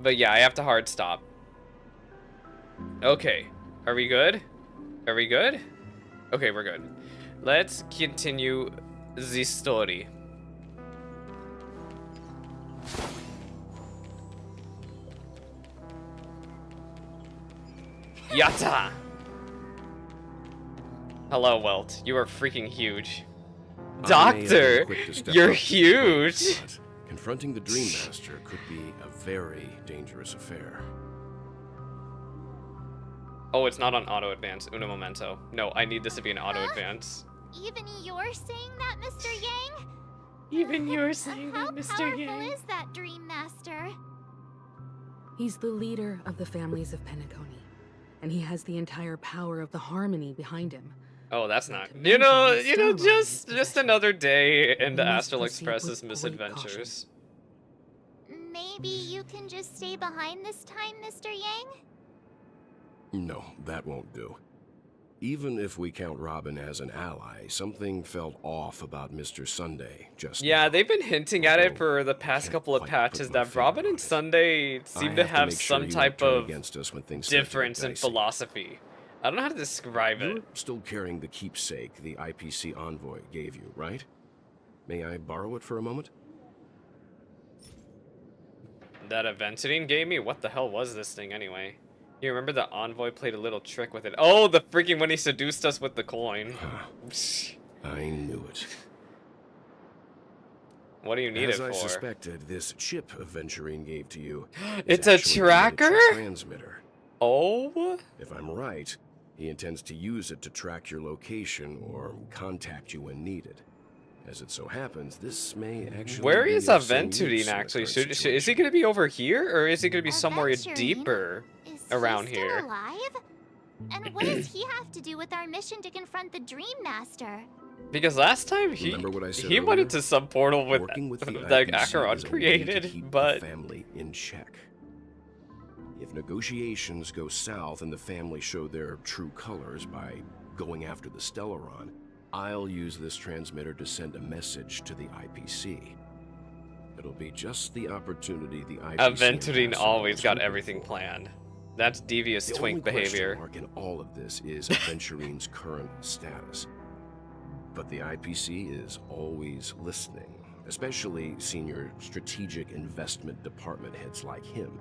But yeah, I have to hard stop. Okay. Are we good? Are we good? Okay, we're good. Let's continue the story. Yatta! Hello, Welt. You are freaking huge. Doctor, you're huge! But confronting the Dream Master could be a very dangerous affair. Oh, it's not on auto advance. Uno momento. No, I need this to be an auto advance. Even you're saying that, Mr. Yang? Even you're saying that, Mr. Yang. How powerful is that Dream Master? He's the leader of the families of Penacony, and he has the entire power of the Harmony behind him. Oh, that's not. You know, just another day in the Astral Express's misadventures. Maybe you can just stay behind this time, Mr. Yang? No, that won't do. Even if we count Robin as an ally, something felt off about Mr. Sunday just Yeah, now. they've been hinting at it for the past couple of patches that Robin and Sunday seem to have some type of difference in philosophy. I don't know how to describe it. You're still carrying the keepsake the IPC envoy gave you, right? May I borrow it for a moment? That Aventurine gave me? What the hell was this thing anyway? You remember the envoy played a little trick with it? Oh, the freaking when he seduced us with the coin. I knew it. What do you need it for? As I suspected, this chip Aventurine gave to you it's a actually tracker? miniature transmitter. Oh? If I'm right, he intends to use it to track your location or contact you when needed. As it so happens, this may actually Where be is of some Aventurine use in the actually? current Is he going to be over here or is he going to be somewhere Aventurine? deeper Is around he still here? alive? And what does he have to do with our mission to confront the Dream Master? Because last time he Remember what I said went earlier? into some portal with Working with the that IPC Acheron is a way to created, keep but the family in check. If negotiations go south and the family show their true colors by going after the Stellaron, I'll use this transmitter to send a message to the IPC. It'll be just the opportunity the IPC Aventurine always got looking everything for. planned. That's devious The twink only question behavior. mark in all of this is Aventurine's current status. But the IPC is always listening, especially senior strategic investment department heads like him.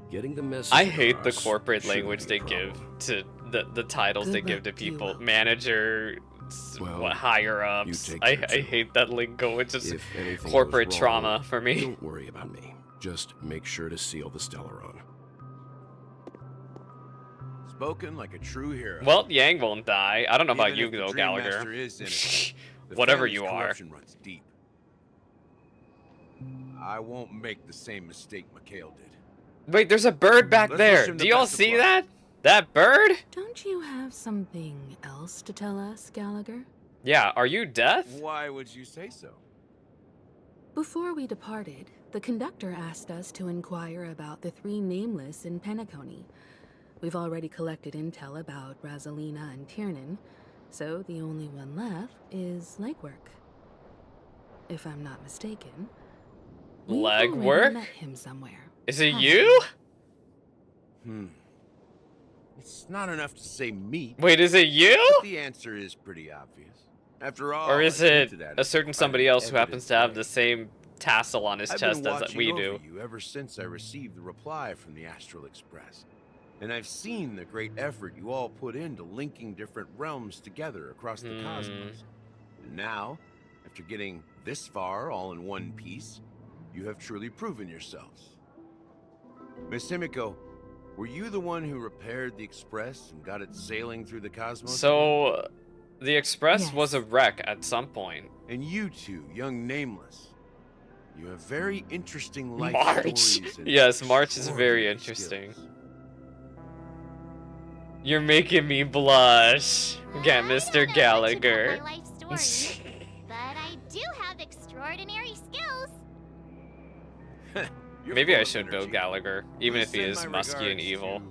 Getting the message I hate the across corporate shouldn't language be a they give problem. to the titles they Good give to luck to you, people. Will. Manager, Well, higher ups. you take I care, too. hate that lingo. It's just If anything corporate goes trauma wrong, for me. Don't worry about me. Just make sure to seal the Stellaron. Spoken like a true hero. Well, Yang won't die. I don't know about Even you if the though, Dream Gallagher. Master is innocent, the Whatever family's you are. corruption runs deep. I won't make the same mistake Mikhail did. Wait, there's a bird back Let's there. wish him Do the y'all best of see luck. that? That bird? Don't you have something else to tell us, Gallagher? Yeah, are you deaf? Why would you say so? Before we departed, the conductor asked us to inquire about the three nameless in Penacony. We've already collected intel about Rosalina and Tiernan, so the only one left is legwork. If I'm not mistaken, we've already Legwork? met him somewhere. Is it haven't you? It's not enough to say me. Wait, is it you? The answer is pretty obvious. After all, Or is I it hinted at a certain by somebody else who happens evidence to have today. the same tassel on his I've chest been as watching we over do? you ever since I received the reply from the Astral Express. And I've seen the great effort you all put into linking different realms together across the cosmos. And now, after getting this far all in one piece, you have truly proven yourselves. Miss Himiko, were you the one who repaired the Express and got it sailing through the cosmos? So, the Express Yes. was a wreck at some point. And you two, young Nameless, you have very interesting life March. stories. and Yes, March is very extraordinary interesting. skills. You're making me blush. Yeah, I don't know Mr. much Gallagher. about my life story, but I do have extraordinary skills. You're Maybe full I of should build energy. Gallagher, even if he Please is send my musky and regards evil. to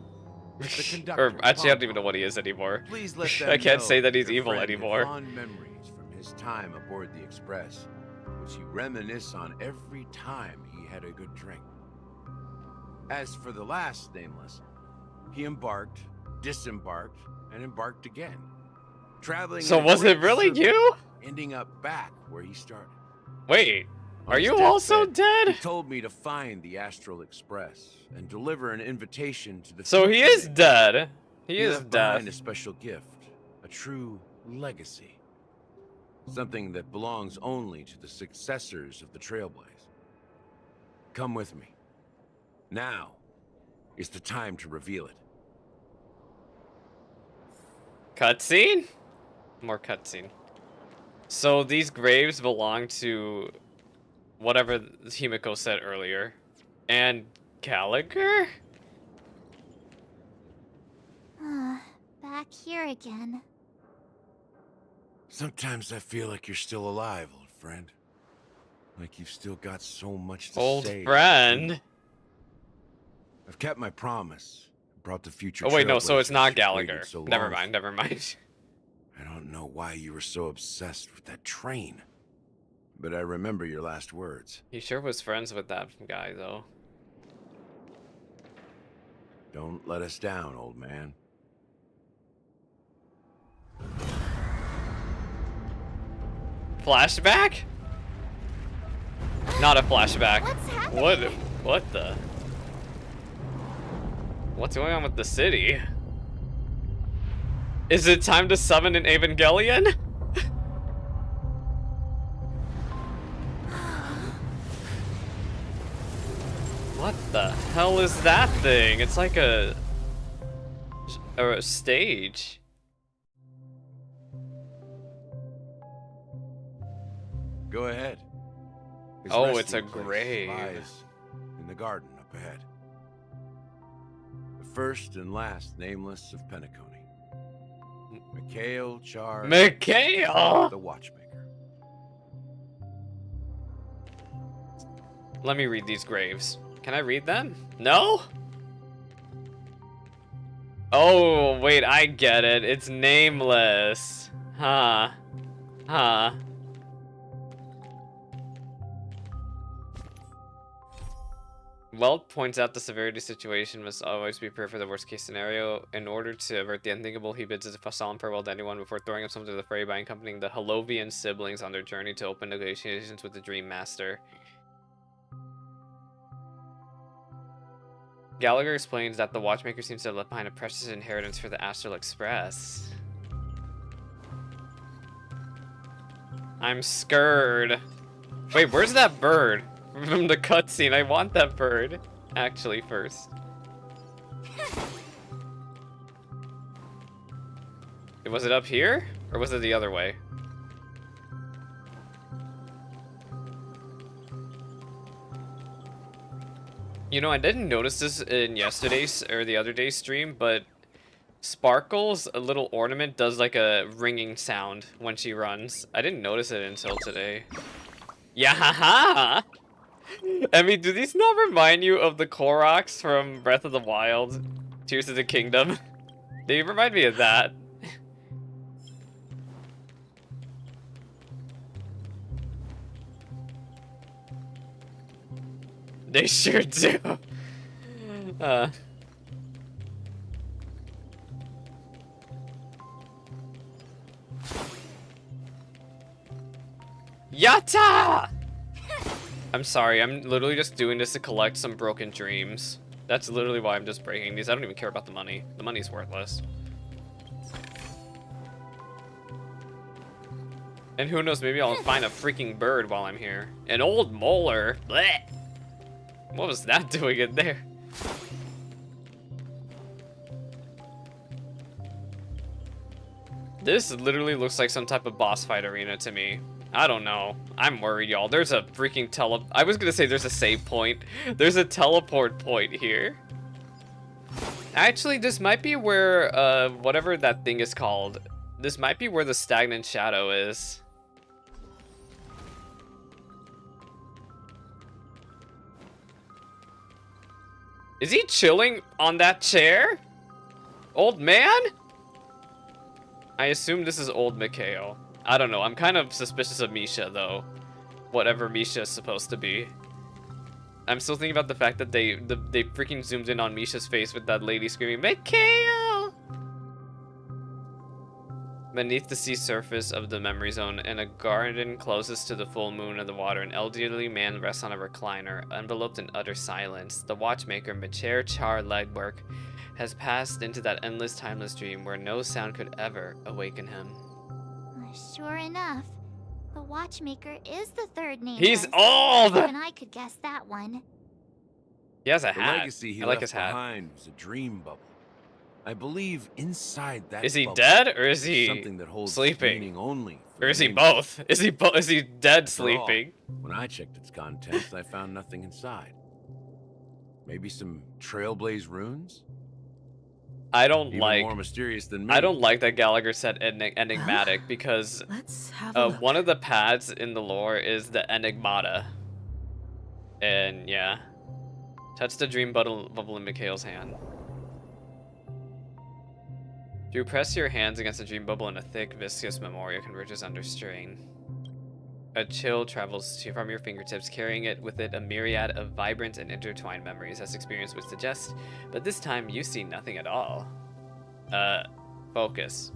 the Or conductor, actually, I don't even Pablo. know what he is anymore. Please let I them can't know say that he's your evil friend had anymore. Fond memories from his time aboard the Express, which he reminisce on every time he had a good drink. As for the last nameless, he embarked, disembarked, and embarked again. Traveling So in a was it great really circle, you? ending up back where he started. Wait, On are his you also deathbed, He dead? told me to find the Astral Express and deliver an invitation to the So he future is nameless. dead. He He is left dead. behind a special gift, a true legacy. Something that belongs only to the successors of the Trailblaze. Come with me. Now is the time to reveal it. Cutscene? More cutscene. So these graves belong to whatever Himiko said earlier. And Gallagher? Back here again. Sometimes I feel like you're still alive, old friend. Like you've still got so much to Old say. friend. I've kept my promise. Brought the future. Oh wait, no, so it's Trailblazers not you've Gallagher. waited so Never long mind, for. never mind. I don't know why you were so obsessed with that train. But I remember your last words. He sure was friends with that guy, though. Don't let us down, old man. Flashback? Not a flashback. What's happening? What the? What's going on with the city? Is it time to summon an Evangelion? What the hell is that thing? It's like a stage. Go ahead. His Oh, it's a resting place grave. lies in the garden up ahead. The first and last nameless of Penacony. Mikhail Char. Mikhail! The Watchmaker. Let me read these graves. Can I read them? No? Oh, wait, I get it. It's nameless. Huh. Huh. Weld points out the severity of the situation must always be prepared for the worst case scenario. In order to avert the unthinkable, he bids a solemn farewell to anyone before throwing himself into the fray by accompanying the Halovian siblings on their journey to open negotiations with the Dream Master. Gallagher explains that the Watchmaker seems to have left behind a precious inheritance for the Astral Express. I'm scared. Wait, where's that bird? From the cutscene, I want that bird. Actually, first. Was it up here? Or was it the other way? You know, I didn't notice this in yesterday's or the other day's stream, but Sparkle's a little ornament does like a ringing sound when she runs. I didn't notice it until today. Yeah, haha! I mean, do these not remind you of the Koroks from Breath of the Wild? Tears of the Kingdom? They remind me of that. They sure do. Yatta! I'm sorry, I'm literally just doing this to collect some broken dreams. That's literally why I'm just breaking these. I don't even care about the money. The money's worthless. And who knows, maybe I'll find a freaking bird while I'm here. An old molar. Blech. What was that doing in there? This literally looks like some type of boss fight arena to me. I don't know. I'm worried, y'all. There's a freaking I was gonna say there's a save point. There's a teleport point here. Actually, this might be where, whatever that thing is called. This might be where the stagnant shadow is. Is he chilling on that chair? Old man? I assume this is old Mikhail. I don't know. I'm kind of suspicious of Misha, though. Whatever Misha is supposed to be. I'm still thinking about the fact that they freaking zoomed in on Misha's face with that lady screaming, Mikhail! Beneath the sea surface of the memory zone, in a garden closest to the full moon of the water, an elderly man rests on a recliner, enveloped in utter silence. The watchmaker, Macher Char Legwork, has passed into that endless, timeless dream where no sound could ever awaken him. Sure enough, the watchmaker is the third name. He's old! Even I could guess that one. He has a The hat. legacy he I like left his hat. behind was a dream bubble. I believe inside that Is he bubble dead or is he something that holds sleeping? meaning only for Or the is he nameless. both? Is he dead After all, sleeping? when I checked its contents, I found nothing inside. Maybe some Trailblaze runes? I don't Even like. more mysterious than me. I don't like that Gallagher said enigmatic because Let's have a look. one of the pads in the lore is the enigmata. And yeah, touch the dream bubble in Mikhail's hand. You press your hands against the dream bubble and a thick, viscous memoria converges under strain. A chill travels from your fingertips, carrying it with it a myriad of vibrant and intertwined memories, as experience would suggest, but this time you see nothing at all. Focus.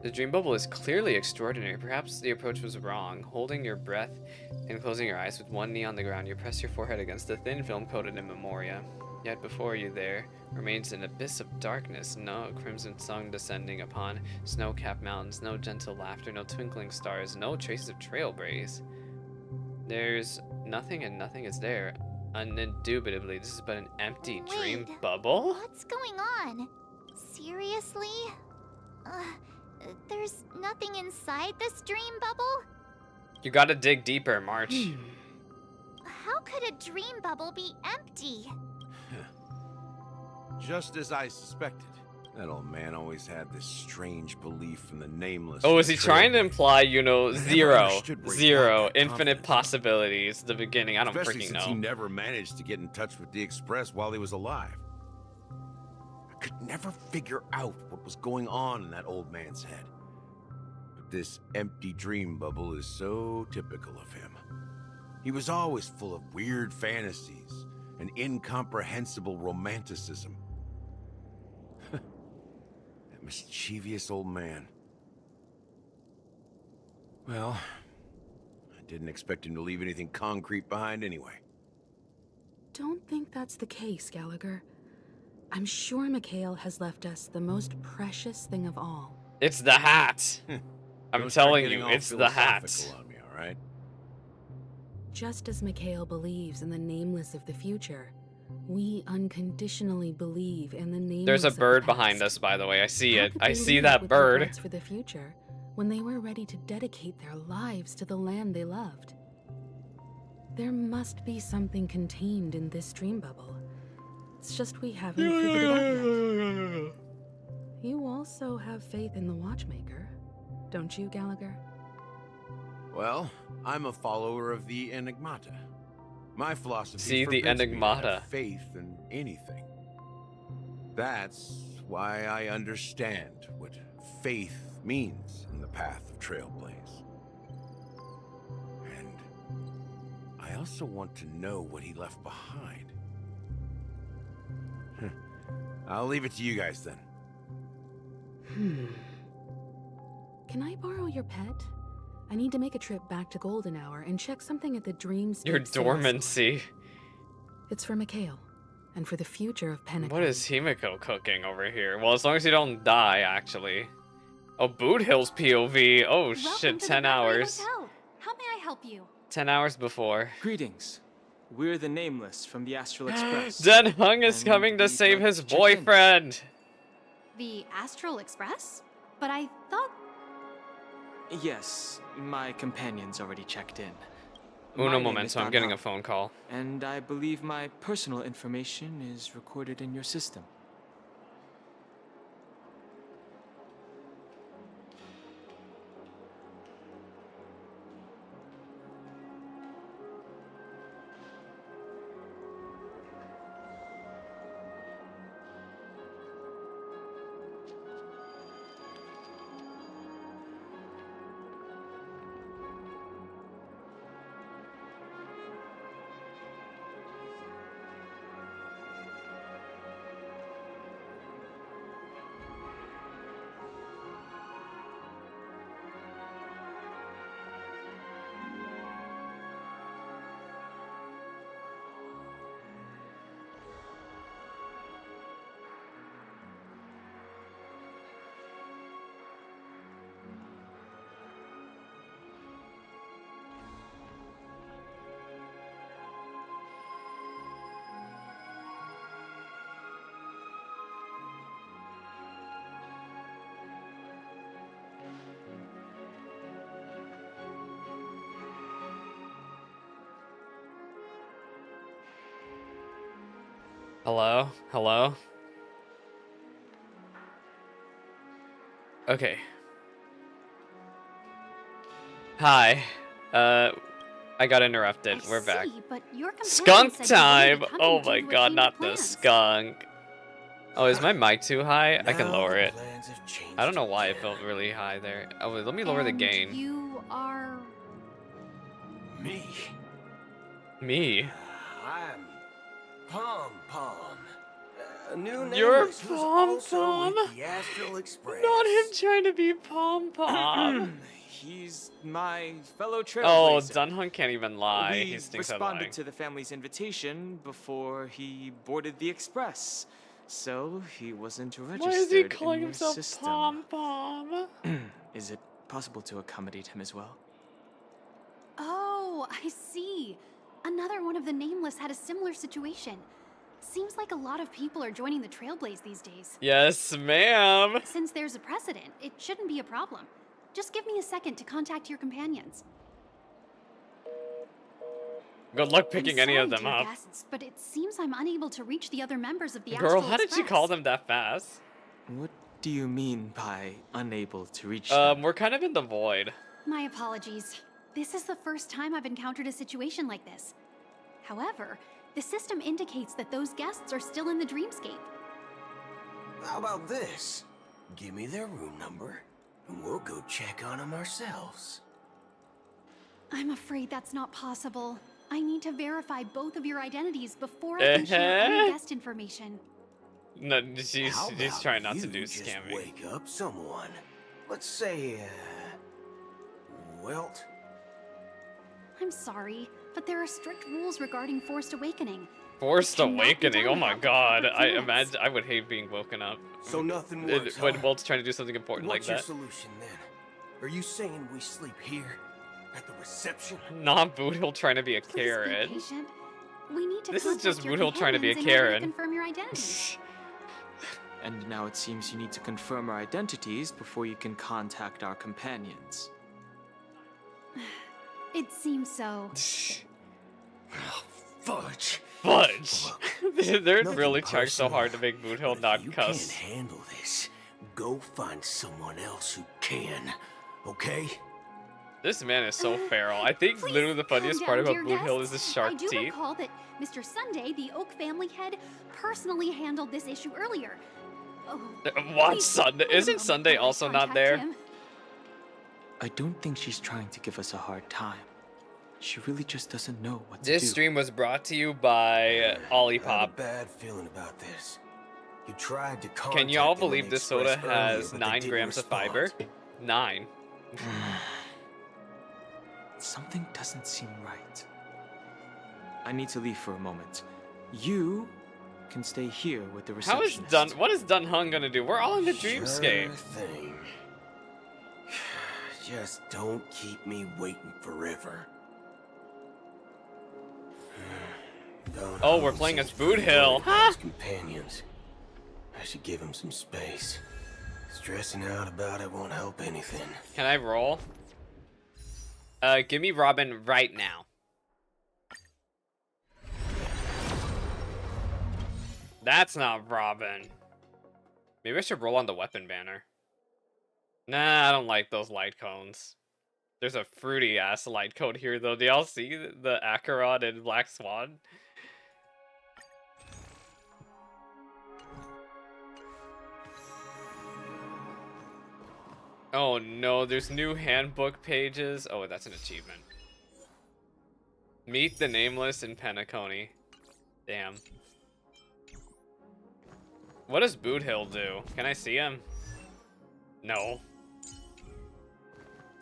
The dream bubble is clearly extraordinary. Perhaps the approach was wrong. Holding your breath and closing your eyes with one knee on the ground, you press your forehead against the thin film coated in memoria. Yet before you there remains an abyss of darkness, no crimson sun descending upon snow-capped mountains, no gentle laughter, no twinkling stars, no traces of Trailblaze. There's nothing and nothing is there. Indubitably, this is but an empty dream Wait. bubble? What's going on? Seriously? There's nothing inside this dream bubble? You gotta dig deeper, March. How could a dream bubble be empty? Just as I suspected. That old man always had this strange belief in the nameless. Oh, and is he trying to Trailblaze. imply, you know, never zero, understood where he got that infinite confidence. possibilities, the beginning? I don't Especially freaking since he know. never managed to get in touch with the Express while he was alive. I could never figure out what was going on in that old man's head. But this empty dream bubble is so typical of him. He was always full of weird fantasies and incomprehensible romanticism. That mischievous old man. Well, I didn't expect him to leave anything concrete behind anyway. Don't think that's the case, Gallagher. I'm sure Mikhail has left us the most precious thing of all. It's the hat. I'm Don't start telling getting you, all it's the hat. philosophical on me, all right? Just as Mikhail believes in the nameless of the future, we unconditionally believe in the nameless There's a of the bird past. behind us, by the way. I see How it. could I they see leave that with bird. regrets for the future when they were ready to dedicate their lives to the land they loved? There must be something contained in this dream bubble. It's just we haven't figured it out yet. You also have faith in the watchmaker, don't you, Gallagher? Well, I'm a follower of the Enigmata. My philosophy See, the forbids me to Enigmata. have faith in anything. That's why I understand what faith means in the path of Trailblaze. And I also want to know what he left behind. I'll leave it to you guys then. Can I borrow your pet? I need to make a trip back to Golden Hour and check something at the Dream Your State sales store. dormancy. It's for Mikhail, and for the future of Penacony. What is Himiko cooking over here? Well, as long as you don't die, actually. Oh, Boot Hill's POV. Oh, Welcome shit, to 10 the Robbery hours. Hotel. How may I help you? 10 hours before. Greetings. We're the Nameless from the Astral Express. Den Hung is And coming to we'd save like his to check in. boyfriend. The Astral Express? But I thought... Yes, my companion's already checked in. Uno My name is momento, I'm getting a dancae, phone call. and I believe my personal information is recorded in your system. Hello? Hello? Okay. Hi. I got interrupted. We're back. But your companion Skunk said you wanted time! to come Oh and my do a god, change not of the plans. skunk. Oh, is my mic too high? I can Now lower the it. plans have changed I don't know why it again. felt really high there. Oh, wait, let me lower the And gain. You are. Me. Me? I'm Pom Pom. A new You're nameless who's also Pom with the Astral Express. Not him trying to be pom pom. He's my fellow Oh, trailblazer. Dunhun can't even lie. We He stinks at lying. responded to the family's invitation before he boarded the express, so he wasn't registered Why is he in calling your himself system. pom pom? Is it possible to accommodate him as well? Oh, I see. Another one of the nameless had a similar situation. Seems like a lot of people are joining the Trailblaze these days. Yes, ma'am. Since there's a precedent, it shouldn't be a problem. Just give me a second to contact your companions. Good luck picking I'm any of sorry, them dear up. guests, but it seems I'm unable to reach the other members of the Girl, Astral how did you Express. call them that fast? What do you mean by unable to reach We're kind of in the void. My apologies. This is the first time I've encountered a situation like this. However, the system indicates that those guests are still in the dreamscape. How about this? Give me their room number, and we'll go check on them ourselves. I'm afraid that's not possible. I need to verify both of your identities before I can share any guest information. No, she's How about trying not to you do just scamming. wake up someone. Let's say, Welt. I'm sorry, but there are strict rules regarding forced awakening. Forced Cannot be awakening. done Oh my without the god. proper I clearance. imagine I would hate being woken up. So nothing works, When huh? Walt's trying to do something important like What's your that. solution then? Are you saying we sleep here? At the reception? Not Boodle trying to be a Please be Karen. patient. We need to This is contact just your Boodle trying to be a companions in order Karen. to confirm your identity. And now it seems you need to confirm our identities before you can contact our companions. It seems so. Fudge. Fudge. They're Nothing really trying so personal, hard to make Boodle but if not you cuss. can't handle this, go find someone else who can. Okay? This man is so feral. I think Please literally the funniest calm part down, about dear Boot Hill is guests. his sharp I do teeth. recall that Mr. Sunday, the Oak family head, personally handled this issue earlier. Oh, What please, Sunday? wait a Isn't moment Sunday while I also not contact there? him. I don't think she's trying to give us a hard time. She really just doesn't know what to do. This stream was brought to you by I have a Olipop. bad feeling about this. You tried to contact Can y'all them on believe the this soda Express earlier, has but they 9 didn't grams of respond. fiber? 9. Something doesn't seem right. I need to leave for a moment. You can stay here with the How is receptionist. What is Dunhung gonna do? We're all in the dreamscape. Sure thing. Just don't keep me waiting forever. Oh, we're playing as Boot Hill. Huh? His companions. I should give him some space. Stressing out about it won't help anything. Can I roll? Give me Robin right now. That's not Robin. Maybe I should roll on the weapon banner. Nah, I don't like those light cones. There's a fruity ass light cone here though. Do y'all see the Acheron and Black Swan? Oh no, there's new handbook pages. Oh, that's an achievement. Meet the Nameless in Penacony. Damn. What does Boot Hill do? Can I see him? No.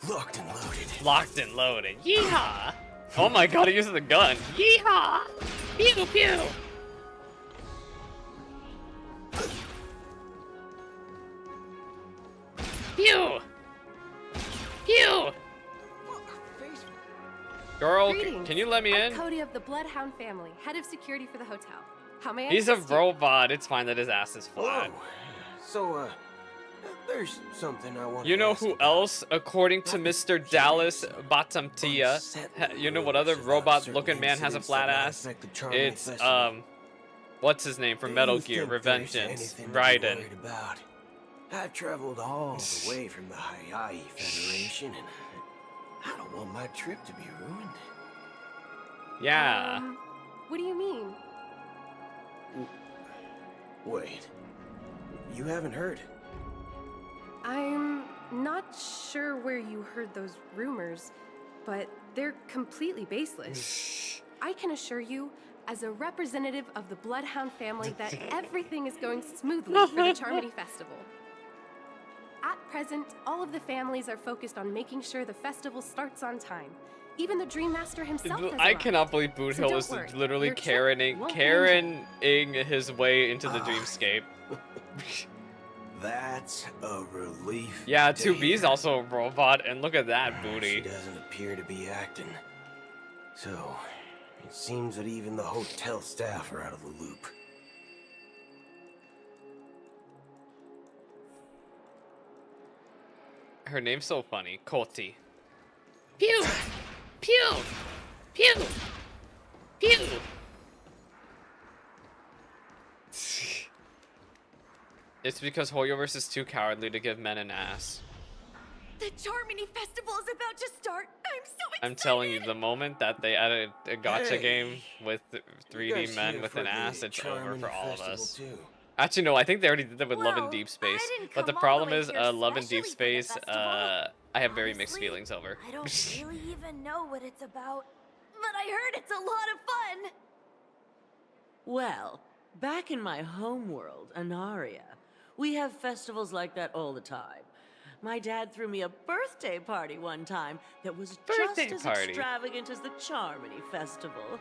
Locked and loaded. Locked and loaded. Yeehaw! Oh my god, he uses a gun. Yeehaw! Pew pew! Pew! Pew! Girl, Greetings. can you let me I'm in? Cody of the Bloodhound family, head of security for the hotel. How may I He's a assist you? robot. It's fine that his ass is flat. Whoa. So, there's something I want You to know ask who about. else, according to Mr. Dallas Batamtia, you know what other robot-looking man has a flat ass? It's, what's his name from Do Metal you Gear, think there's Revengeance, anything to be Raiden. worried about? I've traveled all the way from the Hayai Federation, and I don't want my trip to be ruined. Yeah. What do you mean? Wait, you haven't heard? I'm not sure where you heard those rumors, but they're completely baseless. I can assure you, as a representative of the Bloodhound family, that everything is going smoothly for the Charmony Festival. At present, all of the families are focused on making sure the festival starts on time. Even the Dream Master himself has I arrived. cannot believe Boot So Hill don't is worry, literally your trip won't be injured. Karening his way into the dreamscape. That's a relief. Yeah, to 2B's hear. also a robot, and look at that She booty. doesn't appear to be acting. So, it seems that even the hotel staff are out of the loop. Her name's so funny, Koti. Pew! Pew! Pew! Pew! It's because Hoyoverse is too cowardly to give men an ass. The Charmony Festival is about to start. I'm so excited. I'm telling you, the moment that they added a gacha Hey, game with You 3D guys men here with for an the ass, it's over Charmony for all of Festival us. too? Actually, no, I think they already did that with Love and Well, Deep I Space. didn't But the come all problem the way is, here Love and Deep specially for the Space, festival. I have very mixed Honestly, feelings over. I don't really even know what it's about, but I heard it's a lot of fun. Well, back in my home world, Anaria, we have festivals like that all the time. My dad threw me a birthday party one time that was Birthday just as party. extravagant as the Charmony Festival.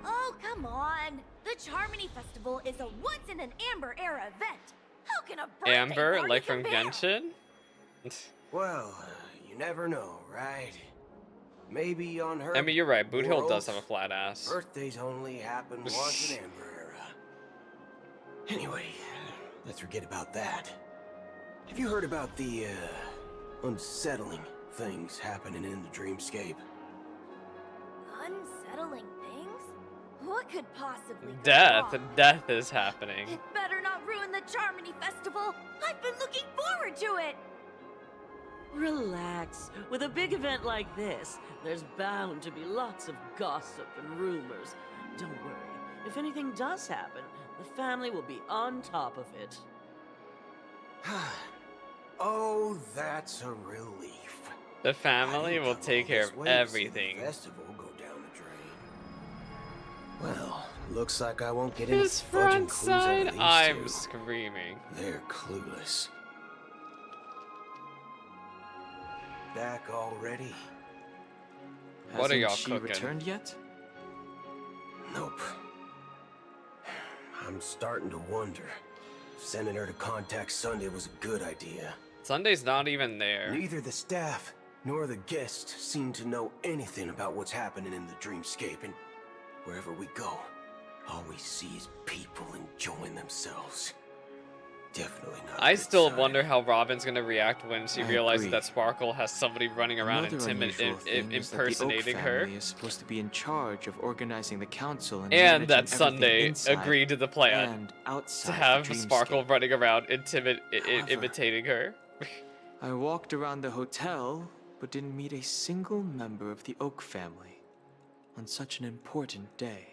Oh, come on. The Charmony Festival is a once-in-an-Amber-era event. How can a birthday Amber, party like from compare? Genshin? Well, you never know, right? Maybe on her I mean, you're right. Boot Hill does world, have a flat ass. birthdays only happen once in Amber Era. Anyway, let's forget about that. Have you heard about the, unsettling things happening in the dreamscape? Unsettling things? What could possibly go Death. wrong? Death is happening. It better not ruin the Charmony Festival. I've been looking forward to it. Relax. With a big event like this, there's bound to be lots of gossip and rumors. Don't worry. If anything does happen, the family will be on top of it. Oh, that's a relief. The I family didn't will come take all care this of way to see the everything. festival go down the drain. Well, looks like I won't get any His fudging front clues out side, of these I'm two. screaming. They're clueless. Back already? What are Hasn't y'all she cooking? returned yet? Nope. I'm starting to wonder if sending her to contact Sunday was a good idea. Sunday's not even there. Neither the staff nor the guests seem to know anything about what's happening in the dreamscape, and wherever we go, all we see is people enjoying themselves. Definitely not. a I good still sign. wonder how Robin's gonna react when she I realizes agree. that Sparkle has somebody running around Another unusual thing is that the Oak impersonating her, family is supposed to be in charge of organizing the council and, and managing that everything Sunday inside agreed to the plan and outside to the have dreamscape. Sparkle running around However, imitating her. I walked around the hotel, but didn't meet a single member of the Oak family on such an important day.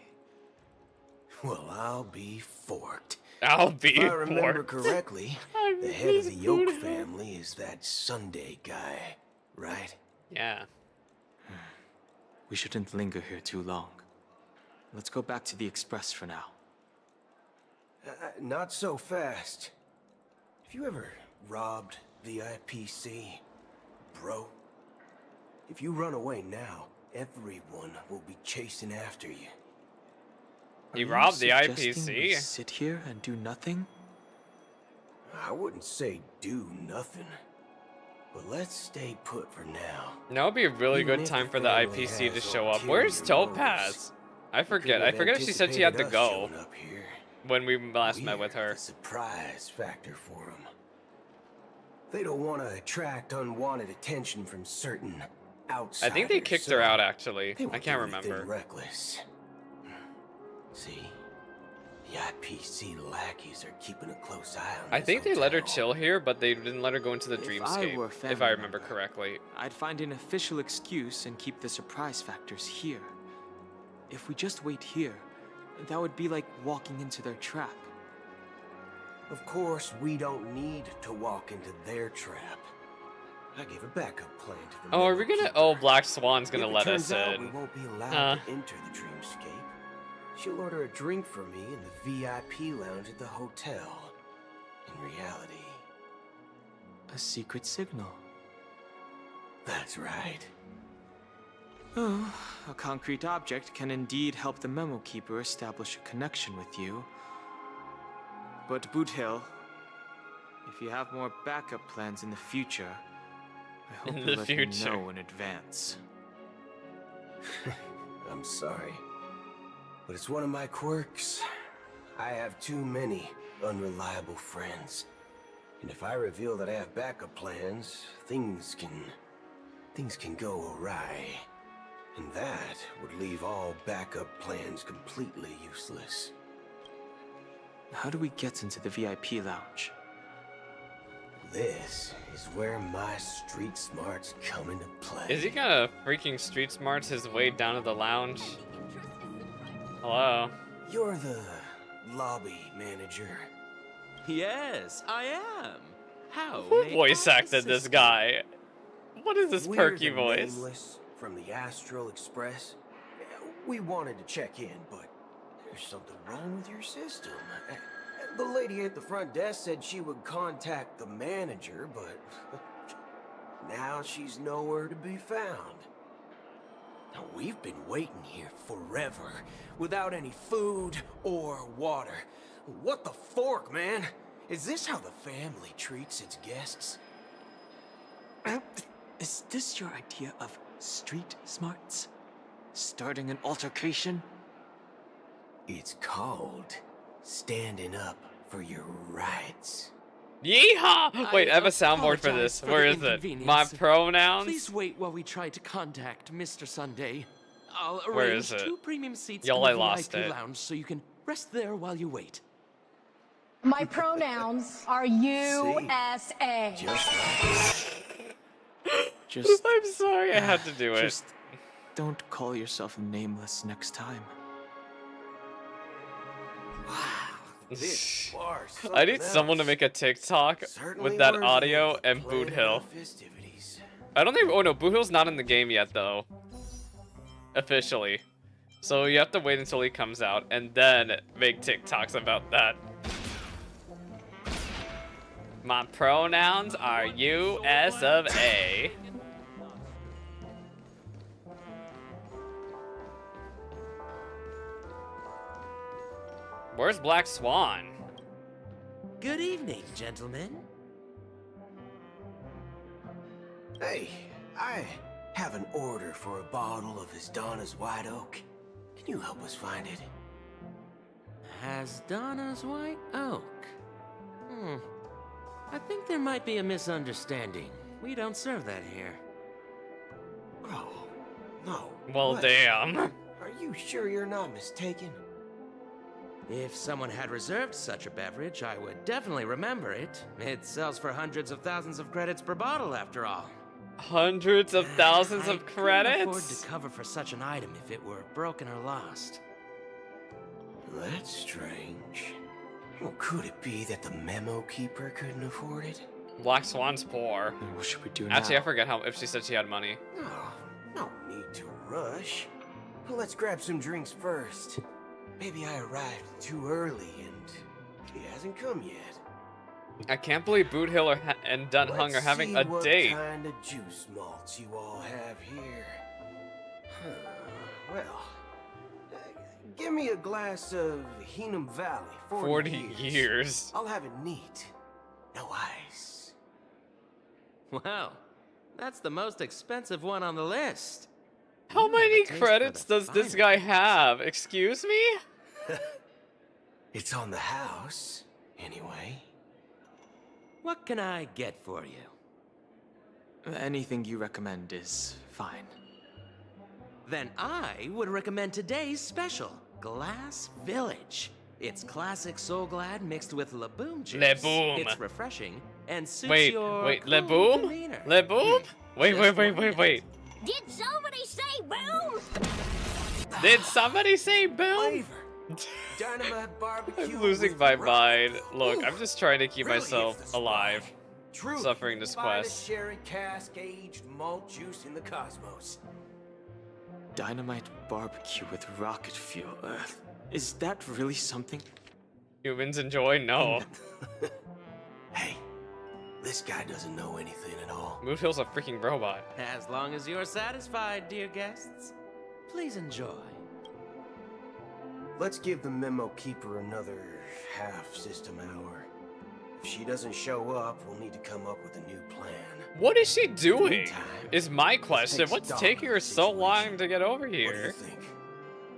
Well, I'll be forked. I'll be If I remember forked. correctly, I the head of miss the Yoke Buddha. family is that Sunday guy, right? Yeah. We shouldn't linger here too long. Let's go back to the Express for now. Not so fast. Have you ever robbed the IPC, bro? If you run away now, everyone will be chasing after you. He Are you robbed the suggesting we IPC. sit here and do nothing? I wouldn't say do nothing, but let's stay put for now. Now would be a really Even good if time the for the family IPC to has show up. ulterior Where's Topaz? motives. I forget. Couldn't I have forget if she said she had to anticipated go us showing up here. when we last met We're with her. the surprise factor for them. They don't want to attract unwanted attention from certain outsiders. I think they kicked her so out actually. they I won't can't do anything remember. Reckless. See, VIPC lackeys are keeping a close eye on I this think they let her hotel. chill here, but they didn't let her go into the If I dreamscape, were a if family I remember member, correctly. I'd find an official excuse and keep the surprise factors here. If we just wait here, that would be like walking into their trap. Of course, we don't need to walk into their trap. I gave a backup plan to the Oh, are we gonna? keeper. Oh, Black Swan's gonna If it let turns us out we in. won't be allowed to enter the dreamscape, she'll order a drink for me in the VIP lounge at the hotel. In reality, A secret signal. that's right. Oh, a concrete object can indeed help the memo keeper establish a connection with you. But Boot Hill, if you have more backup plans in the future, I hope In you the let future. me know in advance. I'm sorry, but it's one of my quirks. I have too many unreliable friends. And if I reveal that I have backup plans, things can go awry. And that would leave all backup plans completely useless. How do we get into the VIP lounge? This is where my street smarts come into play. Is he gonna freaking street smarts his way down to the lounge? Hello. You're the lobby manager. Yes, I am. How? Who may voice I acted this assist guy? What is this We're perky the voice? Nameless from the Astral Express. We wanted to check in, but there's something wrong with your system. The lady at the front desk said she would contact the manager, but now she's nowhere to be found. Now, we've been waiting here forever, without any food or water. What the fork, man? Is this how the family treats its guests? Is this your idea of street smarts? Starting an altercation? It's called standing up for your rights. Yeehaw! Wait, I have a soundboard for apologize this. for Where the is it? inconvenience. My pronouns? Please wait while we try to contact Mr. Sunday. I'll Where arrange is it? 2 premium seats Y'all, in I the lost VIP it. lounge so you can rest there while you wait. My pronouns are USA. Just I'm sorry, I had to do it. Just don't call yourself nameless next time. This bar is I need something someone to else. make a TikTok Certainly with that worthy audio of and planning Boot Hill. our festivities. I don't think. Oh no, Boot Hill's not in the game yet though. Officially. So you have to wait until he comes out and then make TikToks about that. My pronouns are US of A. Where's Black Swan? Good evening, gentlemen. Hey, I have an order for a bottle of His Donna's White Oak. Can you help us find it? Has Donna's White Oak? I think there might be a misunderstanding. We don't serve that here. Oh, no. Well, What? damn. Are you sure you're not mistaken? If someone had reserved such a beverage, I would definitely remember it. It sells for hundreds of thousands of credits per bottle, after all. Hundreds of thousands I of couldn't afford credits? to cover for such an item if it were broken or lost. That's strange. Well, could it be that the memo keeper couldn't afford it? Black Swan's poor. Then what should we do Actually, I now? forget how if she said she had money. Oh, no need to rush. Let's grab some drinks first. Maybe I arrived too early and he hasn't come yet. I can't believe Boot Hill and Dun Hung are Let's having see a what date. kind of juice malts you all have here. Well, give me a glass of Heenum Valley. 40 years. I'll have it neat. No ice. Wow, that's the most expensive one on the list. How You have a many taste for credits the does this finer guy things. have? Excuse me? It's on the house, anyway. What can I get for you? Anything you recommend is fine. Then I would recommend today's special, Glass Village. It's classic Soul Glad mixed with Laboom juice. Laboom. It's refreshing and suits Wait, your wait, cool Laboom? demeanor. Laboom? Wait, Just wait, wait, one wait, wait. Did somebody say boom? Did somebody say boom? Dynamite barbecue. I'm losing with my rock. mind. Look, I'm just trying to keep Really myself hits the alive. spot. Truly suffering this the finest quest. sherry cask aged malt juice in the cosmos. Dynamite barbecue with rocket fuel. Is that really something? Humans enjoy? No. Hey, this guy doesn't know anything at all. Mood Hill's a freaking robot. As long as you're satisfied, dear guests, please enjoy. Let's give the memo keeper another half system hour. If she doesn't show up, we'll need to come up with a new plan. What is she doing? Meantime, Is my question. take What's stock taking of her the so long situation. to get over What do you here? think?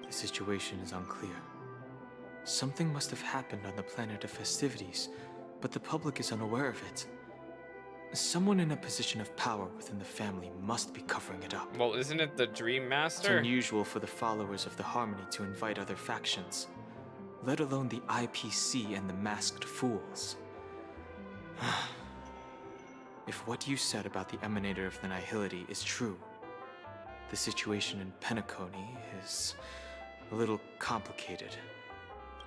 The situation is unclear. Something must have happened on the planet of festivities, but the public is unaware of it. Someone in a position of power within the family must be covering it up. Well, isn't it the Dream It's Master? unusual for the followers of the Harmony to invite other factions, let alone the IPC and the Masked Fools. If what you said about the Emanator of the Nihility is true, the situation in Penacony is a little complicated.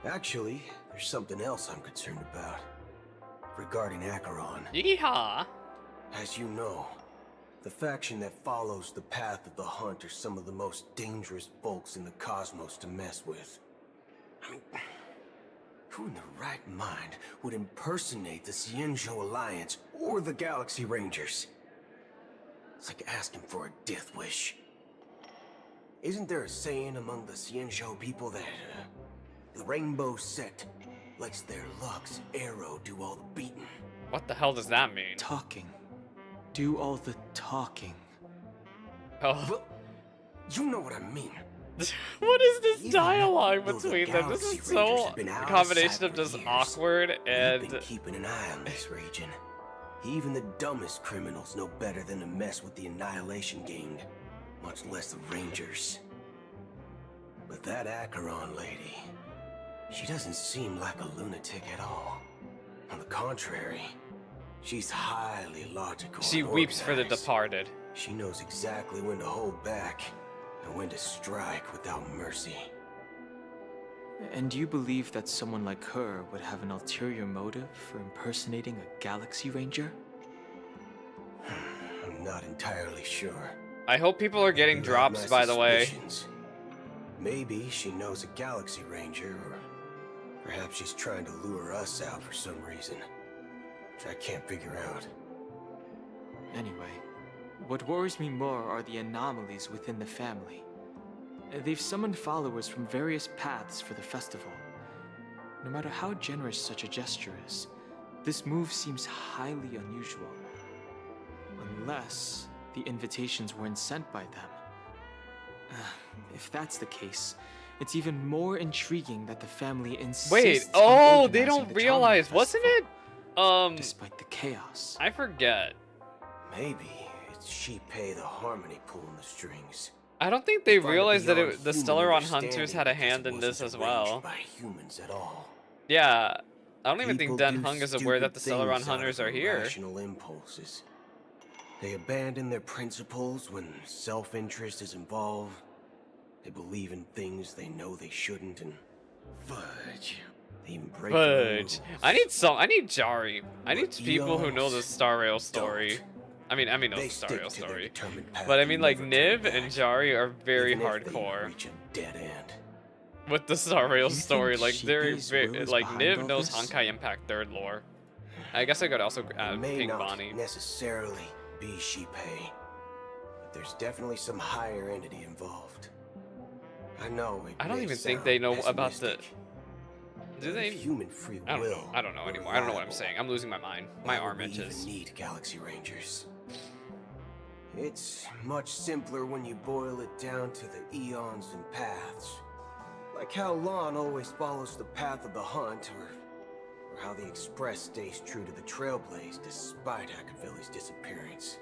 Actually, there's something else I'm concerned about. Regarding Acheron. Yeehaw! As you know, the faction that follows the path of the hunt are some of the most dangerous folks in the cosmos to mess with. I mean, who in their right mind would impersonate the Cienjo Alliance or the Galaxy Rangers? It's like asking for a death wish. Isn't there a saying among the Cienjo people that the Rainbow Sect lets their Lux Arrow do all the beating? What the hell does that mean? Talking. Do all the talking. Oh. Well, you know what I mean. What is this Even dialogue though the between them? This Galaxy is Rangers so have been out a of combination sight of for just years. awkward We've and been keeping an eye on this region. Even the dumbest criminals know better than to mess with the Annihilation Gang, much less the Rangers. But that Acheron lady, she doesn't seem like a lunatic at all. On the contrary, she's highly logical. she and weeps for the organized. departed. She knows exactly when to hold back and when to strike without mercy. And you believe that someone like her would have an ulterior motive for impersonating a Galaxy Ranger? I'm not entirely sure. I hope people are getting You have drops, my by the way. suspicions. Maybe she knows a Galaxy Ranger, or perhaps she's trying to lure us out for some reason, which I can't figure out. Anyway, what worries me more are the anomalies within the family. They've summoned followers from various paths for the festival. No matter how generous such a gesture is, this move seems highly unusual. Unless the invitations weren't sent by them. If that's the case, it's even more intriguing that the family insists Wait, on oh, they organizing don't the realize, Charming wasn't Festival, it? despite the chaos. I forget. Maybe it's Gepcae the Harmony pulling the strings. I don't think they Find it realized that beyond the human Stellaron Hunters understanding had a because hand it in this wasn't as well. arranged by humans at all. Yeah, I don't even People think Dan do Hung is aware that the stupid Stellaron things out Hunters of are here. irrational impulses. They abandon their principles when self-interest is involved. They believe in things they know they shouldn't, and fudge. They even break their own Fudge. rules. I need Jari. I need But people who know eons the Star Rail story. don't. I mean know They the Star stick Rail to their story. determined path But I and mean, like, never Niv turn and back, Jari are very even if they hardcore reach a dead end. with the Star Rail You story. think Like, they're Sheepy's very, will is like, behind Niv all knows this? Honkai Impact 3rd lore. I guess I could also It add may Pink not Bonnie. necessarily be Gepcae, but there's definitely some higher entity involved. I know. I don't may even think sound they know about the. pessimistic, Do but they? if human free I don't will know. I don't know were anymore. I don't know what I'm reliable, saying. I'm losing my mind. My why would arm we itches. even need Galaxy Rangers? It's much simpler when you boil it down to the eons and paths. Like how Lon always follows the path of the hunt, or how the Express stays true to the Trailblaze despite Akavili's disappearance.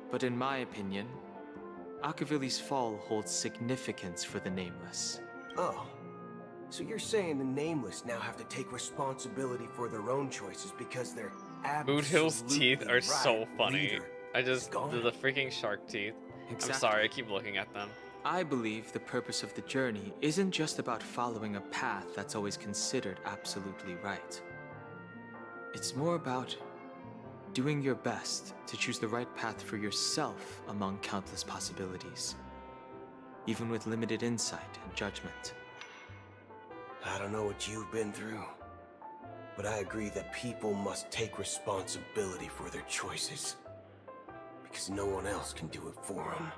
But in my opinion, Akavili's fall holds significance for the Nameless. Oh, So you're saying the Nameless now have to take responsibility for their own choices because they're Boot Hill's teeth are right so funny. leader I just gone? the freaking shark teeth. I'm Exactly. sorry, I keep looking at them. I believe the purpose of the journey isn't just about following a path that's always considered absolutely right. It's more about doing your best to choose the right path for yourself among countless possibilities, even with limited insight and judgment. I don't know what you've been through, but I agree that people must take responsibility for their choices, because no one else can do it for them.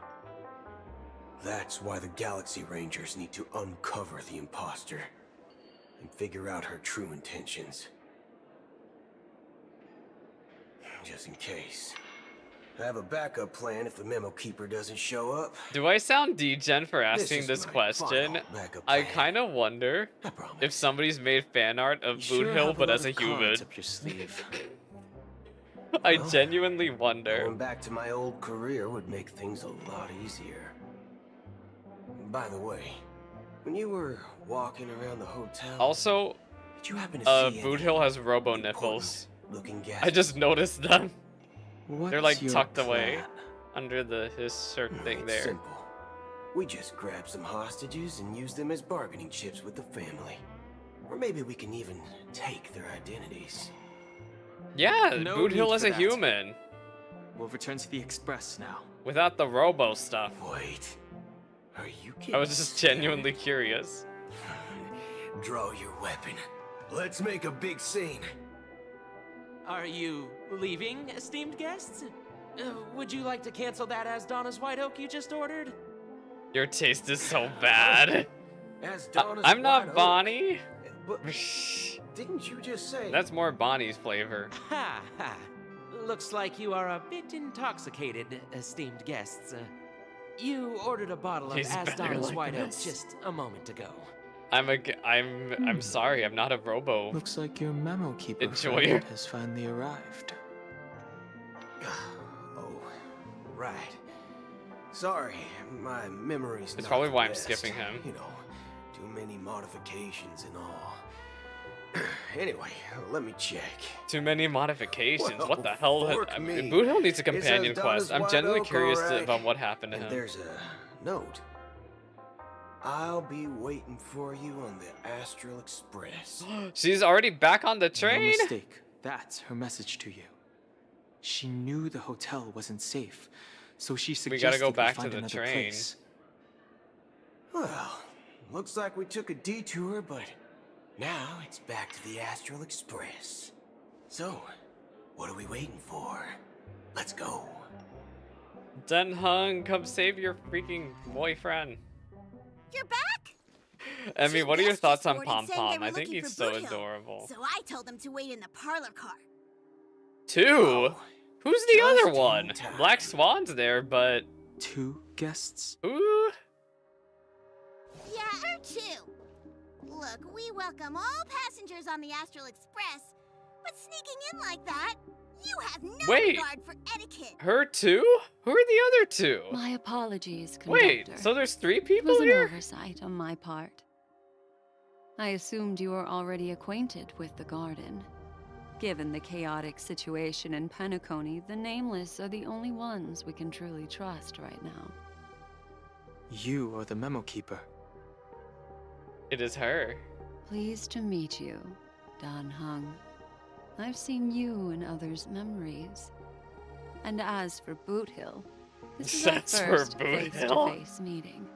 That's why the Galaxy Rangers need to uncover the imposter and figure out her true intentions. Just in case. I have a backup plan if the Memo Keeper doesn't show up. Do I sound degen for asking is this my question? final backup I plan. kind of wonder I promise. if somebody's made fan art of You sure Boot Hill have but lot as a of cards human. up your sleeve. I Well, genuinely wonder. Going back to my old career would make things a lot easier. By the way, when you were walking around the hotel, Also, did you happen to see Boot any Hill has robo nipples. looking I just noticed them. They're like What's your tucked away plan? under his shirt thing It's there. simple. We just grab some hostages and use them as bargaining chips with the family. Or maybe we can even take their identities. Yeah, No Boot Hill need as for a that. human. We'll return to the Express now. Without the robo stuff. Wait, are you kidding? I was just genuinely curious. Draw your weapon. Let's make a big scene. Are you leaving, esteemed guests? Would you like to cancel that as Donna's White Oak you just ordered? Your taste is so bad. As Donna's I'm not White Oak. Bonnie. But didn't you just say? That's more Bonnie's flavor. Ha ha. Looks like you are a bit intoxicated, esteemed guests. You ordered a bottle of He's As better Donna's like White Oak this. just a moment ago. I'm sorry, I'm not a robo. Looks like your memo keeper Enjoyer. friend has finally arrived. Oh, right. Sorry, my memory's It's not probably the why I'm best. skipping him. You know, too many modifications and all. Anyway, let me check. Too many modifications. Well, what the hell? fork me. Boot Hill needs a It says companion Donna's quest. I'm White genuinely Oak, curious alright. about what happened to And him. there's a note. I'll be waiting for you on the Astral Express. She's already back on the No train? mistake. That's her message to you. She knew the hotel wasn't safe, so she suggested gotta go back to find the another train. place. Well, looks like we took a detour, but now it's back to the Astral Express. So, what are we waiting for? Let's go. Den Hung, come save your freaking boyfriend. You're back? Emmy, Two what are your guests thoughts just on boarded Pom saying they Pom? were I think looking he's for so Boot Hill. adorable. So I told them to wait in the parlor car. Two? Oh, Who's the just other in one? time. Black Swan's there, but 2 guests? ooh, Yeah, her too. Look, we welcome all passengers on the Astral Express, but sneaking in like that, you have no Wait. regard for etiquette. her too? Who are the other two? My apologies, Conductor. Wait, so there's 3 It people was an here? oversight on my part. I assumed you were already acquainted with the garden. Given the chaotic situation in Penacony, the Nameless are the only ones we can truly trust right now. You are the memo keeper. It is her. Pleased to meet you, Dan Hung. I've seen you in others' memories. And as for Boot Hill, this is our That's for first Boot Hill. face-to-face meeting.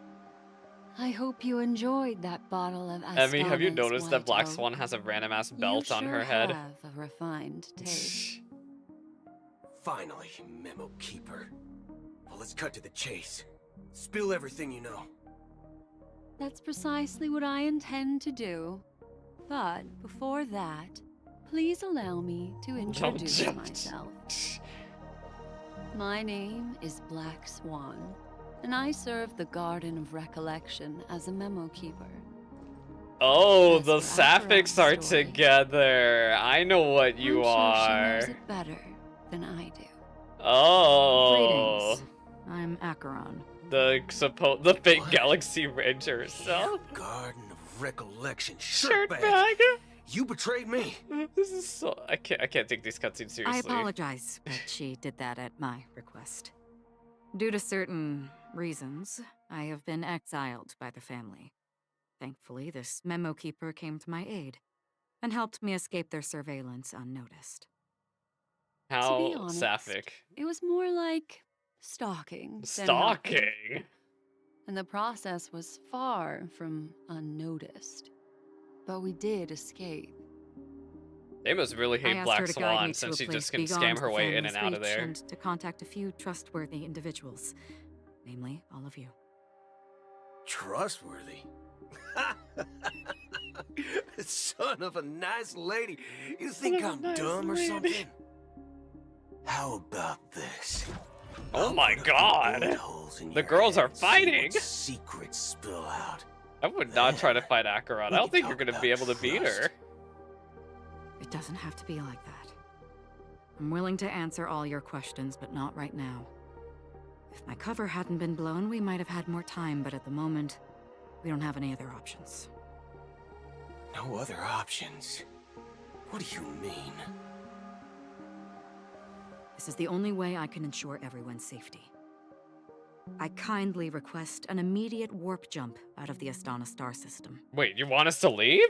I hope you enjoyed that bottle of Emmy, have you Astana's noticed that White Black Oak. Swan has a random ass You belt on her sure head? have a refined taste. Finally, Memo Keeper. Well, let's cut to the chase. Spill everything you know. That's precisely what I intend to do. But before that, please allow me to introduce judge. myself. My name is Black Swan, and I serve the Garden of Recollection as a memo keeper. Oh, That's the what I sapphics heard are the story. together. I know what you I'm sure are. she knows it better than I do. Oh, Greetings. I'm Acheron. the fake Galaxy Ranger herself. Garden of recollection. Shirtbag. You betrayed me. This is so. I can't take these cutscenes seriously. I apologize, but she did that at my request. Due to certain reasons, I have been exiled by the family. Thankfully, this memo keeper came to my aid and helped me escape their surveillance unnoticed. To be How honest, sapphic. It was more like stalking. than Stalking. helping. And the process was far from unnoticed. But we did escape. They must really I hate asked Black her to guide Swan me to since a she place just can beyond scam her the way in and family's out of reach there. and to contact a few trustworthy individuals, namely all of you. Trustworthy? Son of a nice lady. You think I'm dumb or something? How about this? Oh my god! The girls are fighting! Secrets spill out. I would not try to fight Akarat. I don't think you're gonna be able to beat her. It doesn't have to be like that. I'm willing to answer all your questions, but not right now. If my cover hadn't been blown, we might have had more time, but at the moment, we don't have any other options. No other options? What do you mean? This is the only way I can ensure everyone's safety. I kindly request an immediate warp jump out of the Astana star system. Wait, you want us to leave?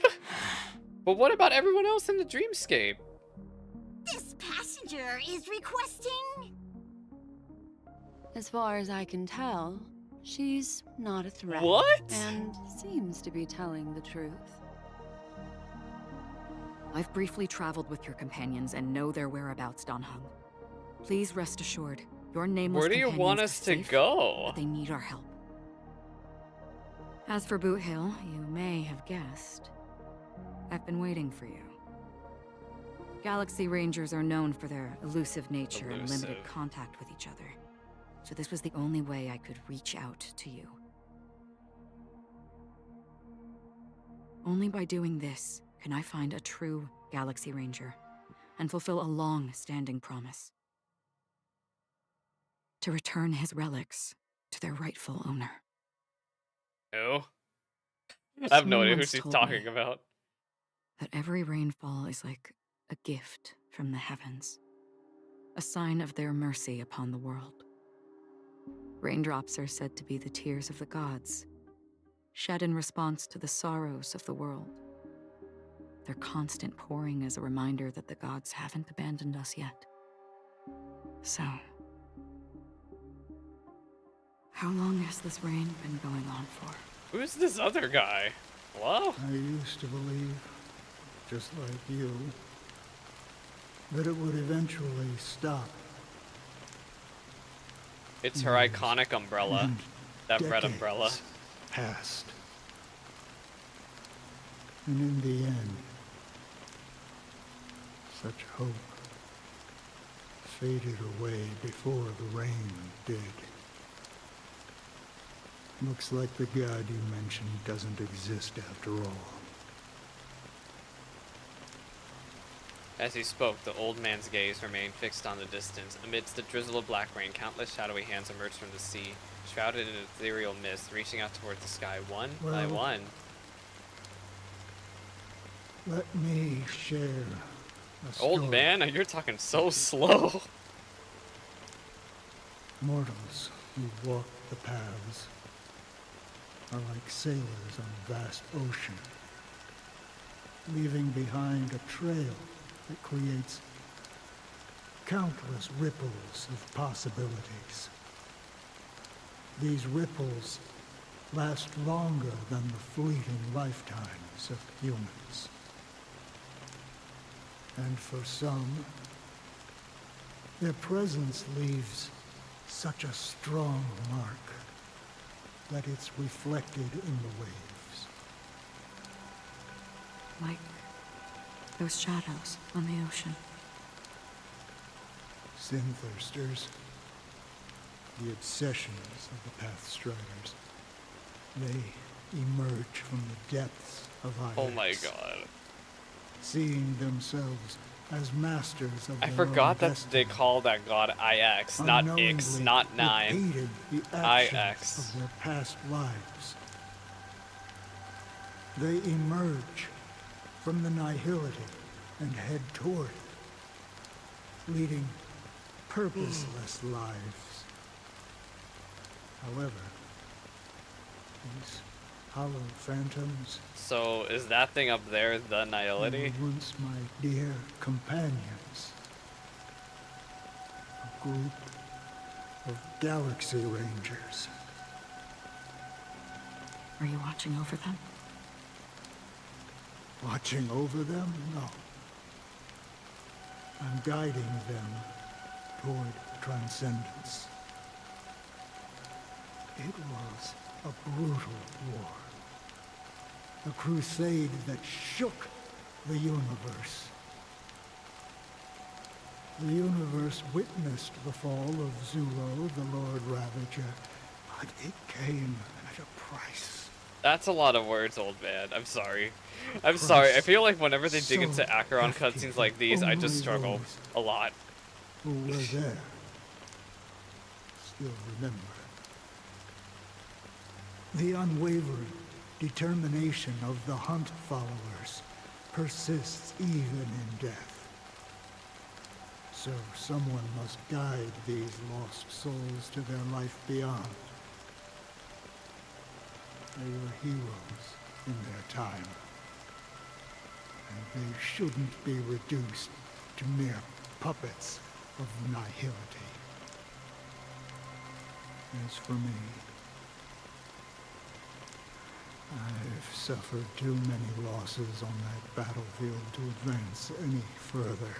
But what about everyone else in the dreamscape? This passenger is requesting. As far as I can tell, she's not a threat. What? And seems to be telling the truth. I've briefly traveled with your companions and know their whereabouts, Danhung. Please rest assured, your nameless Where do you want companions us are to safe, go? but they need our help. As for Boot Hill, you may have guessed. I've been waiting for you. Galaxy Rangers are known for their elusive nature and limited contact with each other. So this was the only way I could reach out to you. Only by doing this can I find a true Galaxy Ranger and fulfill a long-standing promise. To return his relics to their rightful owner. No. I have no idea who Someone she's told talking me about. that every rainfall is like a gift from the heavens, a sign of their mercy upon the world. Raindrops are said to be the tears of the gods, shed in response to the sorrows of the world. Their constant pouring is a reminder that the gods haven't abandoned us yet. So, how long has this rain been going on for? Who's this other guy? Hello? I used to believe, just like you, that it would eventually stop. It's her iconic umbrella. That red umbrella. Passed. And in the end, such hope faded away before the rain did. Looks like the god you mentioned doesn't exist after all. As he spoke, the old man's gaze remained fixed on the distance. Amidst the drizzle of black rain, countless shadowy hands emerged from the sea, shrouded in ethereal mist, reaching out toward the sky one by Well, one. Let me share a story. Old man, you're talking so slow. Mortals who walk the paths are like sailors on a vast ocean, leaving behind a trail that creates countless ripples of possibilities. These ripples last longer than the fleeting lifetimes of humans. And for some, their presence leaves such a strong mark that it's reflected in the waves. Like those shadows on the ocean. Sin-thirsters, the obsessions of the Pathstriders, they emerge from the depths of IX. Oh my god. Seeing themselves as masters of I their forgot own that destiny, they call that god IX, not X, unknowingly not 9. repeated the actions IX. of their past lives. They emerge from the nihility and head toward it, leading purposeless lives. However, these hollow phantoms... So, is that thing up there the nihility? were once my dear companions. A group of galaxy rangers. Are you watching over them? Watching over them? No. I'm guiding them toward transcendence. It was a brutal war. A crusade that shook the universe. The universe witnessed the fall of Zulo, the Lord Ravager, but it came at a price. That's a lot of words, old man. I'm sorry. I'm sorry. I feel like whenever they dig into Acheron cutscenes like these, I just struggle a lot. Who were there still remember. The unwavering determination of the Hunt followers persists even in death. So someone must guide these lost souls to their life beyond. They were heroes in their time, and they shouldn't be reduced to mere puppets of nihility. As for me, I've suffered too many losses on that battlefield to advance any further.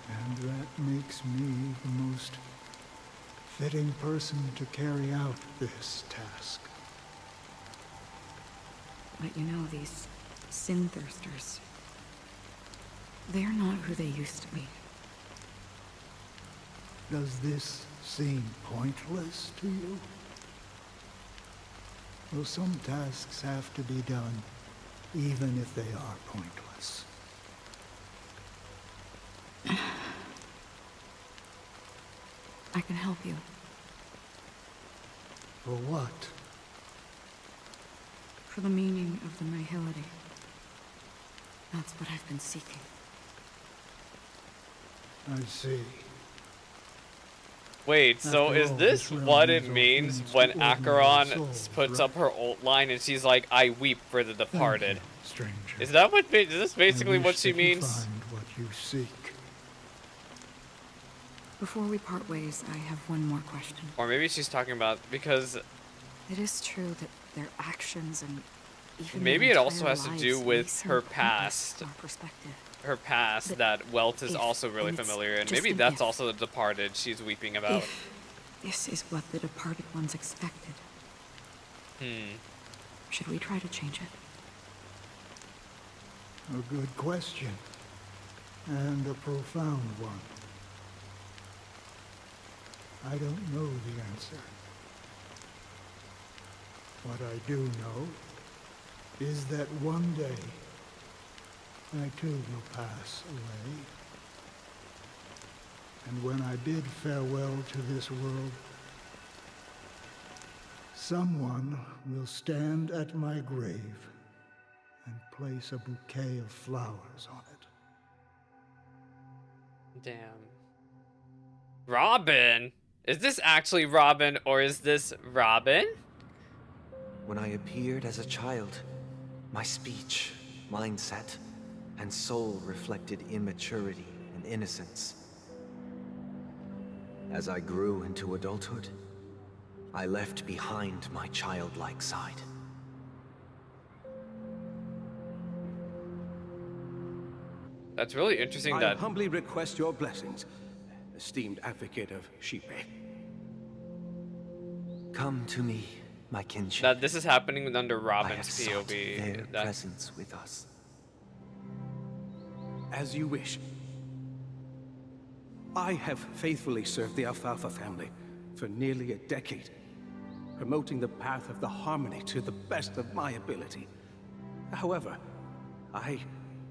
And that makes me the most fitting person to carry out this task. But you know, these sin thirsters, they're not who they used to be. Does this seem pointless to you? Well, some tasks have to be done, even if they are pointless. I can help you. For what? For the meaning of the nihility. That's what I've been seeking. I see. Wait, so is this what it means when Acheron puts up her ult line and she's like, I weep for the departed? Stranger. Is that what, is this basically what she means? Find what you seek. Before we part ways, I have one more question. Or maybe she's talking about, because... It is true that their actions and even maybe their it also entire has to lives do may with seem her pointless past. from our perspective. Her past But that Welt is if, also really and it's familiar, and just maybe an that's if. also the departed she's weeping about. If this is what the departed ones expected, should we try to change it? A good question. And a profound one. I don't know the answer. What I do know is that one day I too will pass away. And when I bid farewell to this world, someone will stand at my grave and place a bouquet of flowers on it. Damn. Robin? Is this actually Robin, or is this Robin? When I appeared as a child, my speech, mindset, and soul reflected immaturity and innocence. As I grew into adulthood, I left behind my childlike side. That's really interesting that... I humbly request your blessings, esteemed advocate of Gepcae. Come to me, my kinship. That this is happening under I Robin's have sought their POV. That's... presence with us. As you wish. I have faithfully served the Alfalfa family for nearly a decade, promoting the path of the harmony to the best of my ability. However, I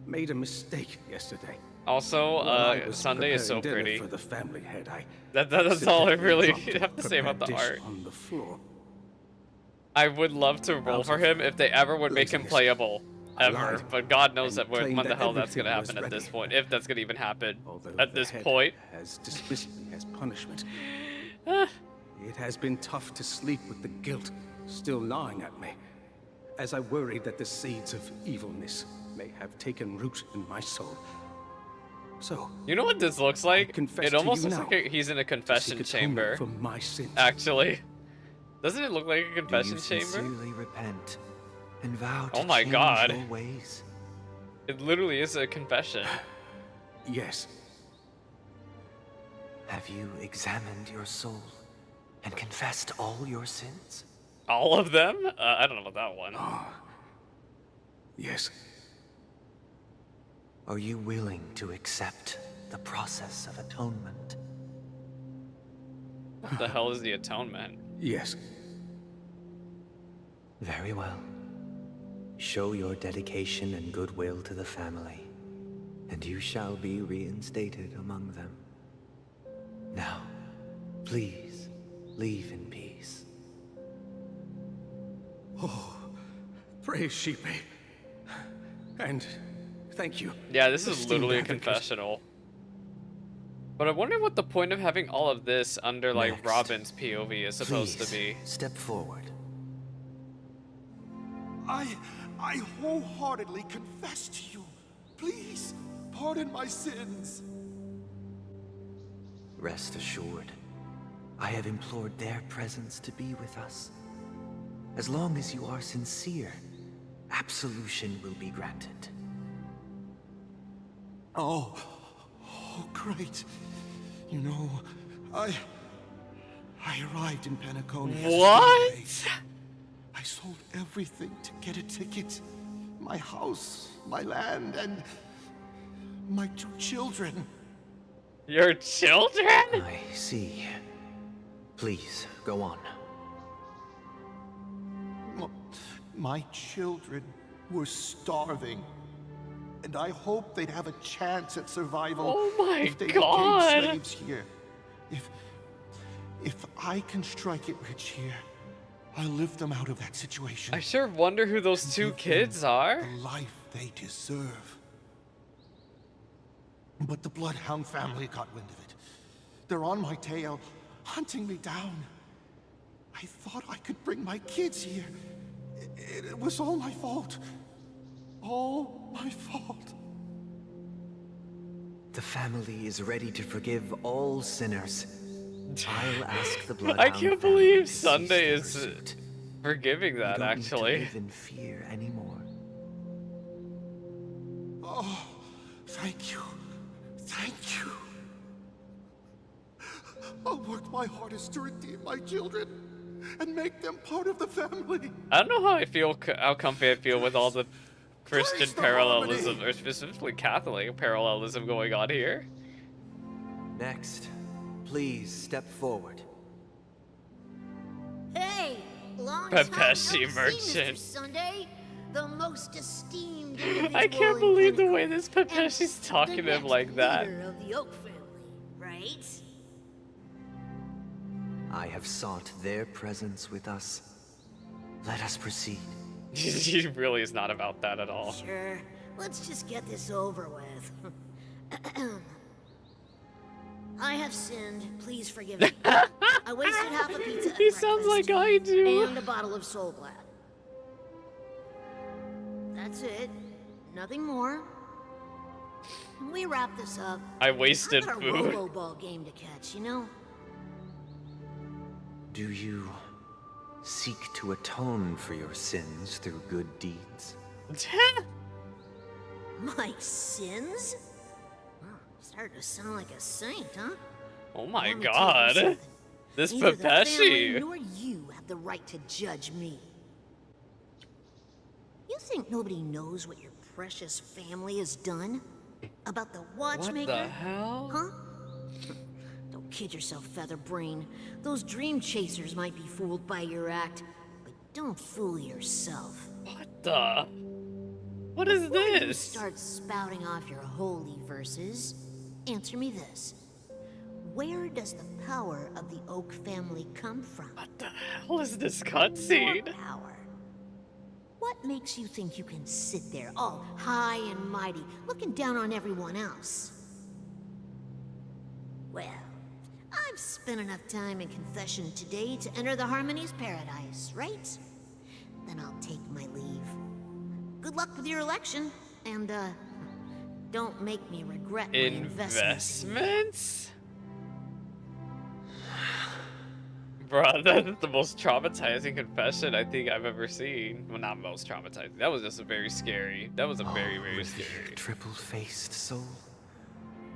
made a mistake yesterday. Also, Sunday is so preparing dinner pretty. for the family head, That's all I accidentally really dropped a have to say about the prepared art. dish on the floor. I would love to roll for him if they ever would make him playable. Ever. But God knows that when the hell that's going to happen at this point. If that's going to even happen at this point. Has dismissed me as punishment. It has been tough to sleep with the guilt still gnawing at me, as I worried that the seeds of evilness may have taken root in my soul. So, you know what this looks like? It almost looks now, like he's in a confession chamber. For my sins. Actually, doesn't it look like a confession Do you chamber? sincerely repent and vow to Oh my change God! your ways? It literally is a confession. Yes. Have you examined your soul and confessed all your sins? All of them? I don't know about that one. Yes. Are you willing to accept the process of atonement? What the hell is the atonement? Yes. Very well. Show your dedication and goodwill to the family, and you shall be reinstated among them. Now, please, leave in peace. Oh, praise Sheepy. And thank you. Yeah, this is esteemed literally a advocate. confessional. But I wonder what the point of having all of this under, like, Next. Robin's POV is supposed to be. Step forward. I wholeheartedly confess to you. Please, pardon my sins. Rest assured, I have implored their presence to be with us. As long as you are sincere, absolution will be granted. Oh, great. You know, I arrived in Penacony yesterday. What? I sold everything to get a ticket. My house, my land, and my 2 children. Your children? I see. Please, go on. My children were starving. And I hoped they'd have a chance at survival Oh my if they God. became slaves here. If I can strike it rich here, I'll lift them out of that situation. I sure wonder who those 2 kids are. The life they deserve. But the Bloodhound family got wind of it. They're on my tail, hunting me down. I thought I could bring my kids here. It was all my fault. All my fault. The family is ready to forgive all sinners. I'll ask the I Bloodhound can't family believe to cease Sunday their is pursuit. forgiving that, You don't need actually. to live in fear anymore. Oh, thank you. Thank you. I'll work my hardest to redeem my children and make them part of the family. I don't know how I feel, how comfy I feel with all the Christian Praise the parallelism, harmony. or specifically Catholic parallelism going on here. Next, please step forward. Hey, long Pepeshi time no merchant. see, Mr. Sunday, the most esteemed individual I can't in believe the Penacony, way this Pepeshi's and talking the to him next like that. leader of the Oak family, right? I have sought their presence with us. Let us proceed. He really is not about that at all. Sure. Let's just get this over with. I have sinned. Please forgive me. I wasted half a pizza at He sounds breakfast, like I do. and a bottle of Soul Glad. That's it. Nothing more. When we wrap this up, I wasted I've got a food. robo-ball game to catch, you know? Do you seek to atone for your sins through good deeds? My sins? Well, starting to sound like a saint, huh? Oh my Let me tell you God. something. This Neither the family Pepeshi. nor you have the right to judge me. You think nobody knows what your precious family has done? About the watchmaker? What the hell? Huh? Don't kid yourself, Featherbrain. Those dream chasers might be fooled by your act, but don't fool yourself. What the? What is Before you this? start spouting off your holy verses, answer me this. Where does the power of the Oak family come from? What the hell is this cutscene? Your power. What makes you think you can sit there all high and mighty, looking down on everyone else? Well, I've spent enough time in confession today to enter the Harmony's paradise, right? Then I'll take my leave. Good luck with your election, and don't make me regret my investments. Investments? Bruh, that's the most traumatizing confession I think I've ever seen. Well, not most traumatizing. That was just a very scary. That was a very, very scary. Triple-faced soul,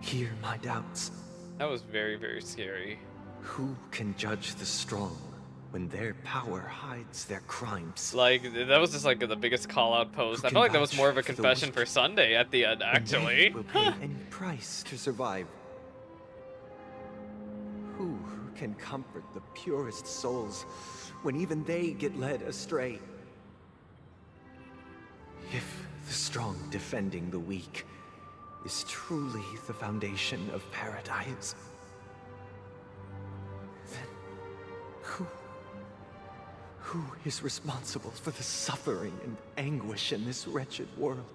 hear my doubts. That was very, very scary. Who can judge the strong when their power hides their crimes? Like, that was just like the biggest call-out post. I felt like that was more of a confession for Sunday at the end, actually. Will pay any price to survive. Who can comfort the purest souls when even they get led astray? If the strong defending the weak is truly the foundation of paradise, then who is responsible for the suffering and anguish in this wretched world?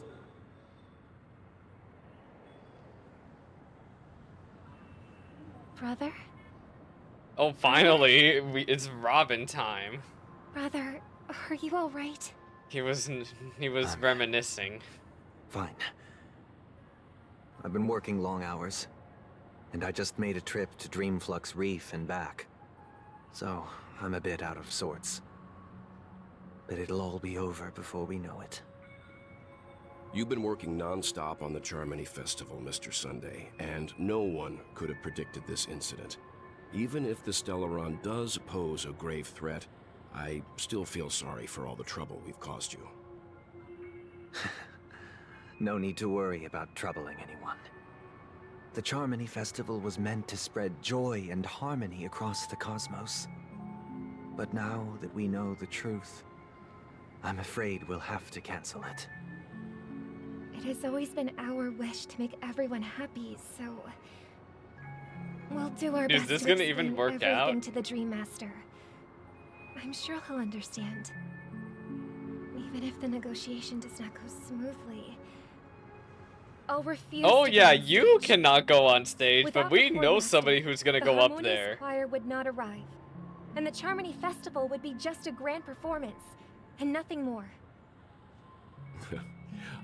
Brother? Oh, finally, it's Robin time. Brother, are you all right? He was reminiscing. Fine. I've been working long hours, and I just made a trip to Dreamflux Reef and back. So, I'm a bit out of sorts. But it'll all be over before we know it. You've been working non-stop on the Charmony Festival, Mr. Sunday, and no one could have predicted this incident. Even if the Stellaron does pose a grave threat, I still feel sorry for all the trouble we've caused you. No need to worry about troubling anyone. The Charmony Festival was meant to spread joy and harmony across the cosmos. But now that we know the truth, I'm afraid we'll have to cancel it. It has always been our wish to make everyone happy, so we'll do our best. Is this to gonna even work everything out? to the Dream Master. I'm sure he'll understand. Even if the negotiation does not go smoothly, I'll refuse. Oh to yeah, go on you stage. cannot go on stage, Without but we the know Corn somebody Master, who's gonna the go up Harmonious there. Choir would not arrive, and the Charmony Festival would be just a grand performance, and nothing more.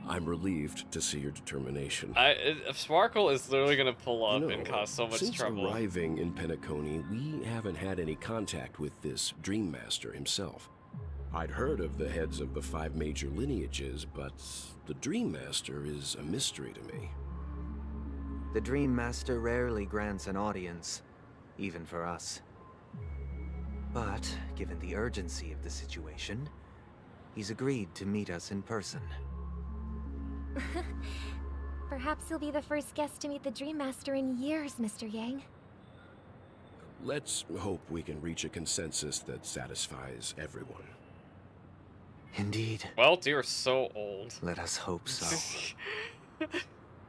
I'm relieved to see your determination. Sparkle is literally gonna pull up You know, and cause so much since trouble. arriving in Penacony, we haven't had any contact with this Dream Master himself. I'd heard of the heads of the 5 major lineages, but the Dream Master is a mystery to me. The Dream Master rarely grants an audience, even for us. But, given the urgency of the situation, he's agreed to meet us in person. Perhaps you'll be the first guest to meet the Dream Master in years, Mr. Yang. Let's hope we can reach a consensus that satisfies everyone. Indeed. Well, you're so old. Let us hope so.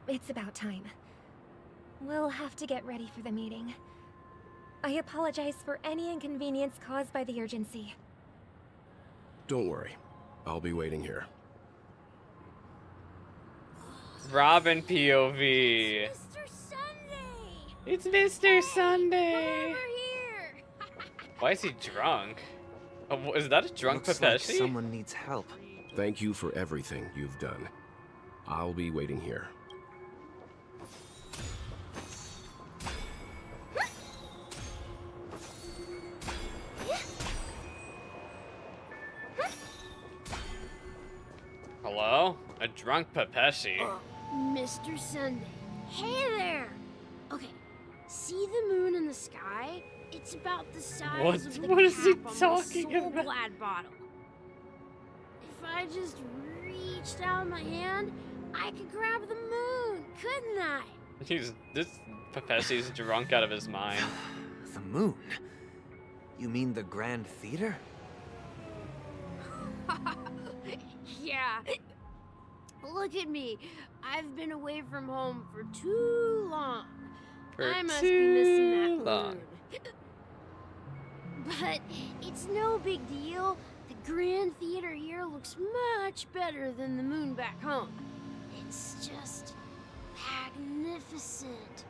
It's about time. We'll have to get ready for the meeting. I apologize for any inconvenience caused by the urgency. Don't worry. I'll be waiting here. Robin POV. It's Mr. Sunday. Why is he drunk? Oh, is that a drunk Looks like Pepeshi? someone needs help. Thank you for everything you've done. I'll be waiting here. Hello? A drunk Pepeshi. Mr. Sunday. Hey there! Okay, see the moon in the sky? It's about the size of the What is he cap on my talking soul about? glad bottle. If I just reached out my hand, I could grab the moon, couldn't I? This Pepeshi's drunk out of his mind. The moon? You mean the Grand Theater? Yeah. Look at me. I've been away from home for too long. I must be missing that long. moon. But it's no big deal. The Grand Theater here looks much better than the moon back home. It's just magnificent.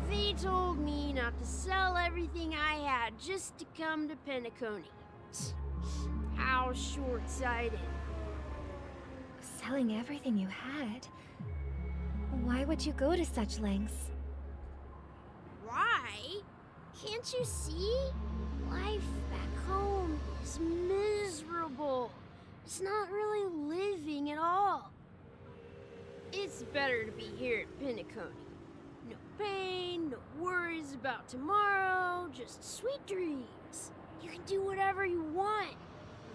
They told me not to sell everything I had just to come to Penacony. How short-sighted. Selling everything you had? Why would you go to such lengths? Why? Can't you see? Life back home is miserable. It's not really living at all. It's better to be here at Penacony. No pain, no worries about tomorrow, just sweet dreams. You can do whatever you want.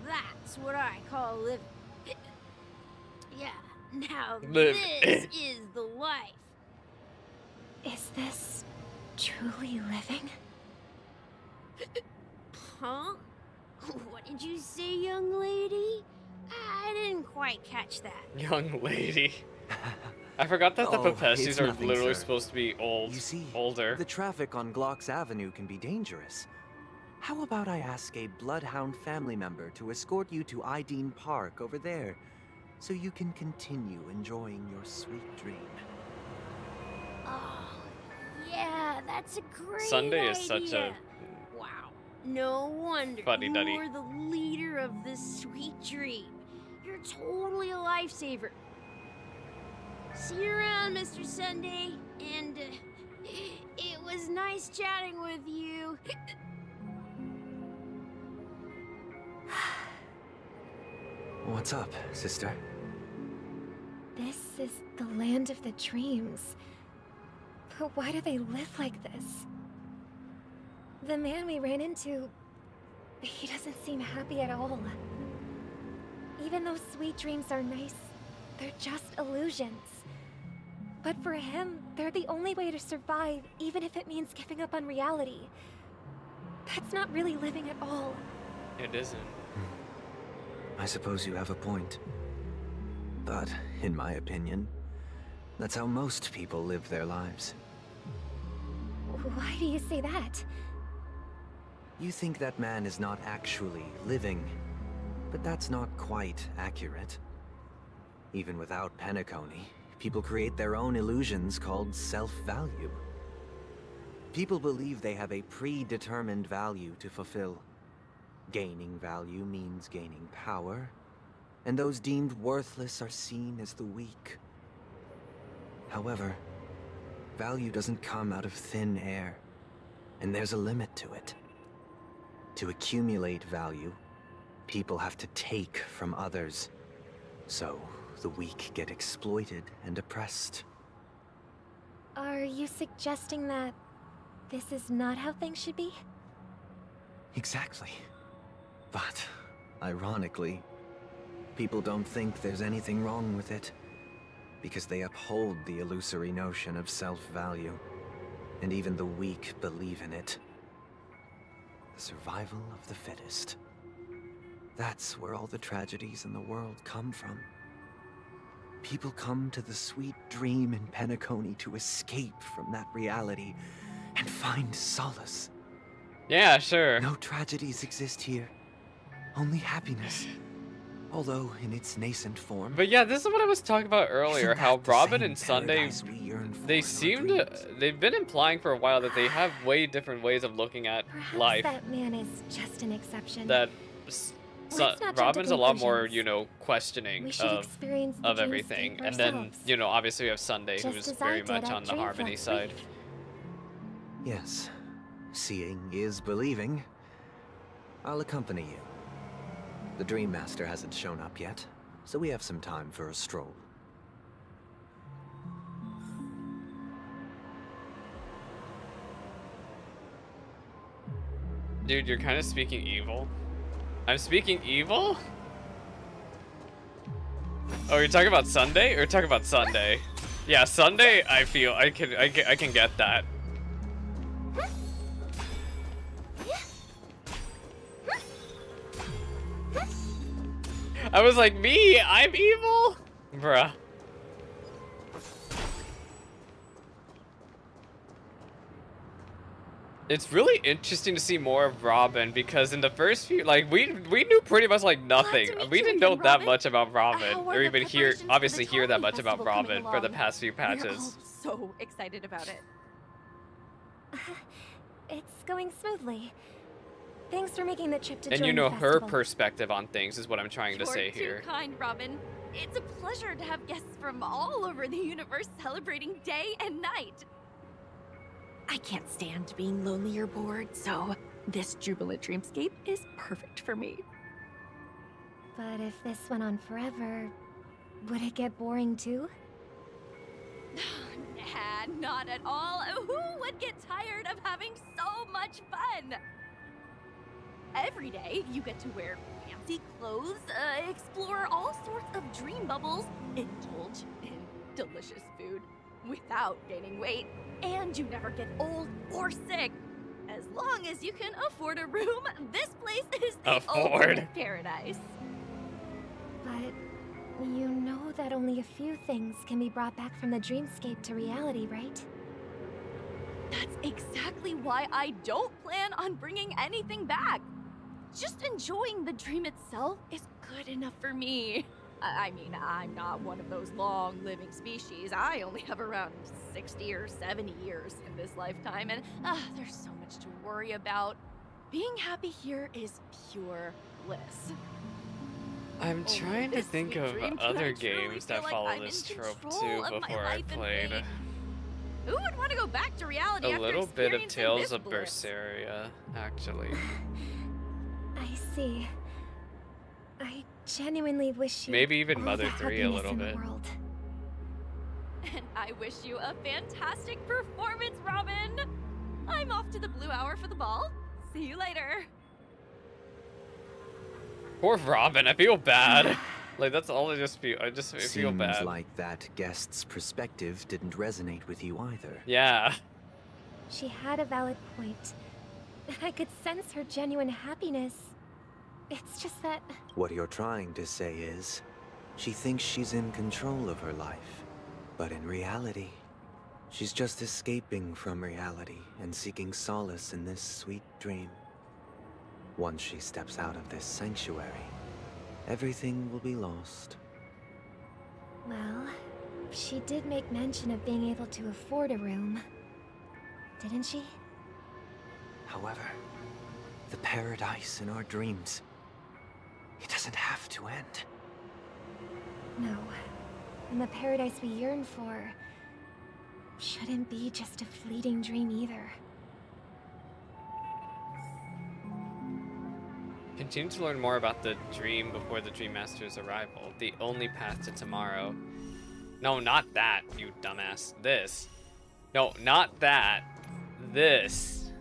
That's what I call living. Yeah, now Live. this is the life. Is this truly living? Huh? What did you say, young lady? I didn't quite catch that. Young lady. I forgot that the Oh, Pepessis it's are nothing, literally sir. supposed to be old. You see, older. the traffic on Glock's Avenue can be dangerous. How about I ask a Bloodhound family member to escort you to Ideen Park over there, so you can continue enjoying your sweet dream? Oh, yeah, that's a great Sunday is such idea. a Wow. No wonder Fuddy-duddy. you're the leader of this sweet dream. You're totally a lifesaver. See you around, Mr. Sunday. And it was nice chatting with you. What's up, sister? This is the land of the dreams. But why do they live like this? The man we ran into, he doesn't seem happy at all. Even though sweet dreams are nice, they're just illusions. But for him, they're the only way to survive, even if it means giving up on reality. That's not really living at all. It isn't. I suppose you have a point. But, in my opinion, that's how most people live their lives. Why do you say that? You think that man is not actually living, but that's not quite accurate. Even without Penacony, people create their own illusions called self-value. People believe they have a predetermined value to fulfill. Gaining value means gaining power, and those deemed worthless are seen as the weak. However, value doesn't come out of thin air, and there's a limit to it. To accumulate value, people have to take from others. So, the weak get exploited and oppressed. Are you suggesting that this is not how things should be? Exactly. But, ironically, people don't think there's anything wrong with it, because they uphold the illusory notion of self-value, and even the weak believe in it. The survival of the fittest. That's where all the tragedies in the world come from. People come to the sweet dream in Penacony to escape from that reality and find solace. Yeah, sure. No tragedies exist here. Only happiness. Although in its nascent form. But yeah, this is what I was talking about earlier, how Robin and Sunday, paradise we yearn for they in our seem to, they've been implying for a while that they have way different ways of looking at Perhaps life. that man is just an exception. That Let's not jump to Robin's a lot more, conclusions. you know, questioning We should experience the of dreamscape everything. And then, ourselves. you know, obviously we have Sunday, Just who's as I very did much at on the Dreamfest harmony 3. side. Yes. Seeing is believing. I'll accompany you. The Dream Master hasn't shown up yet, so we have some time for a stroll. Dude, you're kind of speaking evil. I'm speaking evil? Oh, you're talking about Sunday? Or you're talking about Sunday? Yeah, Sunday, I feel, I can get that. I was like, me? I'm evil? Bruh. It's really interesting to see more of Robin because in the first few, like we knew pretty much like nothing. We didn't know that much about Robin, or even hear that much about Robin for the past few We're all patches. so excited about it. It's going smoothly. Thanks for making the trip to And join you know the her festival. perspective on things is what I'm trying to say here. You're too kind, Robin. It's a pleasure to have guests from all over the universe celebrating day and night. I can't stand being lonely or bored, so this jubilant dreamscape is perfect for me. But if this went on forever, would it get boring too? Nah, not at all. Who would get tired of having so much fun? Every day, you get to wear fancy clothes, explore all sorts of dream bubbles, indulge in delicious food without gaining weight, and you never get old or sick. As long as you can afford a room, this place is the ultimate paradise. But you know that only a few things can be brought back from the dreamscape to reality, right? That's exactly why I don't plan on bringing anything back. Just enjoying the dream itself is good enough for me. I mean, I'm not one of those long-living species. I only have around 60 or 70 years in this lifetime, and there's so much to worry about. Being happy here is pure bliss. I'm trying to think of other games that follow this trope too before I played. Who would want to go back to reality A after little bit of experiencing Tales this of bliss? Berseria, actually. I see. I genuinely wish you Maybe even all Mother the 3 a happiness little in the bit. world. And I wish you a fantastic performance, Robin! I'm off to the Blue Hour for the ball. See you later. Poor Robin, I feel bad. Like that's all I feel. I feel bad. Seems like that guest's perspective didn't resonate with you either. Yeah. She had a valid point. I could sense her genuine happiness. It's just that... What you're trying to say is, she thinks she's in control of her life. But in reality, she's just escaping from reality and seeking solace in this sweet dream. Once she steps out of this sanctuary, everything will be lost. Well, she did make mention of being able to afford a room. Didn't she? However, the paradise in our dreams, it doesn't have to end. No. And the paradise we yearn for shouldn't be just a fleeting dream either. Continue to learn more about the dream before the Dream Master's arrival. The only path to tomorrow. No, not that, you dumbass. This. No, not that. This.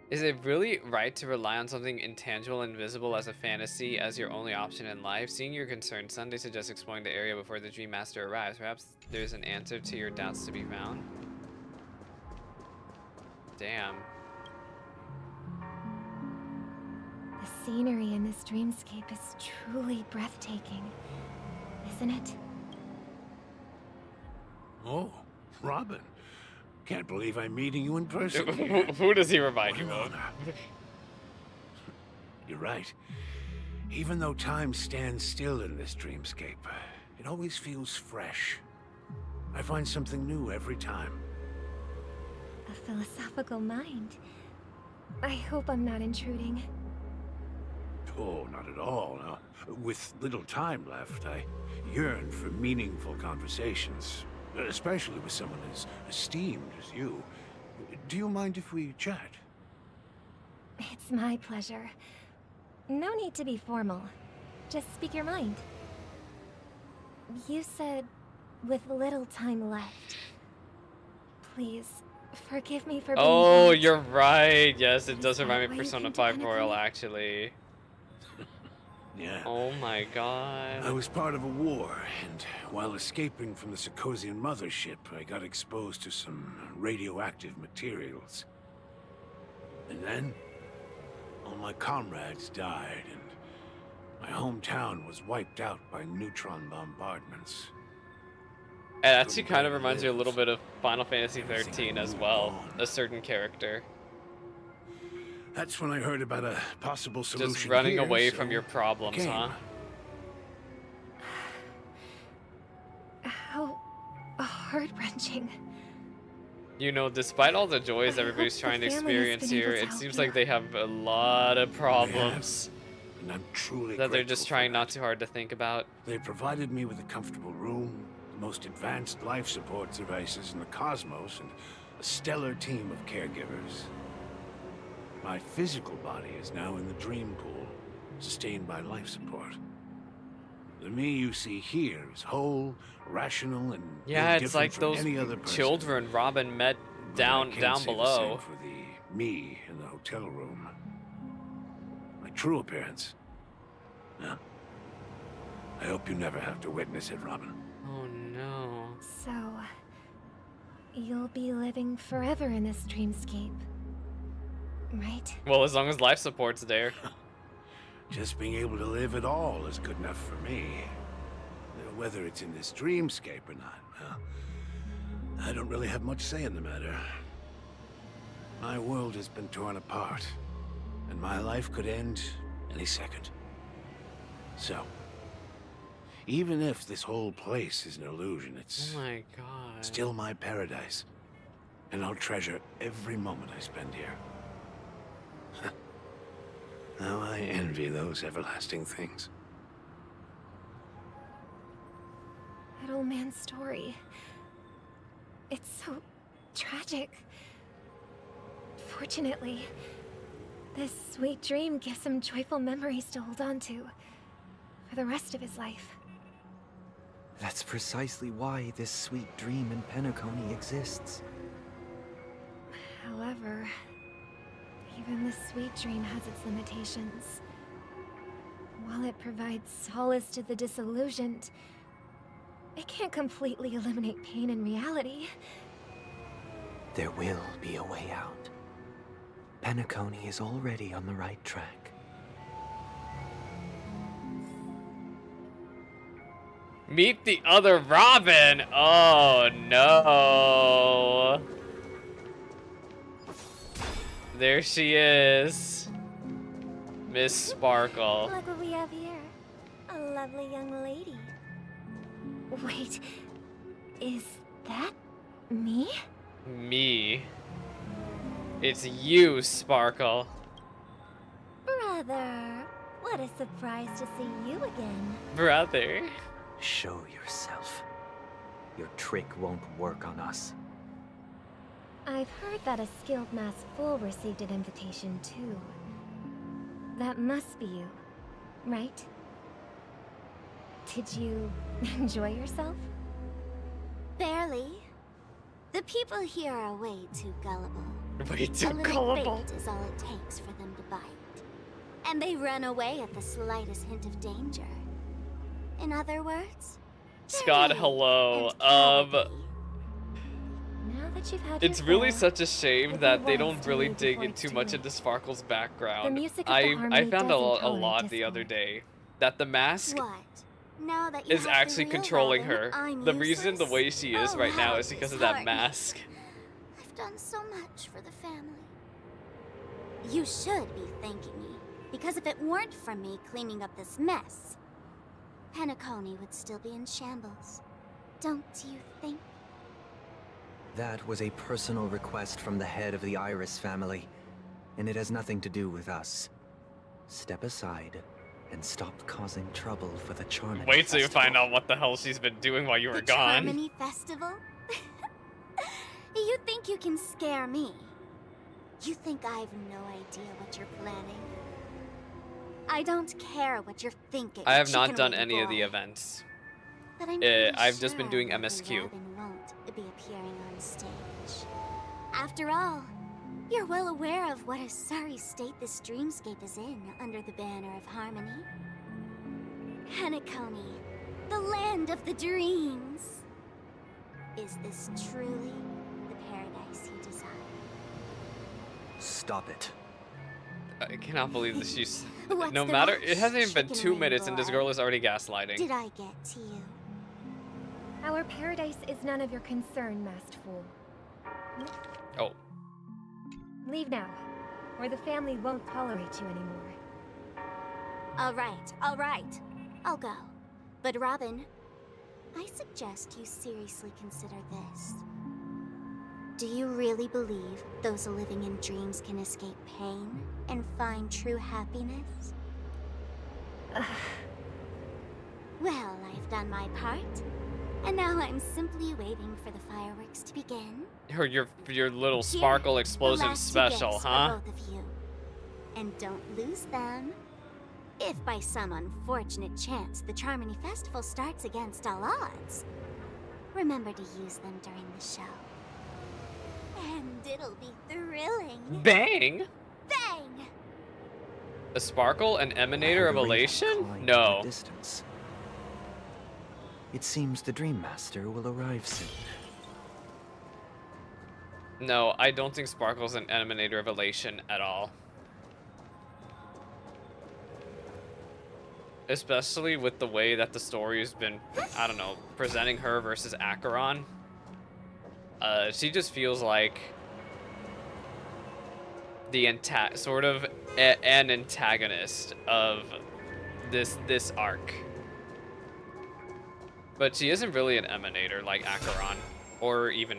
Is it really right to rely on something intangible and invisible as a fantasy as your only option in life? Seeing your concern, Sunday suggests exploring the area before the Dream Master arrives. Perhaps there's an answer to your doubts to be found? Damn. The scenery in this dreamscape is truly breathtaking, isn't it? Oh, Robin. Can't believe I'm meeting you in person. Who does he remind you of? You're right. Even though time stands still in this dreamscape, it always feels fresh. I find something new every time. A philosophical mind. I hope I'm not intruding. Oh, not at all. Now, with little time left, I yearn for meaningful conversations, especially with someone as esteemed as you. Do you mind if we chat? It's my pleasure. No need to be formal. Just speak your mind. You said, with little time left. Please, forgive me for being Oh, blunt. you're right. Yes, it does remind me why of you Persona came to 5 Royal, Honkai? actually. Yeah. Oh my god. I was part of a war, and while escaping from the Sarkosian mothership, I got exposed to some radioactive materials. And then, all my comrades died, and my hometown was wiped out by neutron bombardments. It actually kind of reminds you a little bit of Final Fantasy 13 as well. A certain character. That's when I heard about a possible solution. Just running here, away so from your problems, came. huh? How heart-wrenching. You know, despite all the joys I everybody's hope trying to the family has experience been able here, to it help seems you. like they have a lot of problems And I'm truly that they're grateful just for trying that. not too hard to think about. They provided me with a comfortable room, the most advanced life support devices in the cosmos, and a stellar team of caregivers. My physical body is now in the dream pool, sustained by life support. The me you see here is whole, rational, and Yeah, no it's different like from those any other person. children Robin met But down I can't down say the below. same for the me in the hotel room. My true appearance. Yeah. I hope you never have to witness it, Robin. Oh no. So, you'll be living forever in this dreamscape, right? Well, as long as life support's there. Just being able to live at all is good enough for me. Whether it's in this dreamscape or not, well, I don't really have much say in the matter. My world has been torn apart, and my life could end any second. So, even if this whole place is an illusion, it's Oh my god. still my paradise. And I'll treasure every moment I spend here. Now I envy those everlasting things. That old man's story. It's so tragic. Fortunately, this sweet dream gives him joyful memories to hold on to for the rest of his life. That's precisely why this sweet dream in Penacony exists. However, even the sweet dream has its limitations. While it provides solace to the disillusioned, it can't completely eliminate pain in reality. There will be a way out. Penacony is already on the right track. Meet the other Robin! Oh no. There she is. Miss Sparkle. Look what we have here. A lovely young lady. Wait, is that me? Me. It's you, Sparkle. Brother, what a surprise to see you again. Brother. Show yourself. Your trick won't work on us. I've heard that a skilled masked fool received an invitation too. That must be you, right? Did you enjoy yourself? Barely. The people here are way too gullible. Way too a little gullible. bait is all it takes for them to bite. And they run away at the slightest hint of danger. In other words, Scott, hello. now that you've had It's your really fill, such a shame if that you they want don't to really leave dig before in it's too too much late. into Sparkle's background. The music of the I harmony found a doesn't lot tolerate the other discord. day that the mask What? Now that you is have the actually real controlling Robin, her. I'm The reason the useless? way she is Oh, right now how is because of that disheartening. mask. I've done so much for the family. You should be thanking me, because if it weren't for me cleaning up this mess, Penacony would still be in shambles. Don't you think? That was a personal request from the head of the Iris family, and it has nothing to do with us. Step aside and stop causing trouble for the Charmony Wait till you Festival. find out what the hell she's been doing while you were The gone. Harmony Festival? You think you can scare me? You think I have no idea what you're planning? I don't care what you're thinking. I have not chicken done wing any of the boy. events. But I'm pretty I've just been sure doing lovely MSQ. Robin won't be appearing on stage. After all, you're well aware of what a sorry state this dreamscape is in under the banner of harmony. Penacony, the land of the dreams. Is this truly the paradise he desired? Stop it. I cannot believe that she's... What's no the matter... rush, It hasn't even been chicken 2 wing minutes and this boy? girl is already gaslighting. Did I get to you? Our paradise is none of your concern, masked fool. Oh. Leave now. or the family won't tolerate you anymore. All right. I'll go. But Robin, I suggest you seriously consider this. Do you really believe those living in dreams can escape pain and find true happiness? Well, I've done my part, and now I'm simply waiting for the fireworks to begin. Your little sparkle explosion special, huh? For both of you. And don't lose them. If by some unfortunate chance the Charmony Festival starts against all odds, remember to use them during the show. And it'll be thrilling. Bang! Bang! A sparkle, an emanator of elation? No. Distance. It seems the Dream Master will arrive soon. No, I don't think sparkle's an emanator of elation at all. Especially with the way that the story has been, I don't know, presenting her versus Acheron. She just feels like the sort of an antagonist of this arc. But she isn't really an emanator like Acheron, or even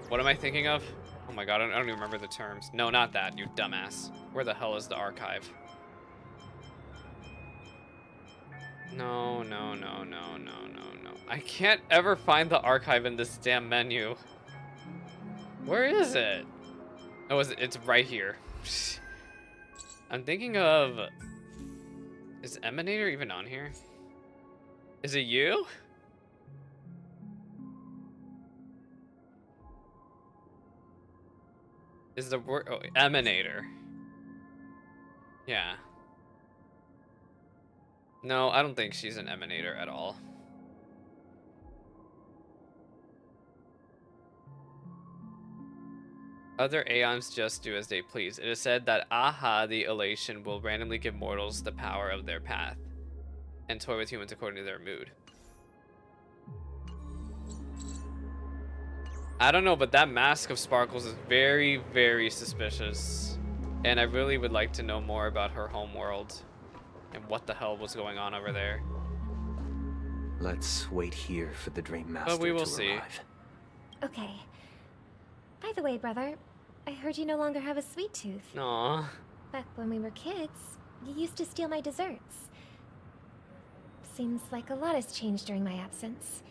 what am I thinking of? Oh my god, I don't even remember the terms. No, not that, you dumbass. Where the hell is the archive? No. I can't ever find the archive in this damn menu. Where is it? Oh, it's right here. I'm thinking of... Is Emanator even on here? Is it you? Is the word... Oh, Emanator. Yeah. No, I don't think she's an emanator at all. Other Aeons just do as they please. It is said that Aha, the elation, will randomly give mortals the power of their path and toy with humans according to their mood. I don't know, but that mask of Sparkles is very, very suspicious. And I really would like to know more about her homeworld and what the hell was going on over there. Let's wait here for the Dream Master but we will to see. arrive. Okay. By the way, brother, I heard you no longer have a sweet tooth. Aww. Back when we were kids, you used to steal my desserts. Seems like a lot has changed during my absence.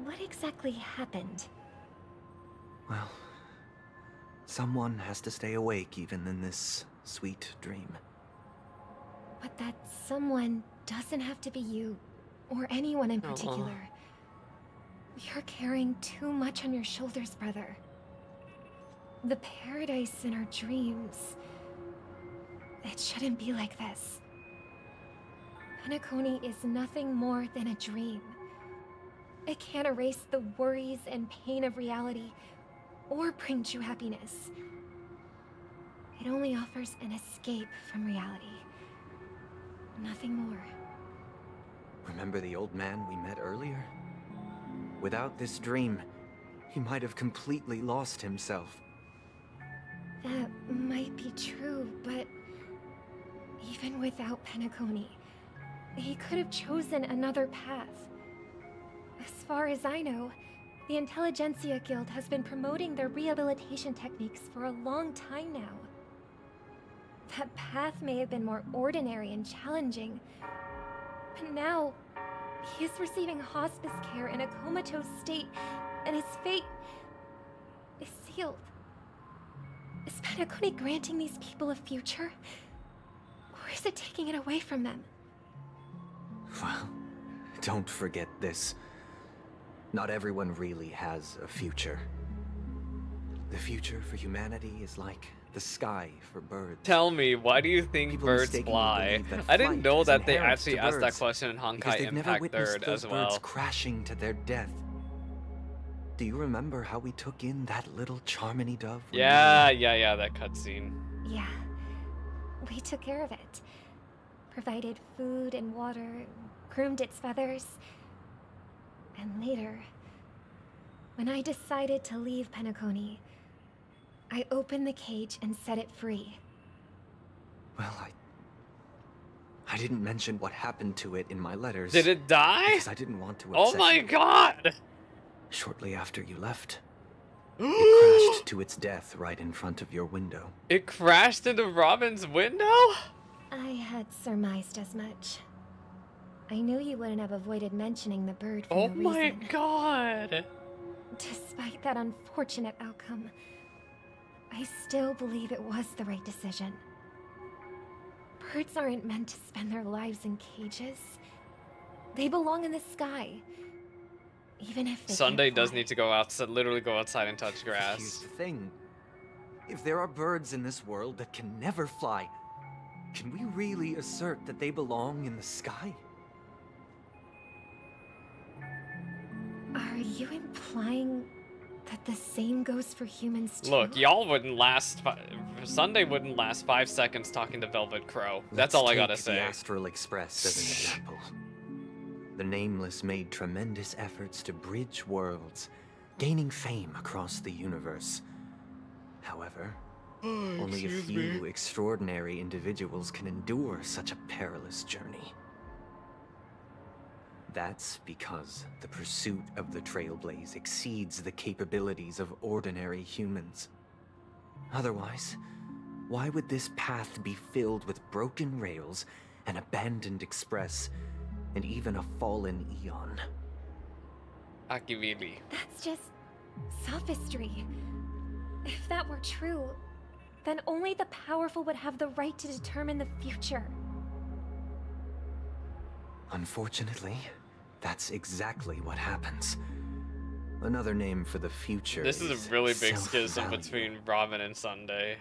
What exactly happened? Well, someone has to stay awake even in this sweet dream. But that someone doesn't have to be you, or anyone in particular. You're carrying too much on your shoulders, brother. The paradise in our dreams. It shouldn't be like this. Penacony is nothing more than a dream. It can't erase the worries and pain of reality, or bring true happiness. It only offers an escape from reality. Nothing more. Remember the old man we met earlier? Without this dream, he might have completely lost himself. That might be true, but even without Penacony, he could have chosen another path. As far as I know, the Intelligentsia Guild has been promoting their rehabilitation techniques for a long time now. That path may have been more ordinary and challenging, but now he is receiving hospice care in a comatose state, and his fate is sealed. Is Penacony granting these people a future? Or is it taking it away from them? Well, don't forget this. Not everyone really has a future. The future for humanity is like the sky for birds. Tell me, why do you think People birds mistakenly fly? believe that I didn't flight know is that they inherent actually to asked that birds, question in because Honkai they've never Impact witnessed 3rd those as well. birds crashing to their death. Do you remember how we took in that little Charmony dove? Yeah, that cutscene. Yeah. We took care of it. Provided food and water, groomed its feathers. And later, when I decided to leave Penacony, I opened the cage and set it free. Well, I didn't mention what happened to it in my letters. Did it die? Because I didn't want to Oh upset my you. god! Shortly after you left, it crashed to its death right in front of your window. It crashed into Robin's window? I had surmised as much. I knew you wouldn't have avoided mentioning the bird for Oh no my reason. god! Despite that unfortunate outcome, I still believe it was the right decision. Birds aren't meant to spend their lives in cages. They belong in the sky. Even if they Sunday can't does fly. need to go outside, literally go outside and touch Here's grass. the thing. If there are birds in this world that can never fly, can we really assert that they belong in the sky? Are you implying that the same goes for humans too? Look, y'all wouldn't last. Sunday wouldn't last 5 seconds talking to Velvet Crow. That's all I gotta Let's take say. the Astral Express as an example. The Nameless made tremendous efforts to bridge worlds, gaining fame across the universe. However, only a few extraordinary individuals can endure such a perilous journey. That's because the pursuit of the Trailblaze exceeds the capabilities of ordinary humans. Otherwise, why would this path be filled with broken rails, an abandoned express, and even a fallen eon? Akivili. That's just sophistry. If that were true, then only the powerful would have the right to determine the future. Unfortunately, that's exactly what happens. Another name for the future. This is a really big schism self-value. between Robin and Sunday.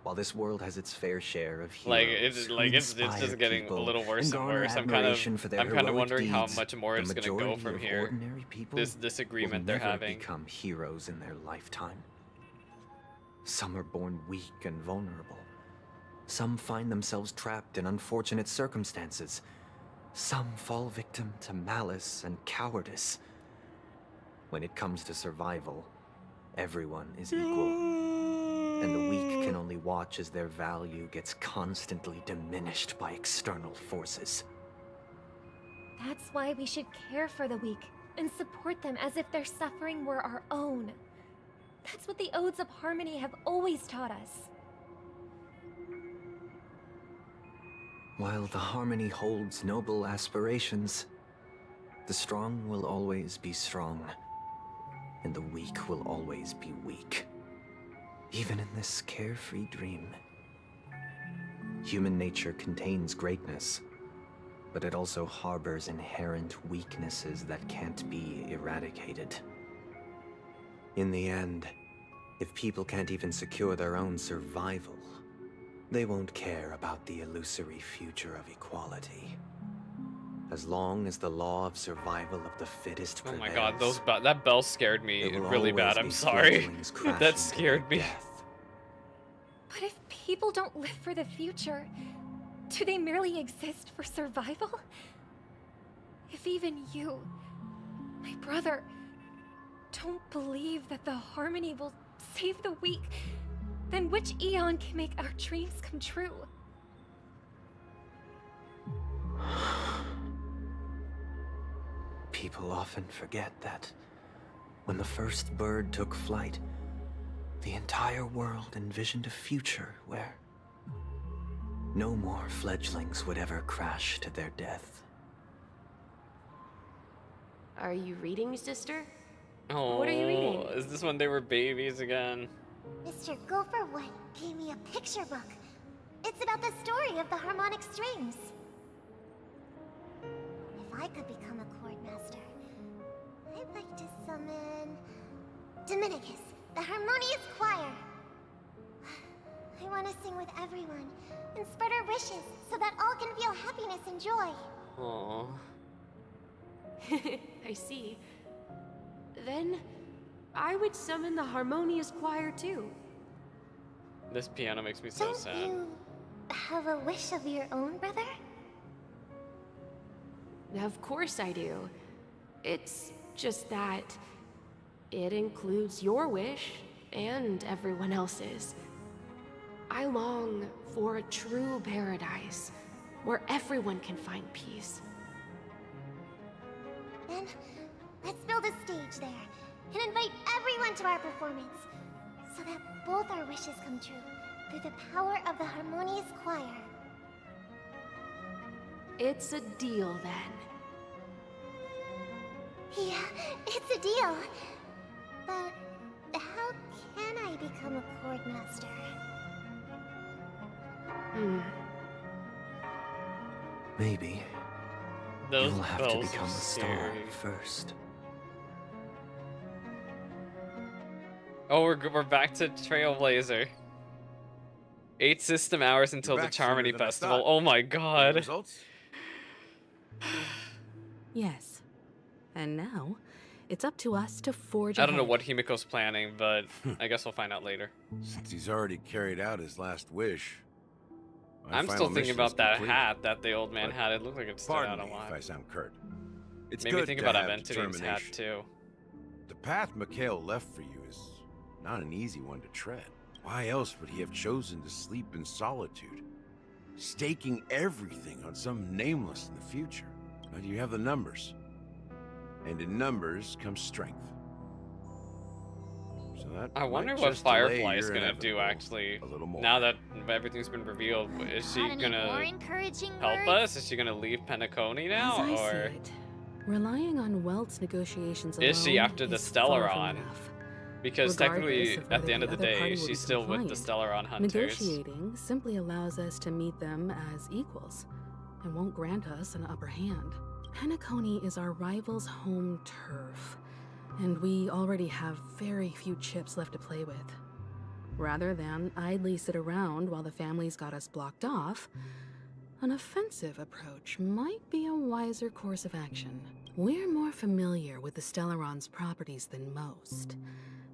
While this world has its fair share of heroes, Like it's who it's inspire just getting a people little worse and garner worse. admiration for their I'm kind of heroic wondering how deeds, much more the it's gonna go majority from of here. ordinary people This disagreement will they're never having. become heroes in their lifetime. Some are born weak and vulnerable. Some find themselves trapped in unfortunate circumstances. Some fall victim to malice and cowardice. When it comes to survival, everyone is equal. And the weak can only watch as their value gets constantly diminished by external forces. That's why we should care for the weak and support them as if their suffering were our own. That's what the Odes of Harmony have always taught us. While the Harmony holds noble aspirations, the strong will always be strong, and the weak will always be weak. Even in this carefree dream. Human nature contains greatness, but it also harbors inherent weaknesses that can't be eradicated. In the end, if people can't even secure their own survival, they won't care about the illusory future of equality. As long as the law of survival of the fittest Oh prevails, my god, that bell scared me there will really bad. always I'm be sorry. fledglings crashing That to scared their me. death. But if people don't live for the future, do they merely exist for survival? If even you, my brother, don't believe that the Harmony will save the weak, then which eon can make our dreams come true? People often forget that when the first bird took flight, the entire world envisioned a future where no more fledglings would ever crash to their death. Are you reading, sister? Oh, What are you reading? Is this when they were babies again? Mr. Gopherwood gave me a picture book. It's about the story of the harmonic strings. If I could become a chord master, I'd like to summon Dominicus, the harmonious choir. I want to sing with everyone and spread our wishes so that all can feel happiness and joy. Oh. I see. Then, I would summon the harmonious choir too. This piano makes me so Don't sad. you have a wish of your own, brother? Of course I do. It's just that it includes your wish and everyone else's. I long for a true paradise where everyone can find peace. Then, let's build a stage there and invite everyone to our performance so that both our wishes come true through the power of the harmonious choir. It's a deal then. Yeah, it's a deal. But how can I become a chord master? Maybe Those you'll have to bells become are a star scary. first. Oh, we're back to Trailblazer. 8 system hours until the back sooner Charmony than I Festival. thought. Oh my Any god. results? Yes. And now, it's up to us to forge I don't know ahead. what Himiko's planning, but I guess we'll find out later. Since he's already carried out his last wish. my I'm final still thinking mission about is that complete. hat that the old man had. It looked like it stood out Pardon a me lot. if I sound curt. It's Made me good think to about have Aventurine's hat determination. too. The path Mikhail left for you is not an easy one to tread. Why else would he have chosen to sleep in solitude, staking everything on some nameless in the future? Now you have the numbers, and in numbers comes strength. So that I wonder might what just delay Firefly is your gonna do inevitable actually. a little more. Now that everything's been revealed, is she Got any more gonna encouraging help words? us? Is she gonna leave Penacony As now, I see or it, relying on Welt's negotiations alone is she after the is far from Stellaron? enough. Because Regardless technically, of at whether the end of the other party day, will be she's still with the compliant, Stellaron Hunters. Negotiating simply allows us to meet them as equals, and won't grant us an upper hand. Penacony is our rival's home turf, and we already have very few chips left to play with. Rather than idly sit around while the family's got us blocked off, an offensive approach might be a wiser course of action. We're more familiar with the Stellaron's properties than most,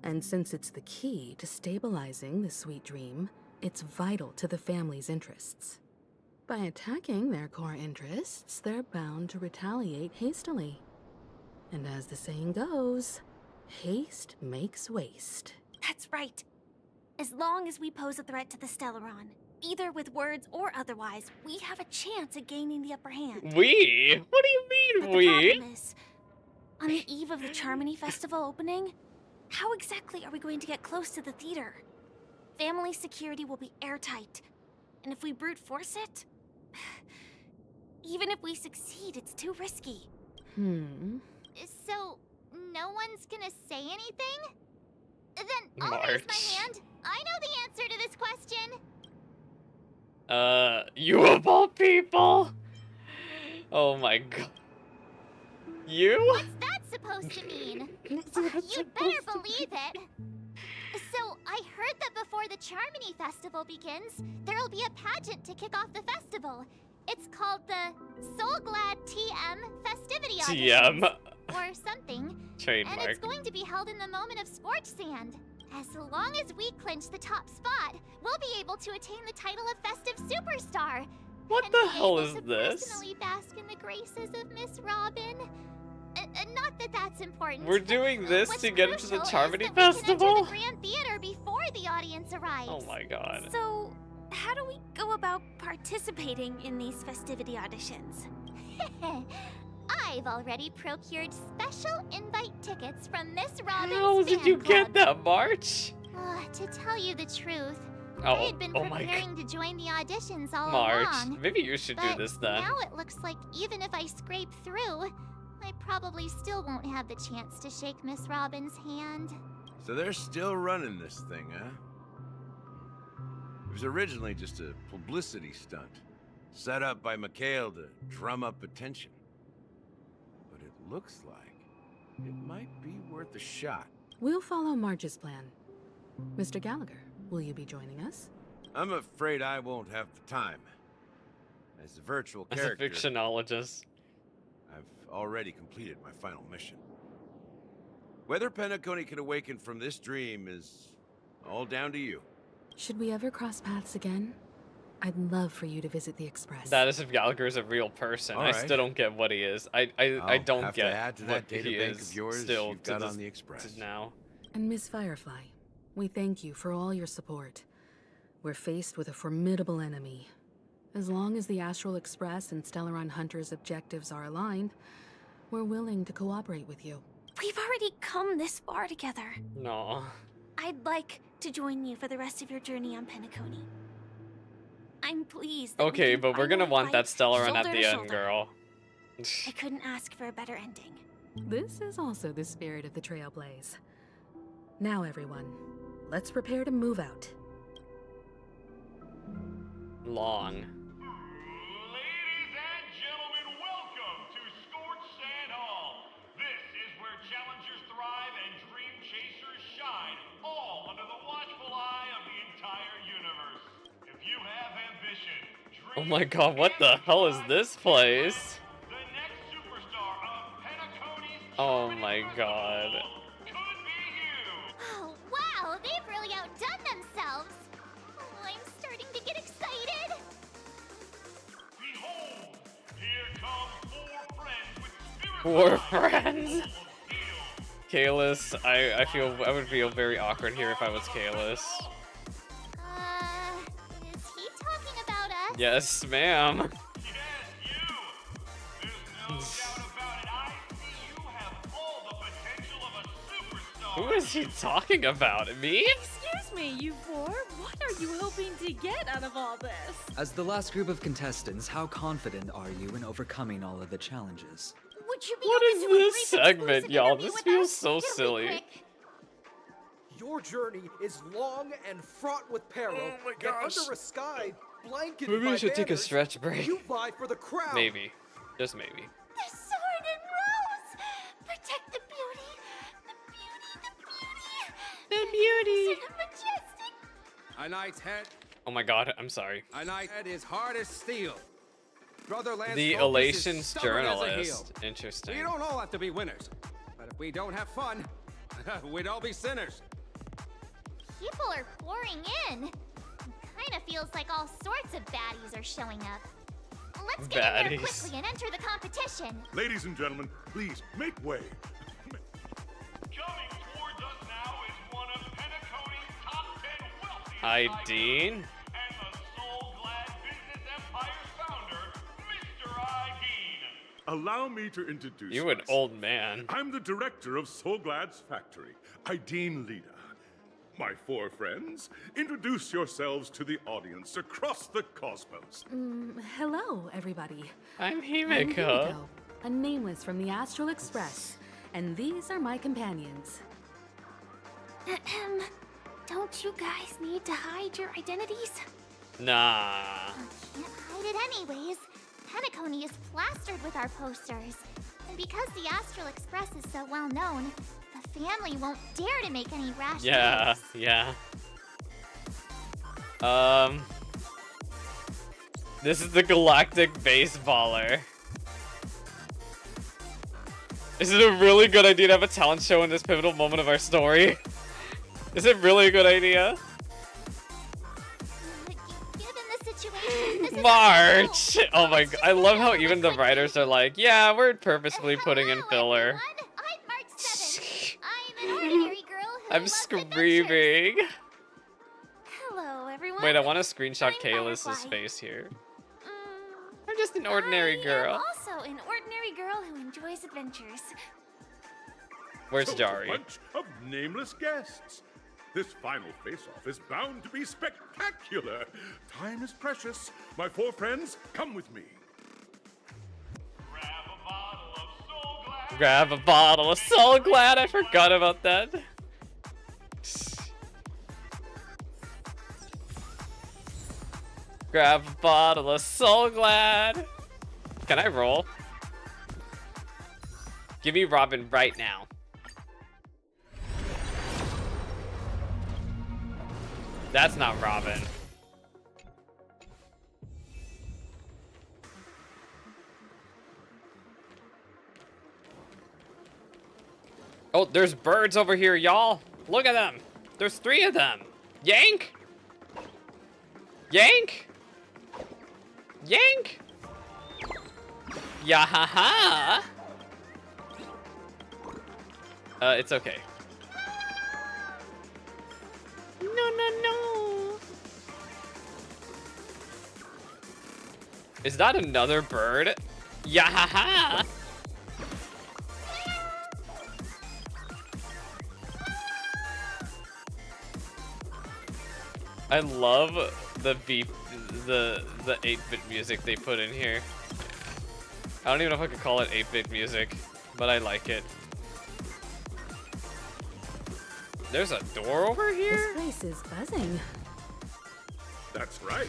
and since it's the key to stabilizing the sweet dream, it's vital to the family's interests. By attacking their core interests, they're bound to retaliate hastily. And as the saying goes, haste makes waste. That's right. As long as we pose a threat to the Stellaron, either with words or otherwise, we have a chance at gaining the upper hand. We? What do you mean, But the we? problem is, on the eve of the Charmony Festival opening, how exactly are we going to get close to the theater? Family security will be airtight, and if we brute force it, even if we succeed, it's too risky. So, no one's gonna say anything? Then I'll raise my March. hand. I know the answer to this question. You of all people? Oh my god. You? What's that supposed to mean? You'd better believe it. So, I heard that before the Charmony Festival begins, there'll be a pageant to kick off the festival. It's called the Soul Glad TM Festivity TM. Auditions, or something. And it's Trademark. going to be held in the moment of Scorch Sand. As long as we clinch the top spot, we'll be able to attain the title of Festive Superstar. What and the be hell able is to this? personally bask in the graces of Miss Robin. Not that that's important. We're doing this What's to get into the crucial Charmony is that we can enter Festival? the Grand Theater before the audience arrives. Oh my god. So, how do we go about participating in these festivity auditions? I've already procured special invite tickets from Miss Robin's How did fan you club. get that, March? To tell you the truth, Oh, I had been oh my preparing to join the auditions all March, along. maybe you should do But this then. now it looks like even if I scrape through, I probably still won't have the chance to shake Miss Robin's hand. So they're still running this thing, huh? It was originally just a publicity stunt, set up by Mikhail to drum up attention. But it looks like it might be worth a shot. We'll follow Marge's plan. Mr. Gallagher, will you be joining us? I'm afraid I won't have the time. As a virtual As a character, fictionologist. I've already completed my final mission. Whether Penacony can awaken from this dream is all down to you. Should we ever cross paths again? I'd love for you to visit the Express. That is if Gallagher is a real person. All I right. still don't get what he is. I I'll don't have get to add to what that data he bank is of yours still you've to got this, on the Express. to now. And Miss Firefly, we thank you for all your support. We're faced with a formidable enemy. As long as the Astral Express and Stellaron Hunter's objectives are aligned, we're willing to cooperate with you. We've already come this far together. No. I'd like to join you for the rest of your journey on Penacony. I'm pleased that we Okay, can but we're gonna finally want that fight Stellaron at shoulder the to end, shoulder. girl. I couldn't ask for a better ending. This is also the spirit of the Trailblaze. Now, everyone, let's prepare to move out. Long. Oh my god, what the hell is this place? Oh my god. Oh, wow, they've really outdone themselves. Oh, I'm starting to get excited. Four friends. Kaelis, I would feel very awkward here if I was Kaelis. Is he talking about us? Yes, ma'am. Who is he talking about? Me? Excuse me, you four. What are you hoping to get out of all this? As the last group of contestants, how confident are you in overcoming all of the challenges? Would you be What open is to a this brief segment, exclusive y'all? interview This with feels us? so It'll be silly. quick. Your journey is long and fraught with peril. Oh my Yet gosh. under a sky blanketed Maybe by we should take a banners, stretch break. You vie for the crown. Maybe. Just maybe. The sword and rose! Protect the beauty! The beauty! So majestic! A knight's head. Oh my god, I'm sorry. A knight's head is hard as steel. Brother Lance The Focus is Elations stubborn as a heel. journalist. Interesting. We don't all have to be winners, but if we don't have fun, we'd all be sinners. People are pouring in. Kinda feels like all sorts of baddies are showing up. Let's get in there Baddies. quickly and enter the competition. Ladies and gentlemen, please make way. Dean? Allow me to introduce You an myself. old man. I'm the director of Solglad's factory, Ideen Lida. My four friends, introduce yourselves to the audience across the cosmos. Hello, everybody. I'm Himiko, a nameless from the Astral Express, and these are my companions. Don't you guys need to hide your identities? Nah. Can't hide it anyways. Penacony is plastered with our posters. And because the Astral Express is so well known, the family won't dare to make any rash Yeah, moves. yeah. This is the galactic baseballer. Is it a really good idea to have a talent show in this pivotal moment of our story? Is it really a good idea? Given the situation, this is March! Oh my god, I love how even the writers are like, yeah, we're purposefully putting in filler. I'm Mark 7. I'm an ordinary girl who I'm loves screaming. Hello, everyone. Wait, I want to screenshot I'm Kaelis' Firefly. face here. I'm just an ordinary girl. I'm also an ordinary girl who enjoys adventures. Where's So, Jari? A bunch of nameless guests. This final face-off is bound to be spectacular. Time is precious. My four friends, come with me. Grab a bottle of Soul Glad. I forgot about that. Grab a bottle of Soul Glad. Can I roll? Give me Robin right now. That's not Robin. Oh, there's birds over here, y'all. Look at them. There's 3 of them. Yank? Yank? Yank! Yahaha! It's okay. No. Is that another bird? Yahaha! I love the 8-bit music they put in here. I don't even know if I could call it 8-bit music, but I like it. There's a door over here? This place is buzzing. That's right.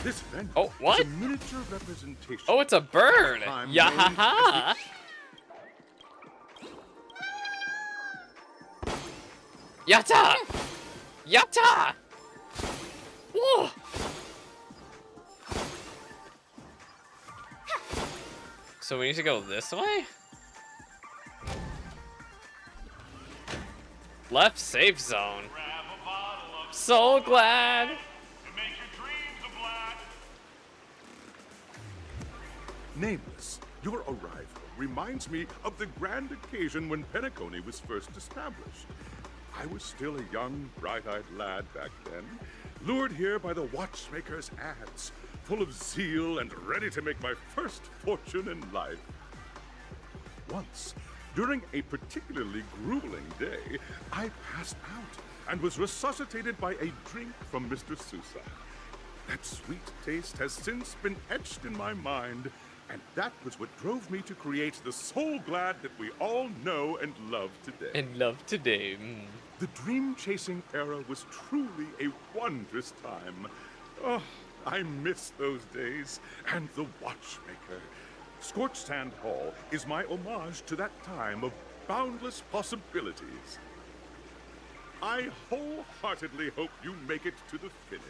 This venue Oh, what? is a miniature representation. Oh, it's a bird! I'm Yahaha! Yatta! Yatta! Whoa! So we need to go this way? Left safe zone. So glad. Nameless, your arrival reminds me of the grand occasion when Penacony was first established. I was still a young, bright-eyed lad back then, lured here by the watchmaker's ads, full of zeal and ready to make my first fortune in life. Once, during a particularly grueling day, I passed out and was resuscitated by a drink from Mr. Sousa. That sweet taste has since been etched in my mind, and that was what drove me to create the Soul Glad that we all know and love today. The dream-chasing era was truly a wondrous time. Oh, I miss those days, and the watchmaker. Scorched Sand Hall is my homage to that time of boundless possibilities. I wholeheartedly hope you make it to the finish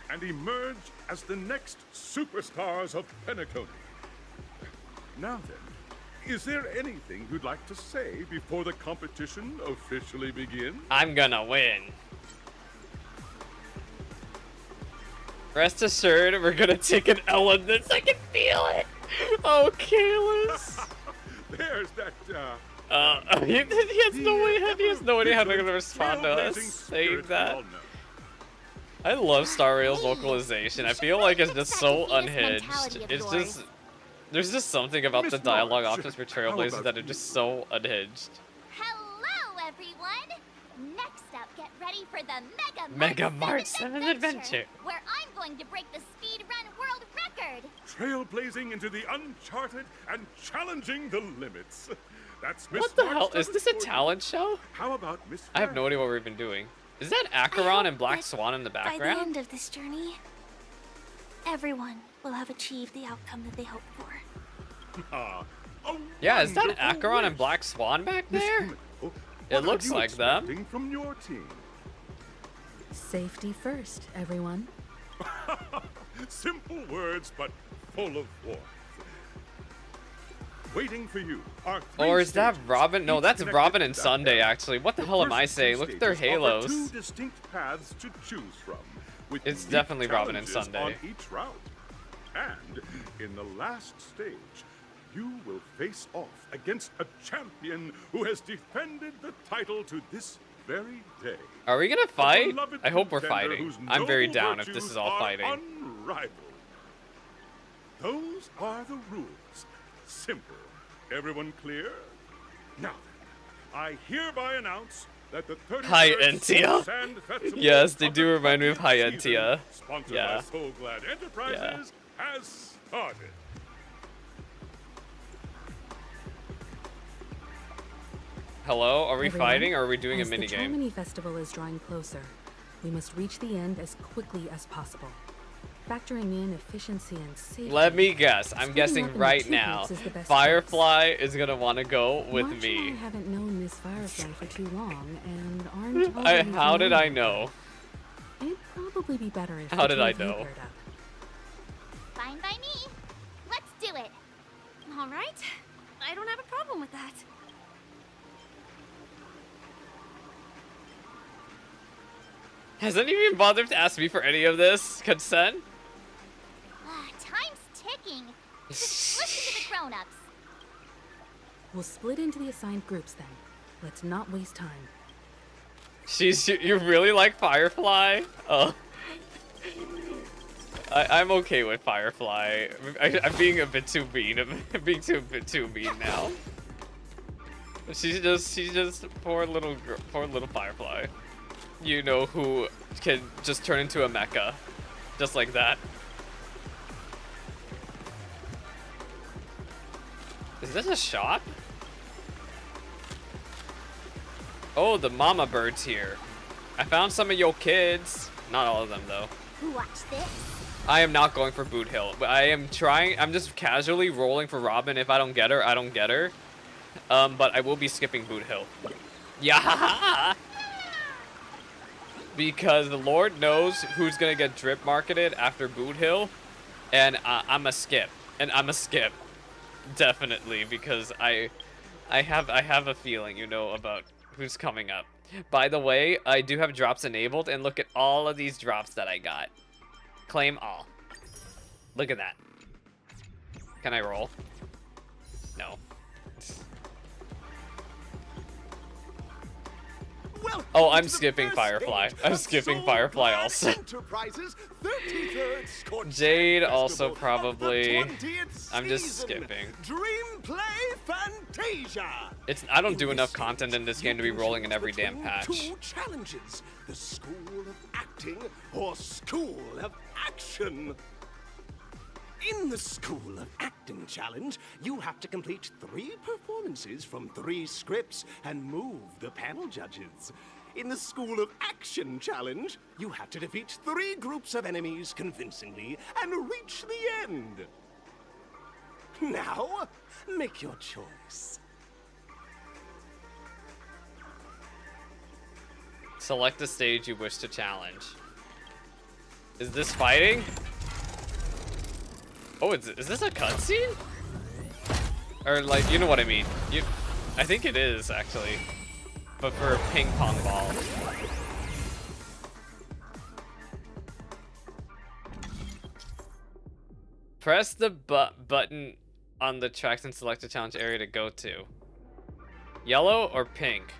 and emerge as the next superstars of Penacony. Now then, is there anything you'd like to say before the competition officially begins? I'm gonna win. Rest assured, we're gonna take an L on this. I can feel it. Oh, Kalis. There's that, he has no idea how they're gonna respond to us saying that. I love Star Rail's vocalization. I feel like it's just so unhinged. It's just, there's just something about the dialogue options for Trailblazers that are just so unhinged. Hello, everyone! Next up, get ready for the Mega Mart 7th Adventure, where I'm going to break the speed run world record. Trailblazing into the uncharted and challenging the limits. That's Miss What the March hell? Is this a talent show? How about Miss I have no idea what we've been doing. Is that Acheron and Black Swan in the By the background? end of this journey, everyone will have achieved the outcome that they hoped for. Yeah, is that Acheron and Black Swan back there? It looks like them. From your team? Safety first, everyone. Simple words, but full of warmth. Waiting for you are Or is that Robin? No, that's connected Robin and that Sunday, actually. What the hell am I saying? Look at their stages offer halos. Two distinct paths to choose from. With It's unique definitely Robin and challenges Sunday. on each route. And in the last stage, you will face off against a champion who has defended the title to this very day. Are we gonna A fight? beloved I hope we're contender fighting. whose I'm very noble down if this virtues is all are fighting. Unrivaled. Those are the rules. Simple. Everyone clear? Now, I hereby announce that the 33rd Hi, Entia. Sand Festival Yes, they of do the remind me of 20th Hi, season, Entia. sponsored Yeah. by Soul Glad Enterprises, has started. Hello? Are we Everyone, fighting or are we doing a as the minigame? Harmony Festival is drawing closer, we must reach the end as quickly as possible. Factoring in efficiency and safety. Let me guess. I'm splitting guessing up into right two now. groups is the best Firefly is gonna want to go with March me. and I haven't known Miss Firefly for too long, and aren't already How did I familiar with know? her. It'd probably be better if How the did two I of you know? paired up. Fine by me. Let's do it. All right. I don't have a problem with that. Has anyone even bothered to ask me for any of this consent? Time's talking. Just listen to the grown-ups. We'll split into the assigned groups then. Let's not waste time. You really like Firefly? Oh. I'm okay with Firefly. I'm being a bit too mean. I'm being a bit too mean now. She's just poor little Firefly. You know, who can just turn into a mecha, just like that. Is this a shop? Oh, the mama bird's here. I found some of your kids. Not all of them, though. Watch this. I am not going for Boot Hill. I am trying. I'm just casually rolling for Robin. If I don't get her, I don't get her. But I will be skipping Boot Hill. Yeah. Because the Lord knows who's gonna get drip marketed after Boot Hill, and I'm a skip. And I'm a skip, definitely, because I have a feeling, you know, about who's coming up. By the way, I do have drops enabled, and look at all of these drops that I got. Claim all. Look at that. Can I roll? No. Oh, I'm skipping Firefly. I'm skipping Firefly also. Jade also probably. I'm just skipping. I don't do enough content in this game to be rolling in every damn patch. Two challenges: the School of Acting or School of Action. In the School of Acting challenge, you have to complete 3 performances from 3 scripts and move the panel judges. In the School of Action challenge, you have to defeat 3 groups of enemies convincingly and reach the end. Now, make your choice. Select the stage you wish to challenge. Is this fighting? Oh, is this a cutscene? Or, like, you know what I mean. I think it is, actually. But for a ping pong ball. Press the button on the tracks and select a challenge area to go to. Yellow or pink?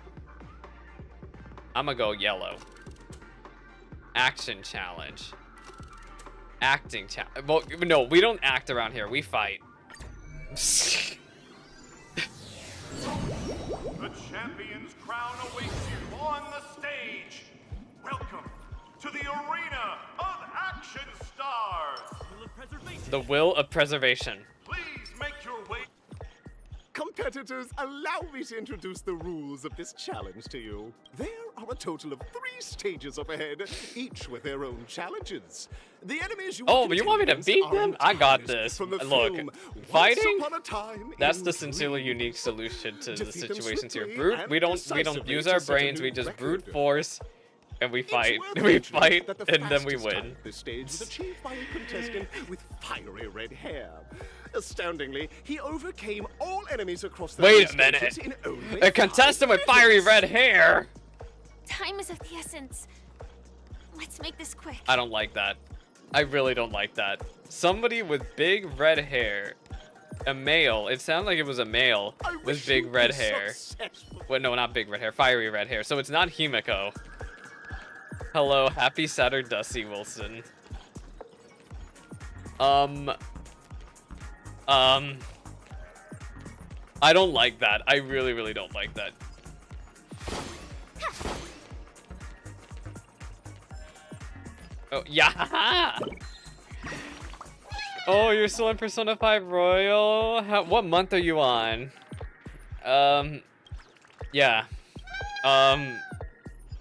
I'm gonna go yellow. Action challenge. Acting challenge. Well, no, we don't act around here. We fight. The champion's crown awaits you on the stage. Welcome to the arena of action stars. The will of preservation. Please make your way. Competitors, allow me to introduce the rules of this challenge to you. There are a total of 3 stages up ahead, each with their own challenges. The enemies you but you want me to beat them? I got this. Look, fighting? That's the sincerely unique solution to the situations here. We don't use our brains. We just brute force, and we fight. We fight, and then we win. This stage was achieved by a contestant with fiery red hair. Astoundingly, he overcame all enemies across the Wait a minute. A contestant with fiery red hair? Time is of the essence. Let's make this quick. I don't like that. I really don't like that. Somebody with big red hair. A male. It sounded like it was a male with big red hair. Well, no, not big red hair. Fiery red hair. So it's not Himiko. Hello, happy Saturday, Dusty Wilson. I don't like that. I really, really don't like that. Oh, yeah! Oh, you're still in Persona 5 Royal? What month are you on? Yeah.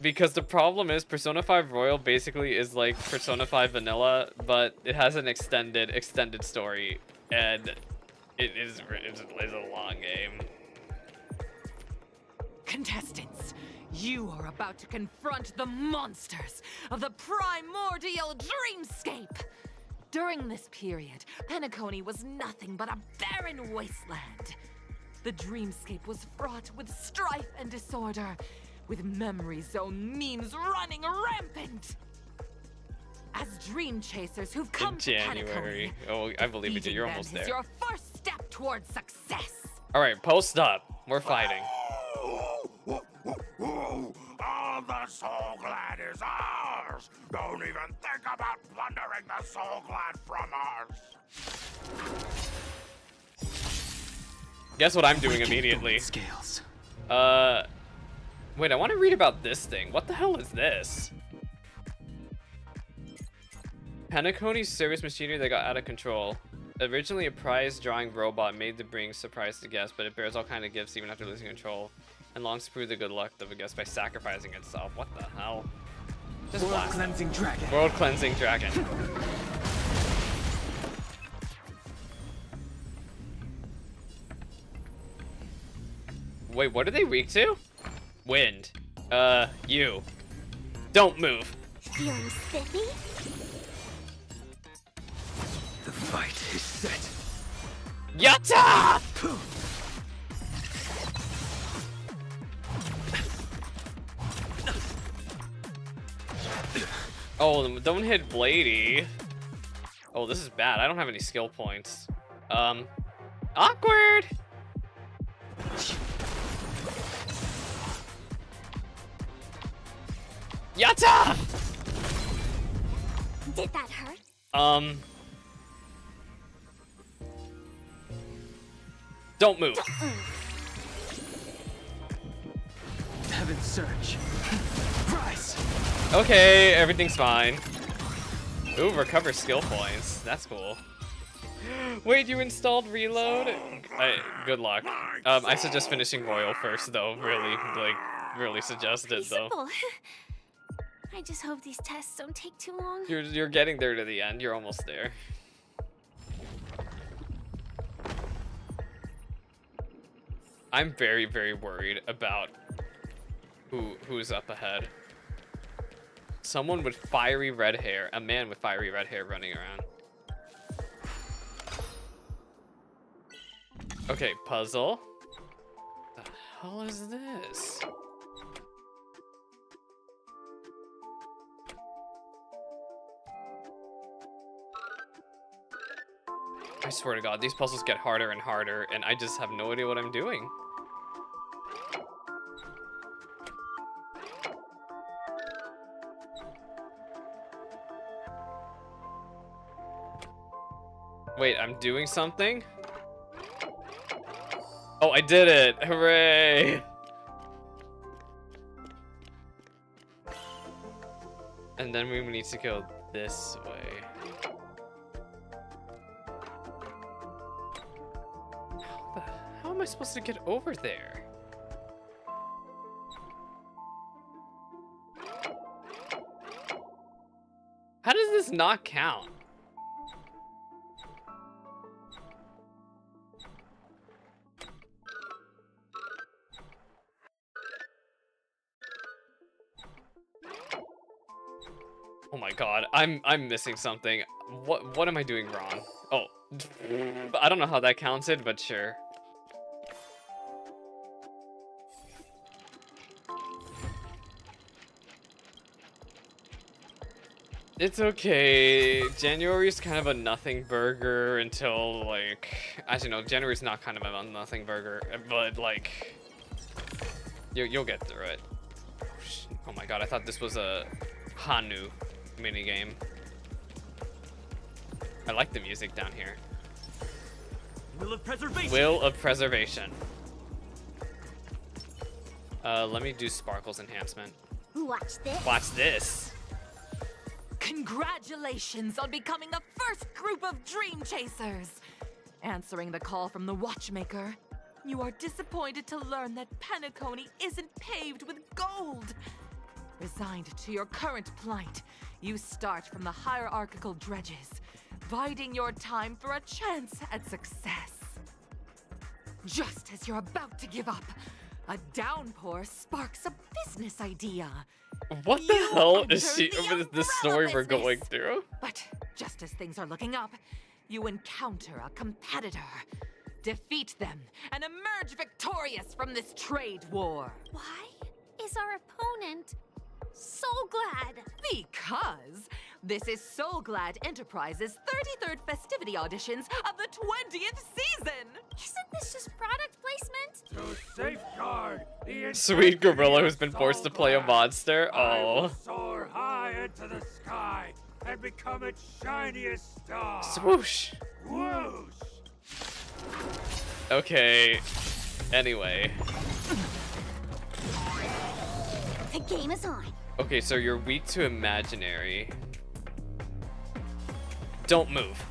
Because the problem is Persona 5 Royal basically is like Persona 5 Vanilla, but it has an extended story, and it's a long game. Contestants, you are about to confront the monsters of the primordial dreamscape. During this period, Penacony was nothing but a barren wasteland. The dreamscape was fraught with strife and disorder, with memory zone memes running rampant. As dream chasers who've come In to January. Penacony, Oh, I believe it. beating You're them almost is there. your first step towards success. All right, post up. We're fighting. All the Soul Glad is ours! Don't even think about plundering the Soul Glad from us! Guess what I'm doing immediately? Scales. Wait, I want to read about this thing. What the hell is this? Penacony's service machinery that got out of control. Originally a prize drawing robot made to bring surprise to guests, but it bears all kind of gifts even after losing control, and longs to prove the good luck of a guest by sacrificing itself. What the hell? Just World blast cleansing dragon. World cleansing dragon. Wait, what are they weak to? Wind. You. Don't move. Feeling spiffy? The fight is set. Yatta! Oh, don't hit Bladey. Oh, this is bad. I don't have any skill points. Awkward! Yatta! Did that hurt? Don't move. Heaven's Surge. Rise. Okay, everything's fine. Ooh, recover skill points. That's cool. Wait, you installed reload? Good luck. I suggest finishing Royal first, though. Really suggest it, though. Simple. I just hope these tests don't take too long. You're getting there to the end. You're almost there. I'm very, very worried about who's up ahead. Someone with fiery red hair. A man with fiery red hair running around. Okay, puzzle. The hell is this? I swear to God, these puzzles get harder and harder, and I just have no idea what I'm doing. Wait, I'm doing something? Oh, I did it! Hooray! And then we need to go this way. How am I supposed to get over there? How does this not count? Oh my God, I'm missing something. What am I doing wrong? Oh, I don't know how that counted, but sure. It's okay. January's kind of a nothing burger until, like, actually no, January's not kind of a nothing burger, but like, you'll get through it. Oh my God, I thought this was a Hanu minigame. I like the music down here. Will of Preservation. Will of Preservation. Let me do Sparkle's enhancement. Watch this. Watch this. Congratulations on becoming the first group of Dream Chasers! Answering the call from the Watchmaker, you are disappointed to learn that Penacony isn't paved with gold. Resigned to your current plight, you start from the hierarchical dredges, biding your time for a chance at success. Just as you're about to give up, a downpour sparks a business idea. What the hell is this story we're going through? But just as things are looking up, you encounter a competitor. Defeat them and emerge victorious from this trade war. Why is our opponent so glad? Because This is Soul Glad Enterprises' 33rd festivity auditions of the 20th season! Isn't this just product placement? To safeguard the Sweet gorilla who's been forced to play a monster. I will Oh. soar high into the sky and become its shiniest star. Swoosh. Whoosh! Okay. Anyway. The game is on. Okay, so you're weak to imaginary. Don't move.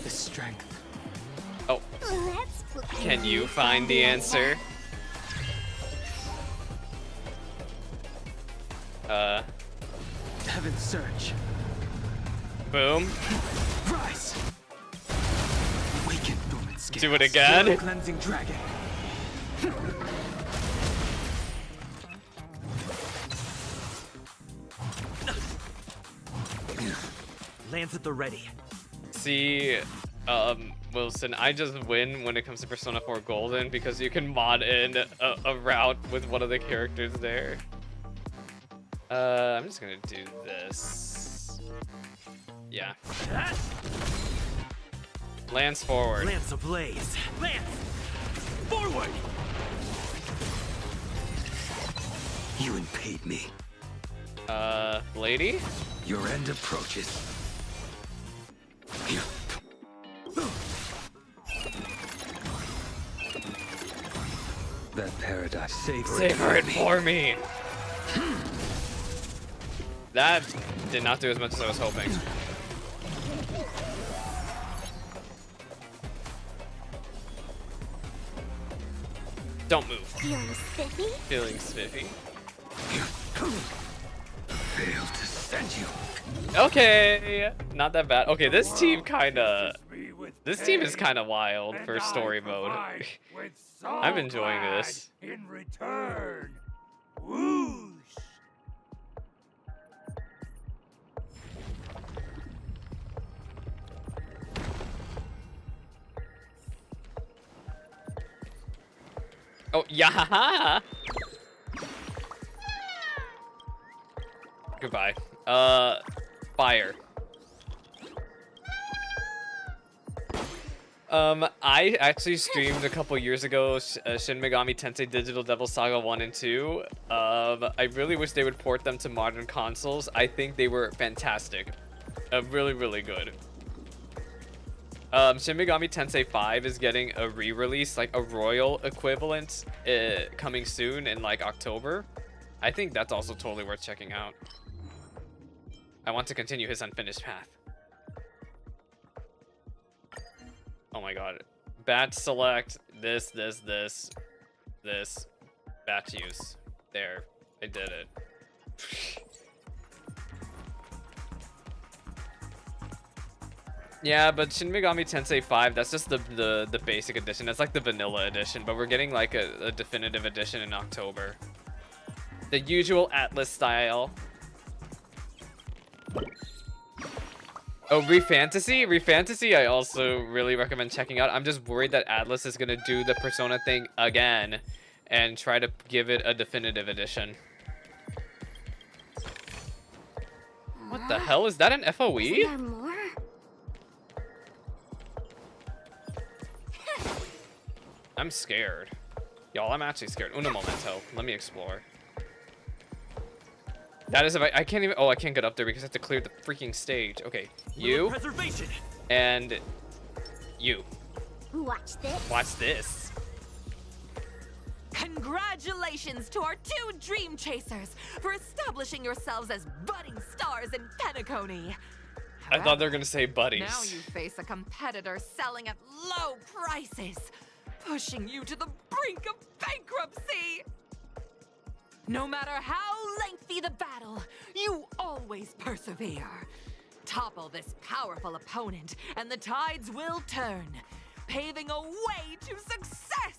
The strength. Oh. Let's play. Can you find the answer? Heaven's Search. Boom. Rise. Awaken dormant scales. Do it again. Cleansing dragon. Lands at the ready. See, Wilson, I just win when it comes to Persona 4 Golden because you can mod in a route with one of the characters there. I'm just gonna do this. Yeah. Lance forward. Lance ablaze. Lance! Forward! You impede me. Lady? Your end approaches. That paradise. Savor it for me. That did not do as much as I was hoping. Don't move. Feeling spiffy? Feeling spiffy. Failed to send you. Okay, not that bad. Okay, this team is kind of wild for story mode. I'm enjoying this. In return, whoosh! Oh, yeah. Goodbye. Fire. I actually streamed a couple years ago Shin Megami Tensei Digital Devil Saga 1 and 2. I really wish they would port them to modern consoles. I think they were fantastic. Really, really good. Shin Megami Tensei 5 is getting a re-release, like a royal equivalent, coming soon in like October. I think that's also totally worth checking out. I want to continue his unfinished path. Oh my god. Batch select, this. Batch use. There. I did it. Yeah, but Shin Megami Tensei 5, that's just the basic edition. That's like the vanilla edition, but we're getting like a definitive edition in October. The usual Atlas style. Oh, Refantasy? Refantasy I also really recommend checking out. I'm just worried that Atlas is gonna do the Persona thing again and try to give it a definitive edition. What the hell? Is that an FOE? Isn't there more? I'm scared. Y'all, I'm actually scared. Una momento. Let me explore. That is if I can't even... Oh, I can't get up there because I have to clear the freaking stage. Okay, you. Preservation. And you. Watch this. Watch this. Congratulations to our two Dream Chasers for establishing yourselves as budding stars in Penacony. I thought they were going to say buddies. Now you face a competitor selling at low prices, pushing you to the brink of bankruptcy. No matter how lengthy the battle, you always persevere. Topple this powerful opponent, and the tides will turn, paving a way to success.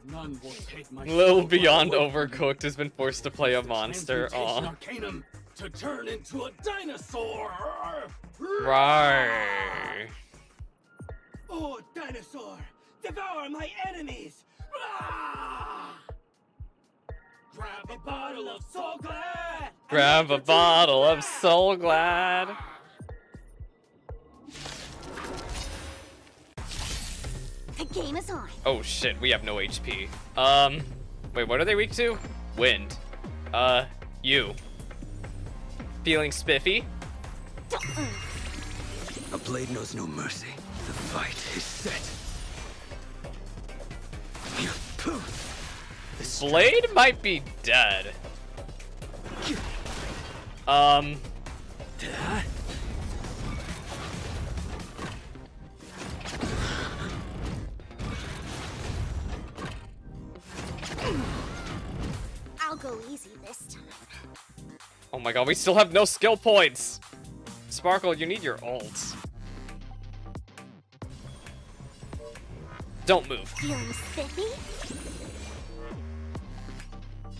None will take my Lil Beyond Overcooked has been forced to play a monster. Transmutation Aw. Arcanum to turn into a dinosaur. Right. Oh, dinosaur, devour my enemies. Grab a bottle of Soul Glad. Grab a bottle of Soul Glad. The game is on. Oh shit, we have no HP. Wait, what are they weak to? Wind. You. Feeling spiffy? A blade knows no mercy. The fight is set. Blade might be dead. I'll go easy this time. Oh my god, we still have no skill points. Sparkle, you need your ults. Don't move. Feeling spiffy?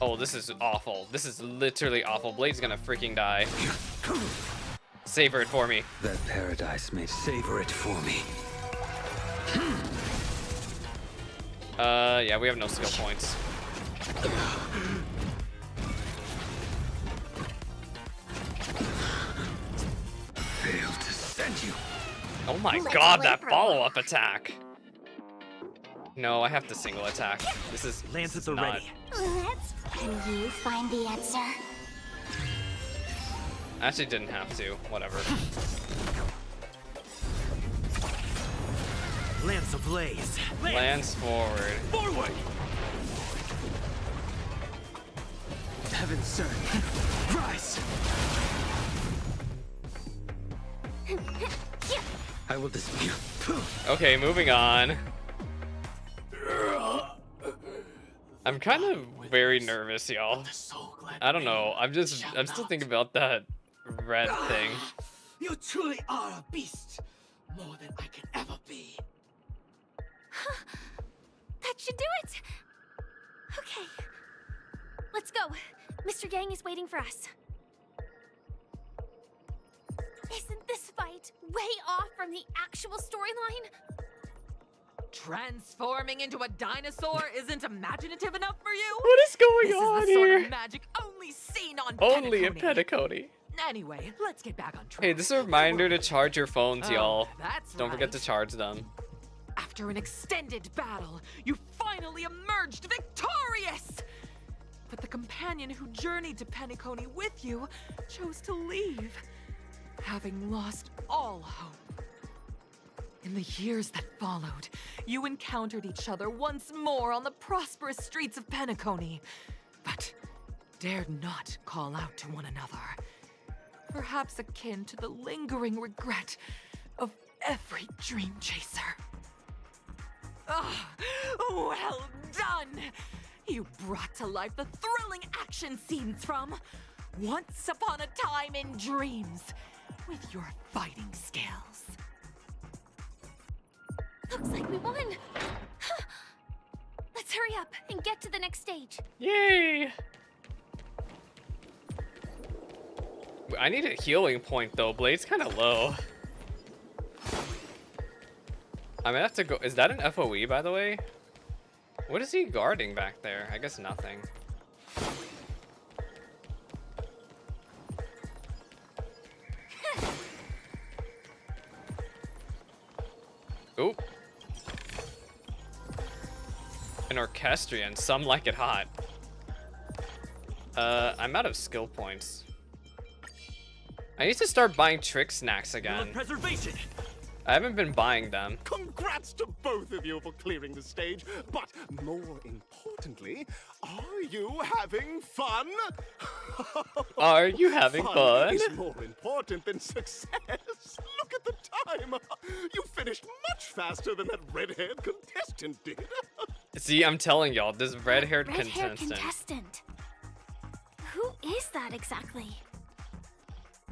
Oh, this is awful. This is literally awful. Blade's gonna freaking die. Savor it for me. That paradise may savor it for me. Yeah, we have no skill points. Failed to send you. Oh my god, that follow-up attack. No, I have to single attack. This is Lance at the ready. Let's can you find the answer? I actually didn't have to. Whatever. Lance ablaze. Lance forward. Forward. Heaven, sir. Rise. I will dispute. Okay, moving on. I'm kind of very nervous, y'all. I don't know. I'm still thinking about that red thing. You truly are a beast. More than I can ever be. That should do it! Okay. Let's go. Mr. Yang is waiting for us. Isn't this fight way off from the actual storyline? Transforming into a dinosaur isn't imaginative enough for you? What is going this on is the sort here? of magic only seen on Only in Penacony. Penacony. Anyway, let's get back on track. Hey, this is a reminder to charge your phones, Oh, y'all. that's Don't forget right. to charge them. After an extended battle, you finally emerged victorious! But the companion who journeyed to Penacony with you chose to leave, having lost all hope. In the years that followed, you encountered each other once more on the prosperous streets of Penacony, but dared not call out to one another. Perhaps akin to the lingering regret of every dream chaser. Ah, well done! You brought to life the thrilling action scenes from Once Upon a Time in Dreams with your fighting skills. Looks like we won! Let's hurry up and get to the next stage. Yay! I need a healing point though. Blade's kind of low. I'm gonna have to go. Is that an FOE, by the way? What is he guarding back there? I guess nothing. Oop. An orchestrion. Some like it hot. I'm out of skill points. I need to start buying trick snacks again. Preservation. I haven't been buying them. Congrats to both of you for clearing the stage, but more importantly, are you having fun? Are you having fun? Is more important than success. Look at the time. You finished much faster than that red-haired contestant did. See, I'm telling y'all, this red-haired Red-haired contestant. contestant. Who is that exactly?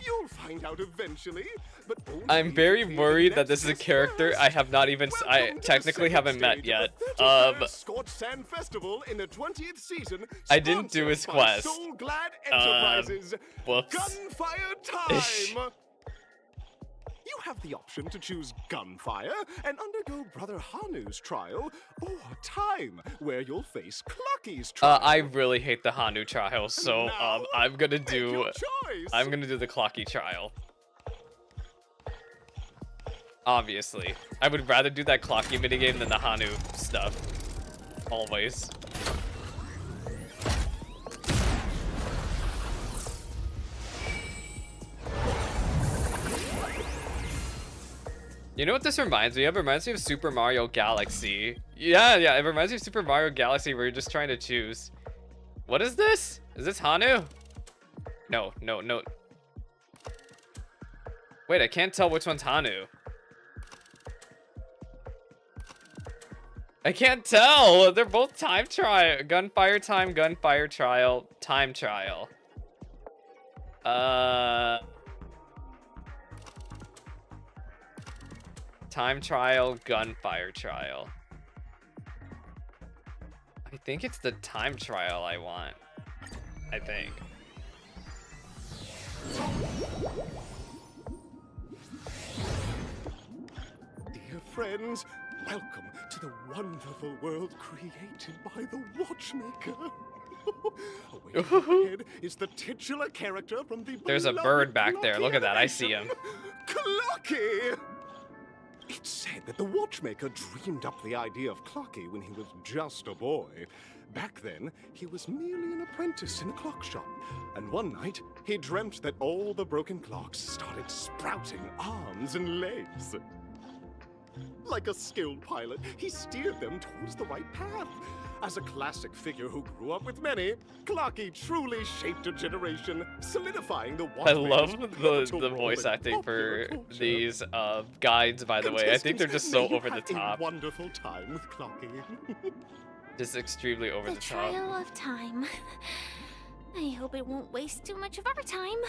You'll find out eventually, but only I'm very if you worried that let this is a us character I have not even, I Welcome to the technically second haven't met stage yet. of the 33rd Scorched Sand Festival in the 20th season. I didn't do his sponsored by quest. Soul Glad Enterprises. Whoops. Gunfire time. You have the option to choose gunfire and undergo Brother Hanu's trial, or time, where you'll face Clucky's trial. I really hate the Hanu trial, so I'm gonna do the Clocky trial. Obviously, I would rather do that Clocky minigame than the Hanu stuff. Always. You know what this reminds me of? It reminds me of Super Mario Galaxy. Yeah, it reminds me of Super Mario Galaxy where you're just trying to choose. What is this? Is this Hanu? No. Wait, I can't tell which one's Hanu. I can't tell. They're both time trial. Gunfire time, gunfire trial, time trial. Time trial, gunfire trial. I think it's the time trial I want. I think. Dear friends, welcome to the wonderful world created by the Watchmaker. Away ahead is the titular character from the There's a bird back there. Look at that. I see him. Clucky! It's said that the Watchmaker dreamed up the idea of Clucky when he was just a boy. Back then, he was merely an apprentice in a clock shop. And one night, he dreamt that all the broken clocks started sprouting arms and legs. Like a skilled pilot, he steered them towards the right path. As a classic figure who grew up with many, Clucky truly shaped a generation, solidifying the I love the voice acting for these guides, by the way. I think they're just so over the top. A wonderful time with Clucky. Just extremely over the top. The trial of time. I hope it won't waste too much of our time.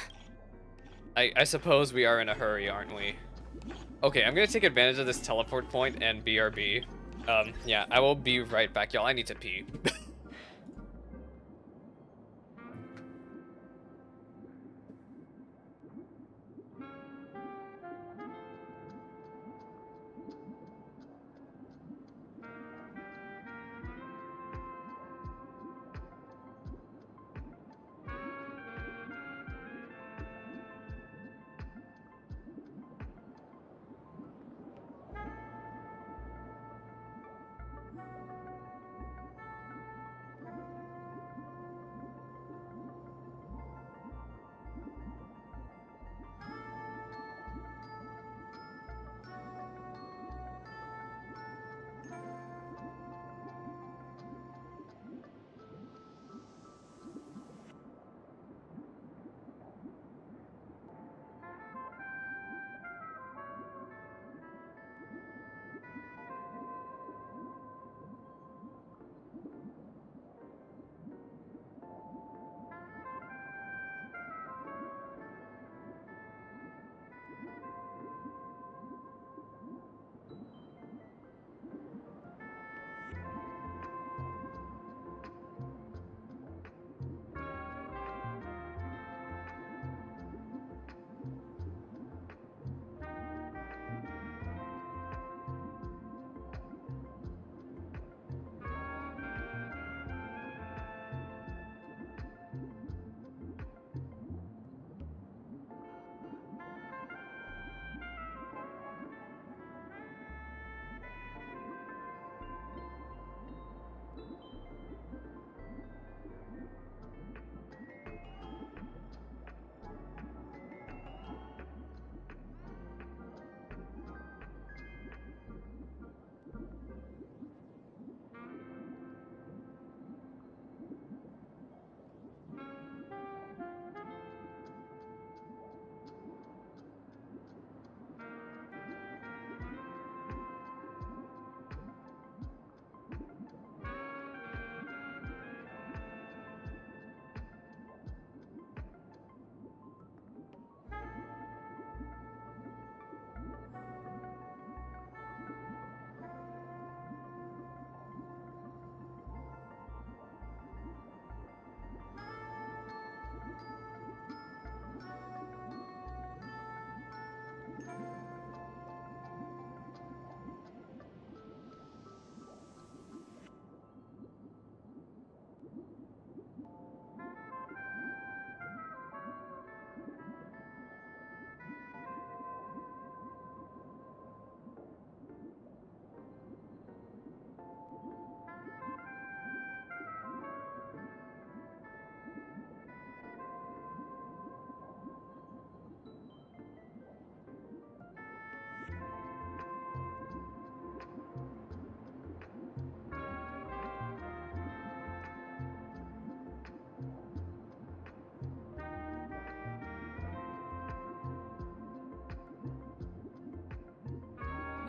I suppose we are in a hurry, aren't we? Okay, I'm gonna take advantage of this teleport point and BRB. Yeah, I will be right back, y'all. I need to pee.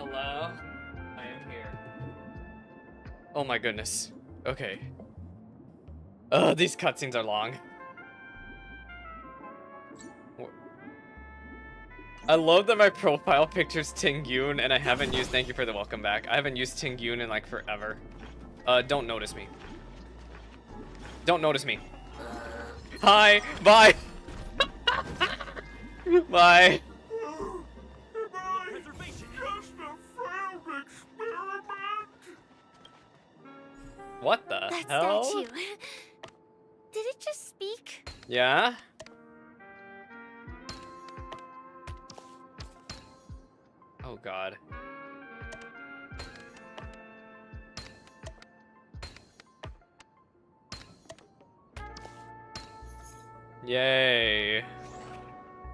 Hello? I am here. Oh my goodness. Okay. These cutscenes are long. I love that my profile picture's Ting Yoon and I haven't used, thank you for the welcome back. I haven't used Ting Yoon in like forever. Don't notice me. Don't notice me. Hi, bye. Bye. What the hell? Statue. Did it just speak? Yeah? Oh god. Yay.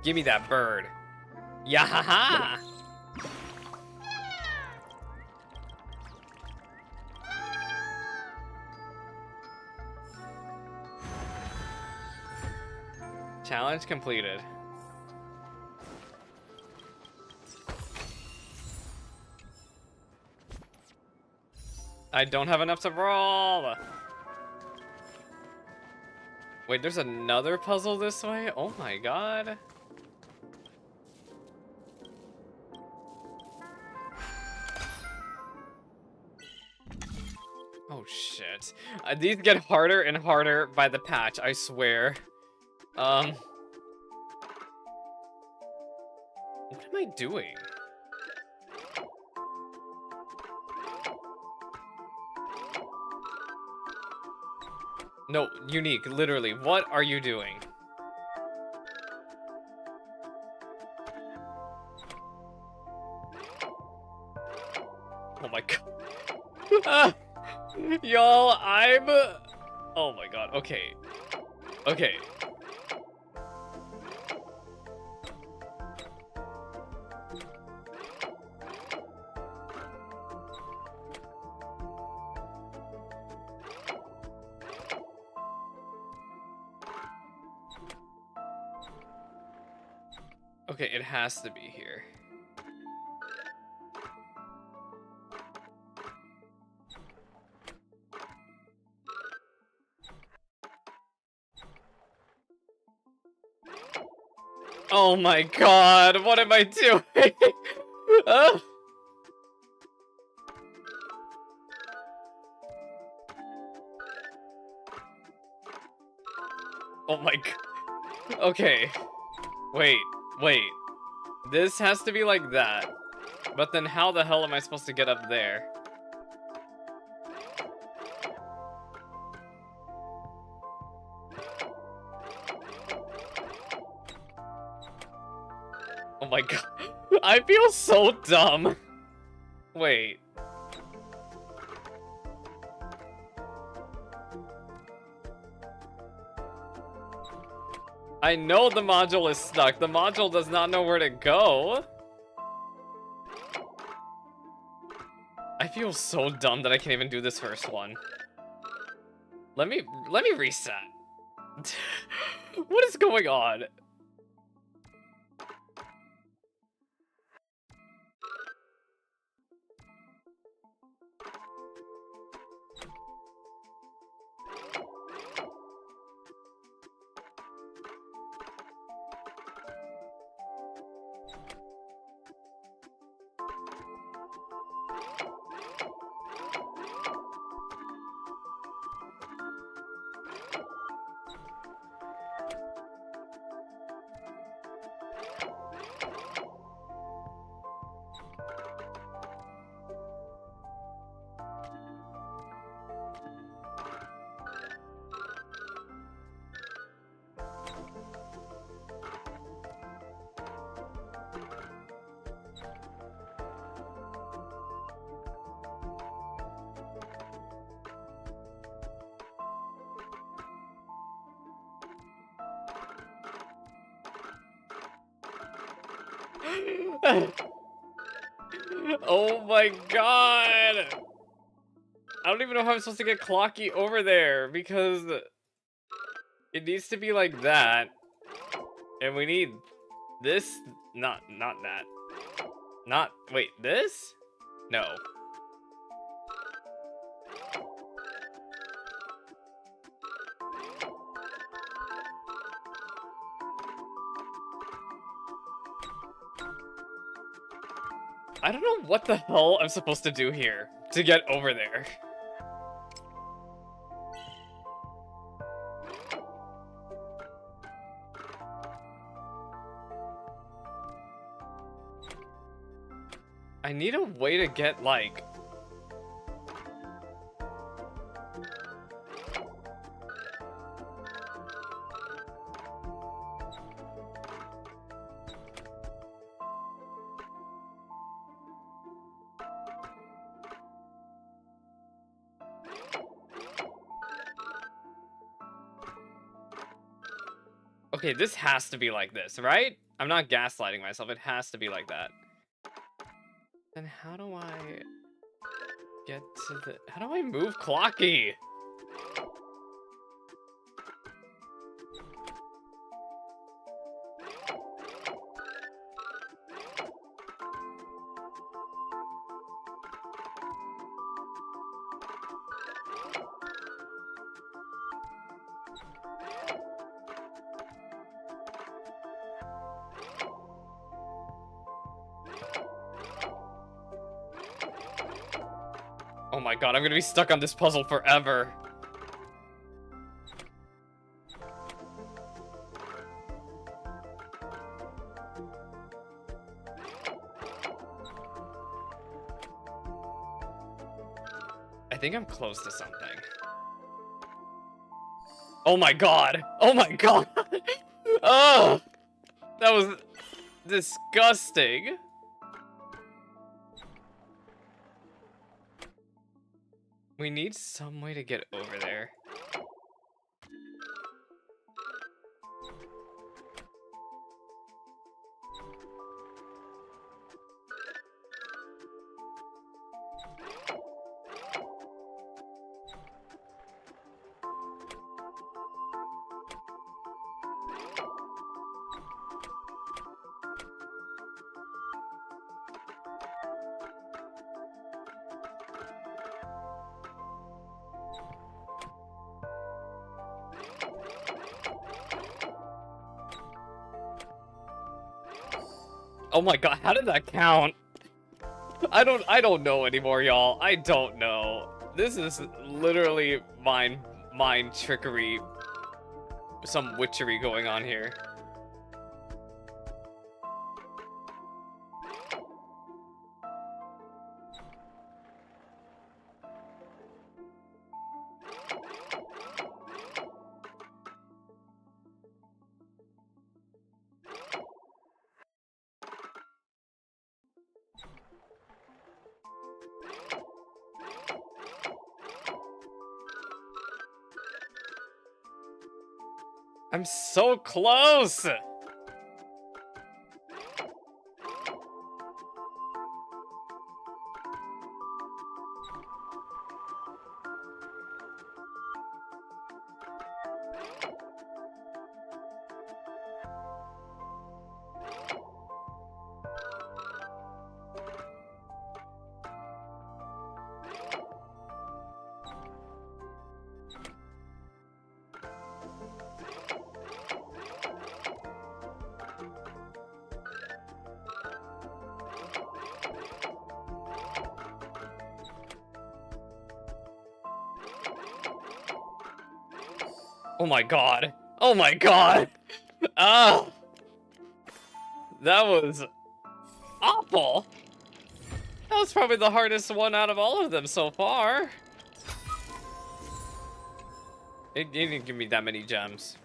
Give me that bird. Yahaha! Challenge completed. I don't have enough to roll. Wait, there's another puzzle this way? Oh my god. Oh shit. These get harder and harder by the patch, I swear. What am I doing? No, Unique, literally, what are you doing? Oh my god. Y'all, I'm... Oh my god, okay. Okay. Okay, it has to be here. Oh my god, what am I doing? Oh my god. Okay. Wait. This has to be like that. But then how the hell am I supposed to get up there? Oh my god. I feel so dumb. Wait. I know the module is stuck. The module does not know where to go. I feel so dumb that I can't even do this first one. Let me reset. What is going on? Oh my god! I don't even know how I'm supposed to get Clocky over there because it needs to be like that, and we need this. Not that. Wait, this? No. I don't know what the hell I'm supposed to do here to get over there. I need a way to get, like... Okay, this has to be like this, right? I'm not gaslighting myself. It has to be like that. Then how do I get to the... How do I move Clocky? Oh my god, I'm gonna be stuck on this puzzle forever. I think I'm close to something. Oh my god! Oh my god! Oh! That was disgusting. We need some way to get over there. Oh my god, how did that count? I don't know anymore, y'all. I don't know. This is literally mind trickery. Some witchery going on here. I'm so close! Oh my god. Oh my god. Ah. That was awful. That was probably the hardest one out of all of them so far. It didn't give me that many gems.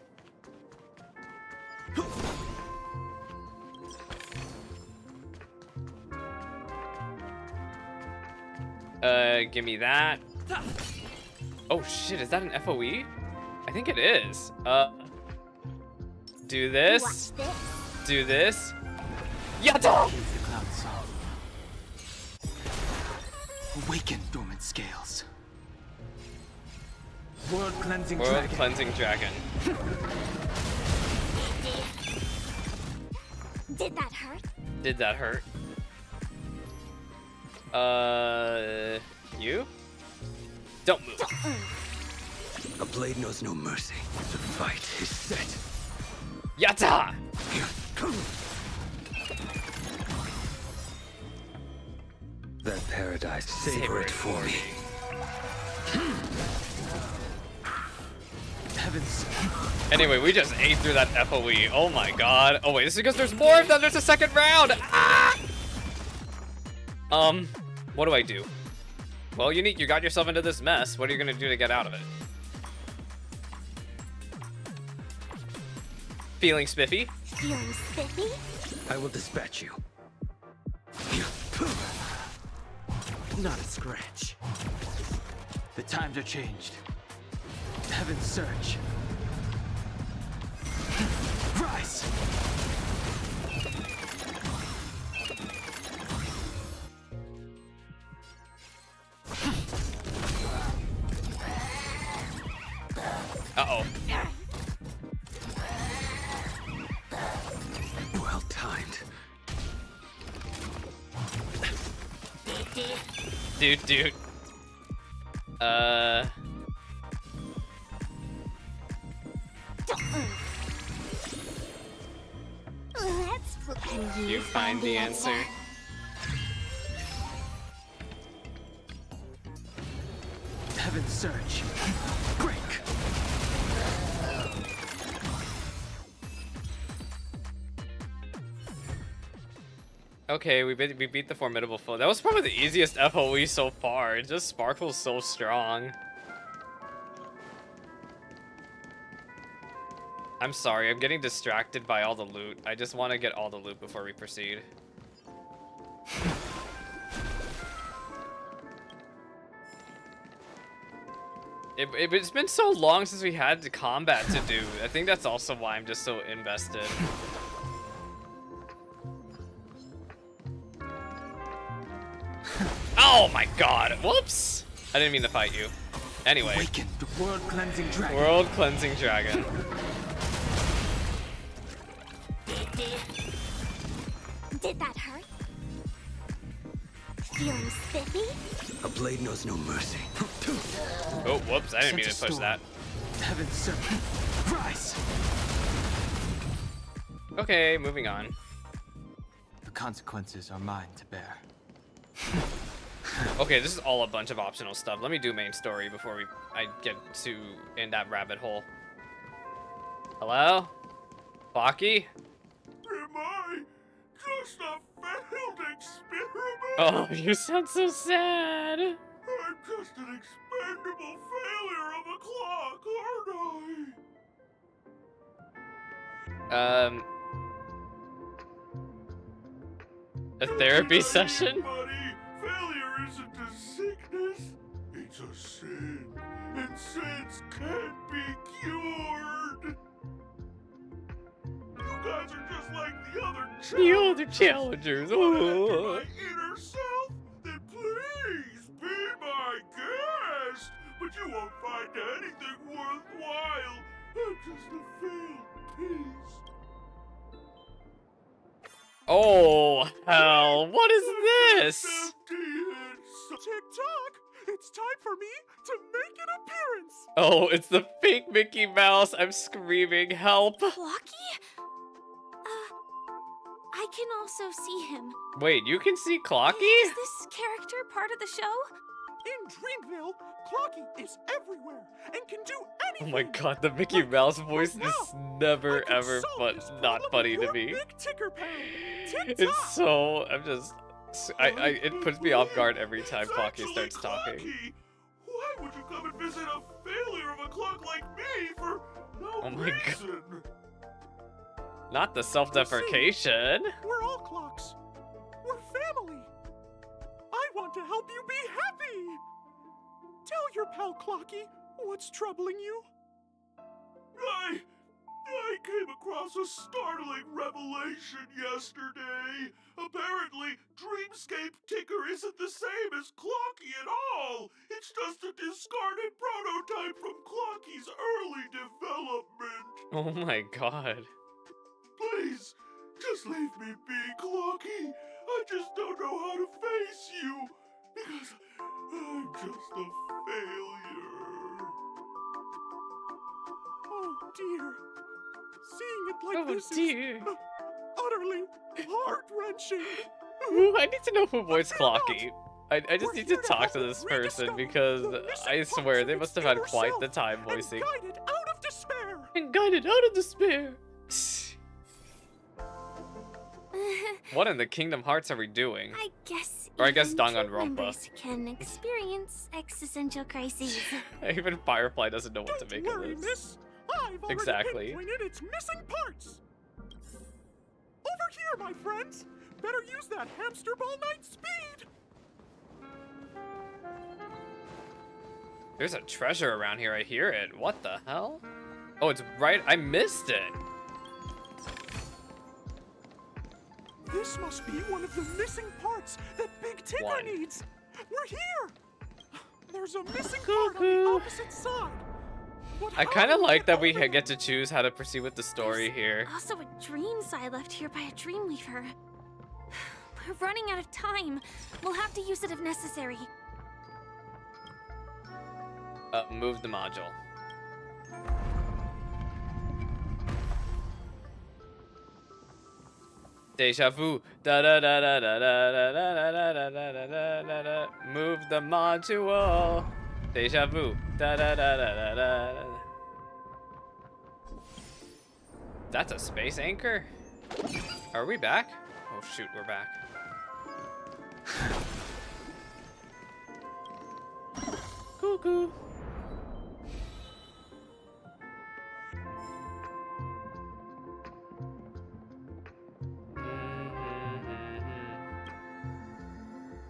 Give me that. Oh shit, is that an FOE? I think it is. Do this. Do this. Yatta! Awaken dormant scales. World cleansing dragon. Did that hurt? Did that hurt? You? Don't move. A blade knows no mercy. The fight is set. Yatta! That paradise, savor it for me. Heavens. Anyway, we just ate through that FOE. Oh my god. Oh wait, this is because there's more of them. There's a second round. Ah! What do I do? Well, Unique, you got yourself into this mess. What are you gonna do to get out of it? Feeling spiffy? Feeling spiffy? I will dispatch you. Not a scratch. The times are changed. Heaven's surge. Rise! Uh-oh. Well timed. Dude. Let's You find the answer. Heaven's surge. Break. Okay, we beat the formidable foe. That was probably the easiest FOE so far. It just sparkles so strong. I'm sorry, I'm getting distracted by all the loot. I just want to get all the loot before we proceed. It's been so long since we had the combat to do. I think that's also why I'm just so invested. Oh my god, whoops! I didn't mean to fight you. Anyway. Awaken the world cleansing dragon. World cleansing dragon. Did that hurt? Feeling spiffy? A blade knows no mercy. Oh, whoops, I didn't mean to push that. Heaven's surge. Rise! Okay, moving on. The consequences are mine to bear. Okay, this is all a bunch of optional stuff. Let me do main story before I get to in that rabbit hole. Hello? Baki? Am I just a failed experiment? Oh, you sound so sad. I'm just an expendable failure of a clock, aren't I? A therapy session? Buddy, failure isn't a sickness, it's a sin. And sins can't be cured. You guys are just like the other challengers. The other challengers. Wanna enter Oh. my inner self? Then please be my guest. But you won't find anything worthwhile. I'm just a failed piece. Oh, hell. What is this? Tick-tock! It's time for me to make an appearance! Oh, it's the fake Mickey Mouse. I'm screaming. Help. Clocky? I can also see him. Wait, you can see Clocky? Is this character part of the show? In Dreamville, Clocky is everywhere and can do Oh anything! my god, the Mickey Mouse voice is never ever not funny to me. Ticker pad. It's so it puts me off guard every time Clocky starts talking. Why would you come and visit a failure of a clock like me for no Oh my reason? Not the self-deprecation. We're all clocks. We're family. I want to help you be happy. Tell your pal Clocky what's troubling you. I came across a startling revelation yesterday. Apparently, Dreamscape Ticker isn't the same as Clocky at all. It's just a discarded prototype from Clocky's early development. Oh my god. Please, just leave me be, Clocky. I just don't know how to face you. because I'm just a failure. Oh dear. Seeing it like this dear. is utterly heart-wrenching. Ooh, I need to know who voiced Clocky. I just need to talk to this person because I swear they must have had quite the time voicing. Guided out of despair. And guided out of despair. What in the Kingdom Hearts are we doing? I guess. Or I guess even Danganronpa. members can experience existential crises. Even Firefly doesn't know what to make Don't worry, of this. miss. I've already Exactly. pinpointed its missing parts. Over here, my friends. Better use that hamster ball knight speed. There's a treasure around here. I hear it. What the hell? Oh, it's right. I missed it. This must be one of the missing parts that Big Tigger needs. We're here. There's a missing part on the opposite side. I kind of like that we get to choose how to proceed with the story here. Also, a dream side left here by a Dreamweaver. We're running out of time. We'll have to use it if necessary. Move the module. Deja vu. Da da da da da da da da da da da da da da. Move the module. Deja vu. Da da da da da da. That's a space anchor? Are we back? Oh shoot, we're back. Cuckoo.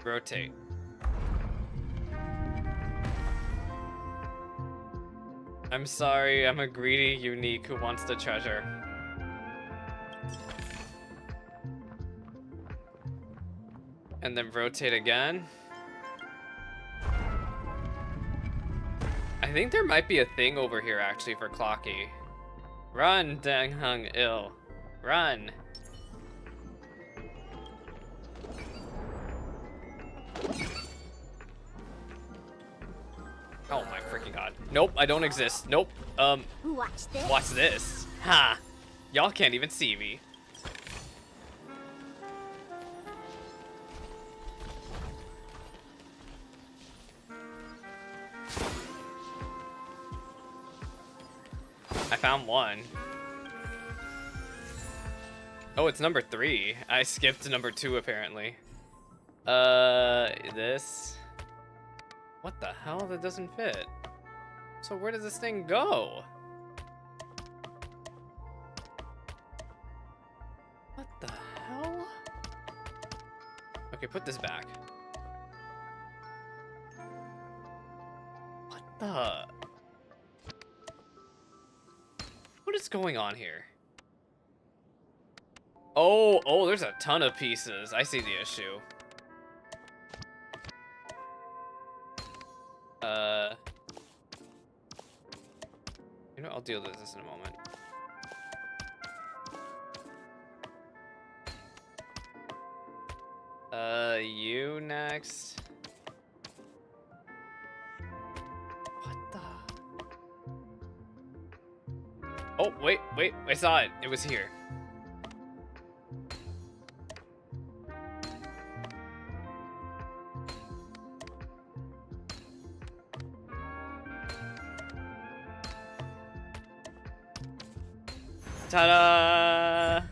Rotate. I'm sorry, I'm a greedy unique who wants the treasure. And then rotate again. I think there might be a thing over here actually for Clocky. Run, Dang Hung Ill. Run. Oh my freaking god. Nope, I don't exist. Nope. Watch this. Watch this. Ha! Y'all can't even see me. I found one. Oh, it's number 3. I skipped number 2 apparently. This. What the hell? That doesn't fit. So where does this thing go? What the hell? Okay, put this back. What the? What is going on here? Oh, there's a ton of pieces. I see the issue. You know, I'll deal with this in a moment. You next. What the? Oh, wait, I saw it. It was here. Ta-da!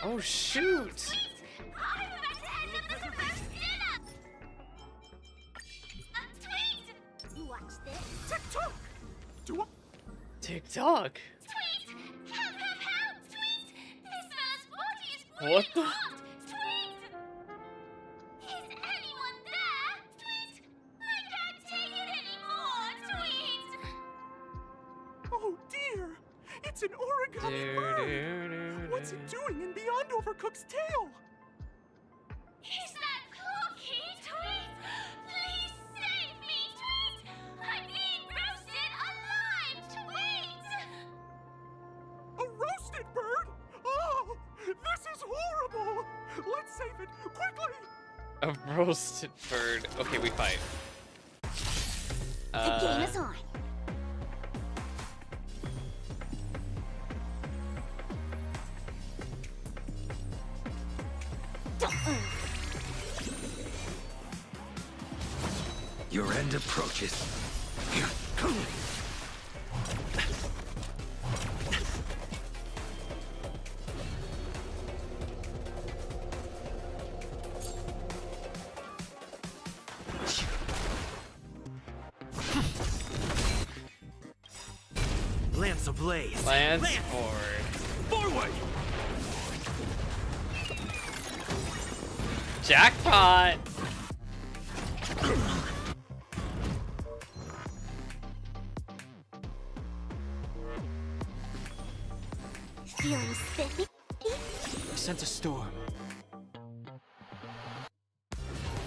Oh shoot! Watch this. TikTok. Do I? TikTok. Tweet! Help! Tweet! This fellow's body is What the? Tweet! Is anyone there? Tweet! I can't take it anymore. Tweet! Oh dear! It's an origami bird. What's it doing in Beyond Overcooked's tail? Is that Clocky? Tweet! Please save me, Tweet! I'm being roasted alive! A roasted bird. Okay, we fight. The game is on. Your end approaches. Lance ablaze. Lance forward. Forward. Jackpot. Feeling spiffy? I sent a storm.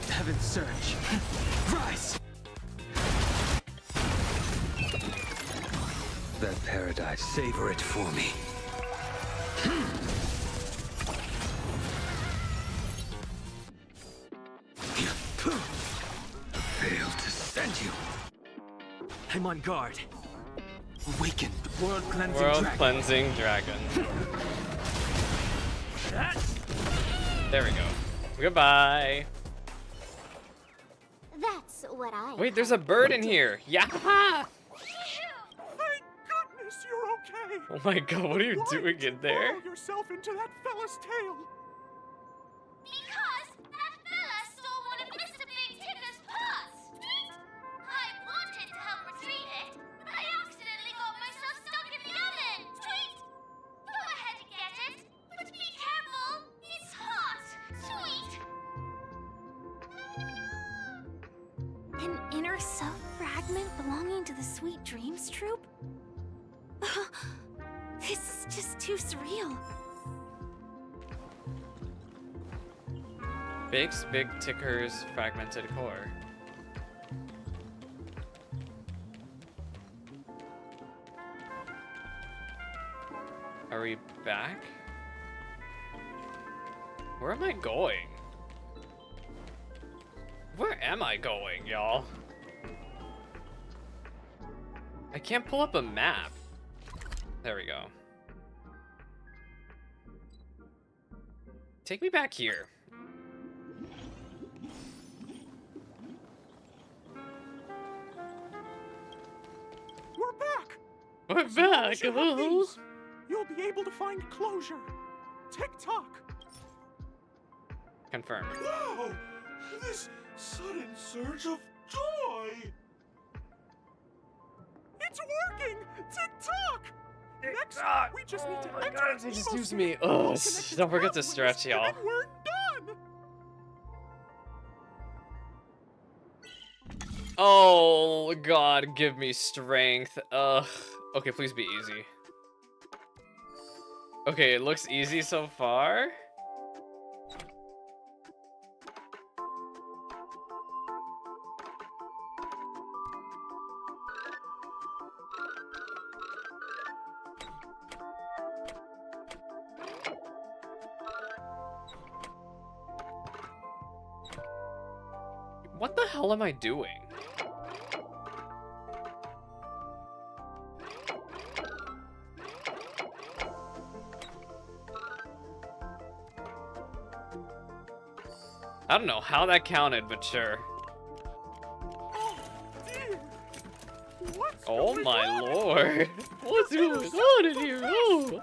Heaven's surge. Rise! That paradise, savor it for me. Failed to send you. I'm on guard. Awaken the world-cleansing World dragon. cleansing dragon. There we go. Goodbye. That's what I. Wait, there's a bird in here. Yeah. Thank goodness you're okay. Oh my god, what are you doing in there? Throw yourself into that fella's tail. Because that fella stole one of Mr. Big Ticker's pots. I wanted to help retrieve it, but I accidentally got myself stuck in the oven. Sweet. Go ahead and get it, but be careful. It's hot. Sweet. An inner self fragment belonging to the Sweet Dreams troupe? This is just too surreal. Big Ticker's fragmented core. Are we back? Where am I going? Where am I going, y'all? I can't pull up a map. There we go. Take me back here. We're back. We're As long back. as you have these, you'll be able to find closure. Tick-tock. Confirmed. Wow! This sudden surge of joy! It's working! Tick-tock! Next, we just need to enter its Excuse emo me. state, Oh, connect don't forget to pathways, stretch, y'all. and we're done! Oh god, give me strength. Ugh. Okay, please be easy. Okay, it looks easy so far. What the hell am I doing? I don't know how that counted, but sure. Oh my lord. What's going on in here? Oh.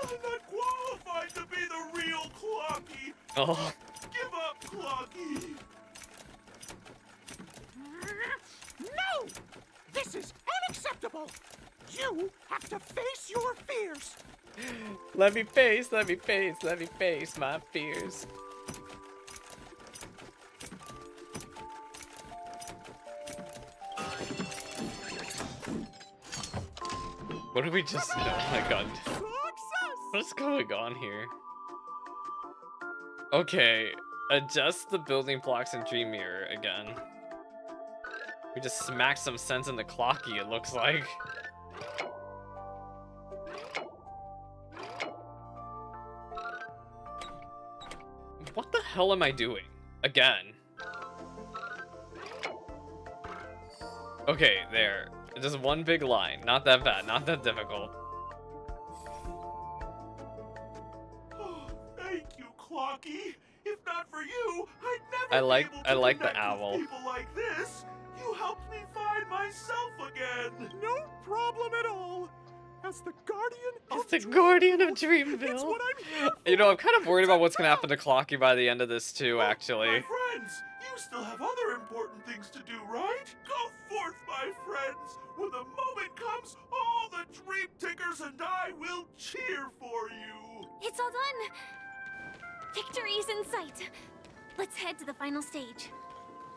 I'm not qualified to be the real Clocky! Oh. Give up, Clocky! No! This is unacceptable! You have to face your fears! Let me face my fears. What did we just do? Oh my god. What's going on here? Okay, adjust the building blocks in Dream Mirror again. We just smacked some sense in the clocky, it looks like. What the hell am I doing? Again. Okay, there. Just one big line. Not that bad. Not that difficult. Thank you, Clocky. If not for you, I'd never I like be able to the connect owl. with people like this. You helped me find myself again. No problem at all. As the guardian of Dreamville. It's what I'm here for. You know, I'm kind of worried about what's gonna happen to Clocky by the end of this too, actually. My friends, you still have other important things to do, right? Go forth, my friends. When the moment comes, all the dream tickers and I will cheer for you. It's all done. Victory's in sight. Let's head to the final stage.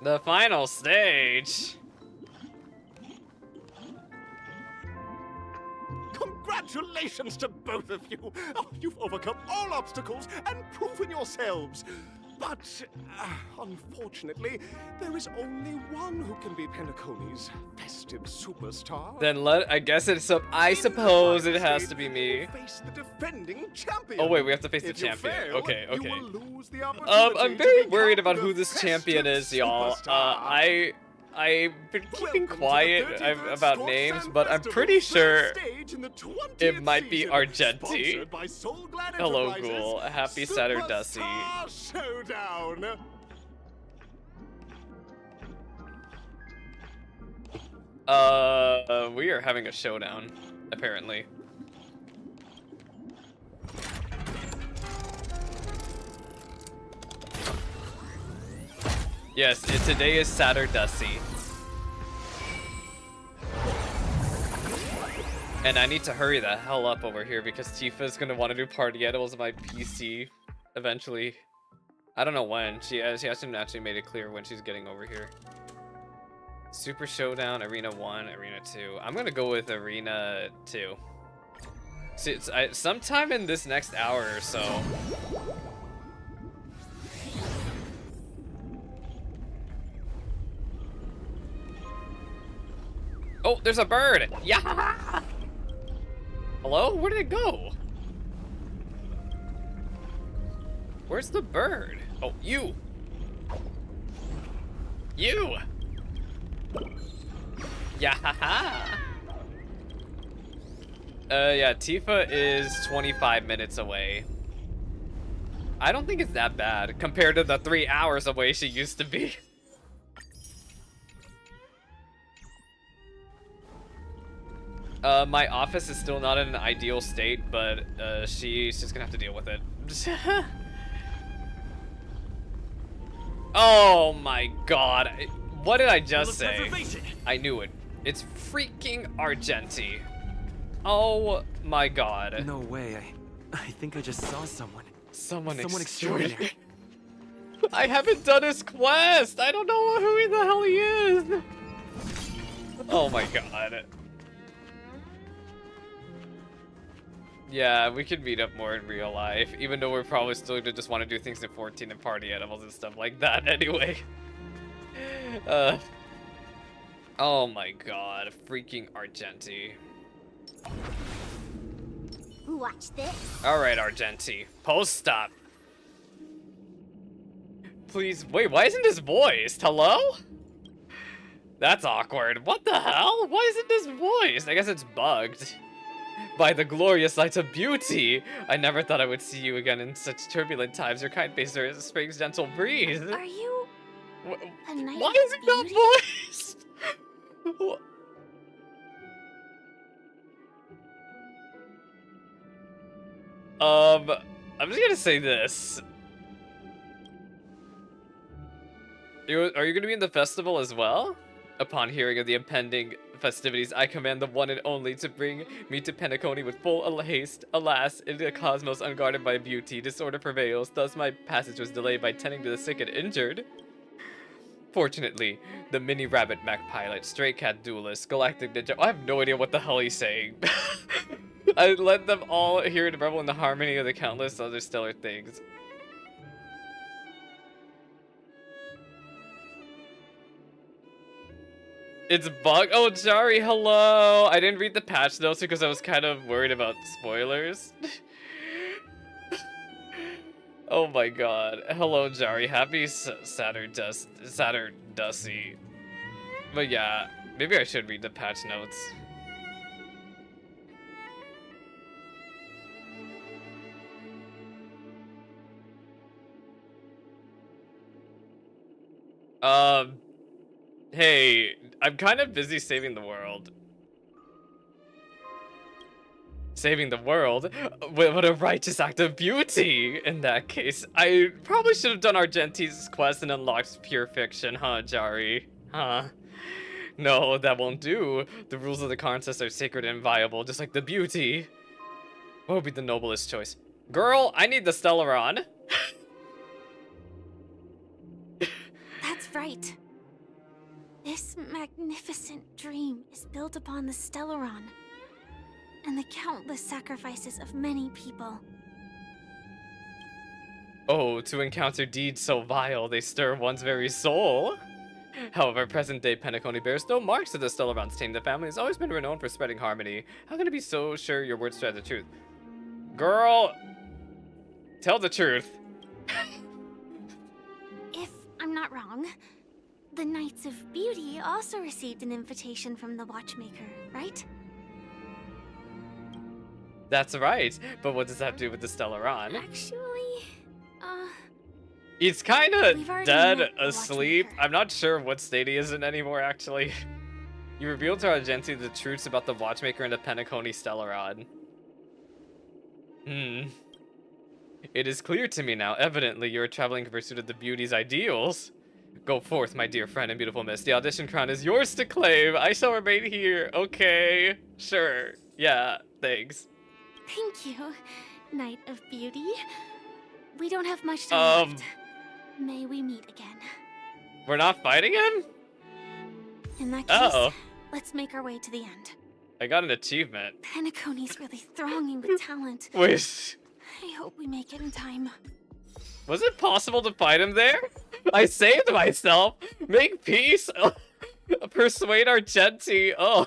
The final stage. Congratulations to both of you! Oh, you've overcome all obstacles and proven yourselves. But, unfortunately, there is only one who can be Penacony's festive superstar. Then I guess I suppose it has to be me. Face the defending champion. Oh wait, we have to face the If you champion. fail, Okay, you okay. will lose the opportunity I'm to very become worried about the who this champion is, festive y'all. superstar. I've been keeping Welcome to the quiet 33rd about Scorch names, Sand but I'm Festival, pretty first sure stage in the 20th it might be season, Argenti. sponsored by Soul Glad Hello, Enterprises, Ghoul. Happy Saturday. Superstar Showdown. We are having a showdown, apparently. Yes, today is Saturday. And I need to hurry the hell up over here because Tifa's gonna want to do party edibles on my PC eventually. I don't know when. She hasn't actually made it clear when she's getting over here. Super Showdown, Arena 1, Arena 2. I'm gonna go with Arena 2. See, sometime in this next hour or so. Oh, there's a bird! Yeah! Hello? Where did it go? Where's the bird? Oh, you! You! Yeah, yeah, Tifa is 25 minutes away. I don't think it's that bad compared to the 3 hours away she used to be. My office is still not in an ideal state, but she's just gonna have to deal with it. Oh my god. What did I just say? I knew it. It's freaking Argenti. Oh my god. No way. I think I just saw someone. Someone extraordinary. I haven't done his quest. I don't know who the hell he is. Oh my god. Yeah, we could meet up more in real life, even though we're probably still gonna just want to do things in 14 and party animals and stuff like that anyway. Oh my god, freaking Argenti. Watch this. Alright, Argenti. Post stop. Please, wait, why isn't this voiced? Hello? That's awkward. What the hell? Why isn't this voiced? I guess it's bugged. By the glorious lights of beauty, I never thought I would see you again in such turbulent times. Your kind face is spring's gentle breeze. Are you a night Why is it not voiced? I'm just gonna say this. Are you gonna be in the festival as well? Upon hearing of the impending festivities, I command the one and only to bring me to Penacony with full haste. Alas, in the cosmos unguarded by beauty, disorder prevails. Thus my passage was delayed by tending to the sick and injured. Fortunately, the mini rabbit mech pilot, stray cat duelist, galactic ninja. I have no idea what the hell he's saying. I led them all here to revel in the harmony of the countless other stellar things. It's bug. Oh, Jari, hello. I didn't read the patch notes because I was kind of worried about spoilers. Oh my god. Hello, Jari. Happy Saturdassy. But yeah, maybe I should read the patch notes. Hey, I'm kind of busy saving the world. Saving the world? What a righteous act of beauty! In that case, I probably should have done Argenti's quest and unlocked pure fiction, huh, Jari? Huh? No, that won't do. The rules of the contest are sacred and inviolable, just like the beauty. What would be the noblest choice? Girl, I need the Stellaron. That's right. This magnificent dream is built upon the Stellaron and the countless sacrifices of many people. Oh, to encounter deeds so vile, they stir one's very soul. However, present-day Penacony bears no marks of the Stellaron's team. The family has always been renowned for spreading harmony. How can I be so sure your words tell the truth? Girl, tell the truth. If I'm not wrong, the Knights of Beauty also received an invitation from the Watchmaker, right? That's right, but what does that do with the Stellaron? Actually, He's kind of We've already dead, met the asleep. I'm not sure what state he is in anymore, actually. You revealed to Argenti the truths about the Watchmaker and the Penacony Stellaron. It is clear to me now. Evidently, you are traveling in pursuit of the beauty's ideals. Go forth, my dear friend and beautiful miss. The audition crown is yours to claim. I shall remain here. Okay, sure. Yeah, thanks. Thank you, Knight of Beauty. We don't have much time left. May we meet again. We're not fighting him? In that case, let's make our way to the end. I got an achievement. Penacony's really thronging with talent. Wait. I hope we make it in time. Was it possible to fight him there? I saved myself. Make peace. Persuade Argenti. Oh.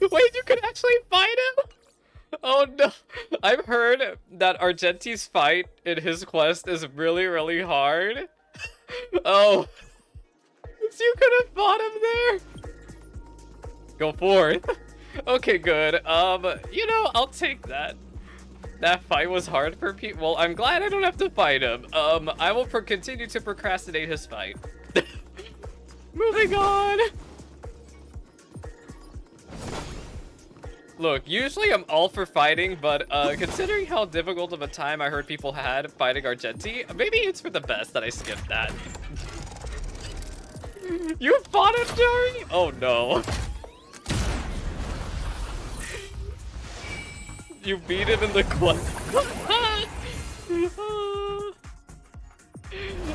Wait, you could actually fight him? Oh no. I've heard that Argenti's fight in his quest is really, really hard. Oh. So you could have fought him there? Go forth. Okay, good. You know, I'll take that. That fight was hard for people. Well, I'm glad I don't have to fight him. I will continue to procrastinate his fight. Moving on. Look, usually I'm all for fighting, but considering how difficult of a time I heard people had fighting Argenti, maybe it's for the best that I skipped that. You fought him, Jari? Oh no. You beat him in the quest.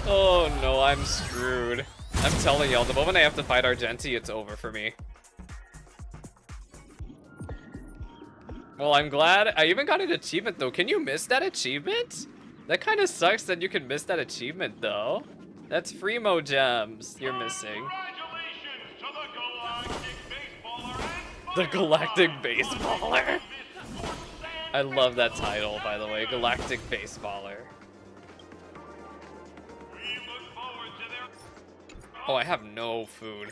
Oh no, I'm screwed. I'm telling y'all, the moment I have to fight Argenti, it's over for me. Well, I'm glad. I even got an achievement though. Can you miss that achievement? That kind of sucks that you can miss that achievement though. That's Fremo gems you're missing. The Galactic Baseballer. I love that title, by the way. Galactic Baseballer. Oh, I have no food.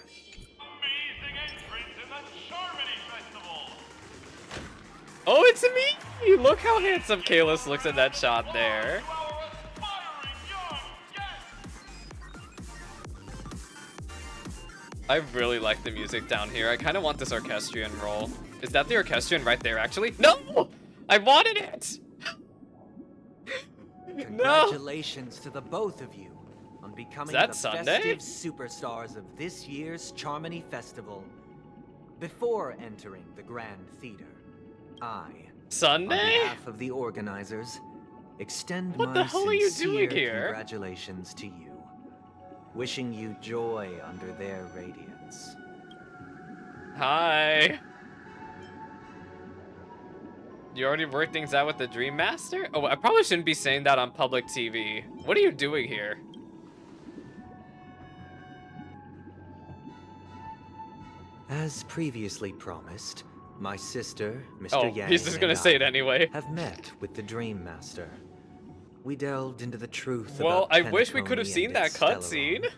Oh, it's me! Look how handsome Kalis looks in that shot there. I really like the music down here. I kind of want this orchestrion roll. Is that the orchestrion right there, actually? No! I wanted it! Congratulations to the both of you on becoming the Sunday? festive superstars of this year's Charmony Festival. Before entering the Grand Theater, on behalf of the organizers, extend my sincere congratulations to you, wishing you joy under their radiance. Hi. You already worked things out with the Dream Master? Oh, I probably shouldn't be saying that on public TV. What are you doing here? As previously promised, my sister, Mr. Yang, he's just gonna say it anyway. have met with the Dream Master. we delved into the truth Well, about I wish we could have Penacony seen and that its cutscene. Stellaron,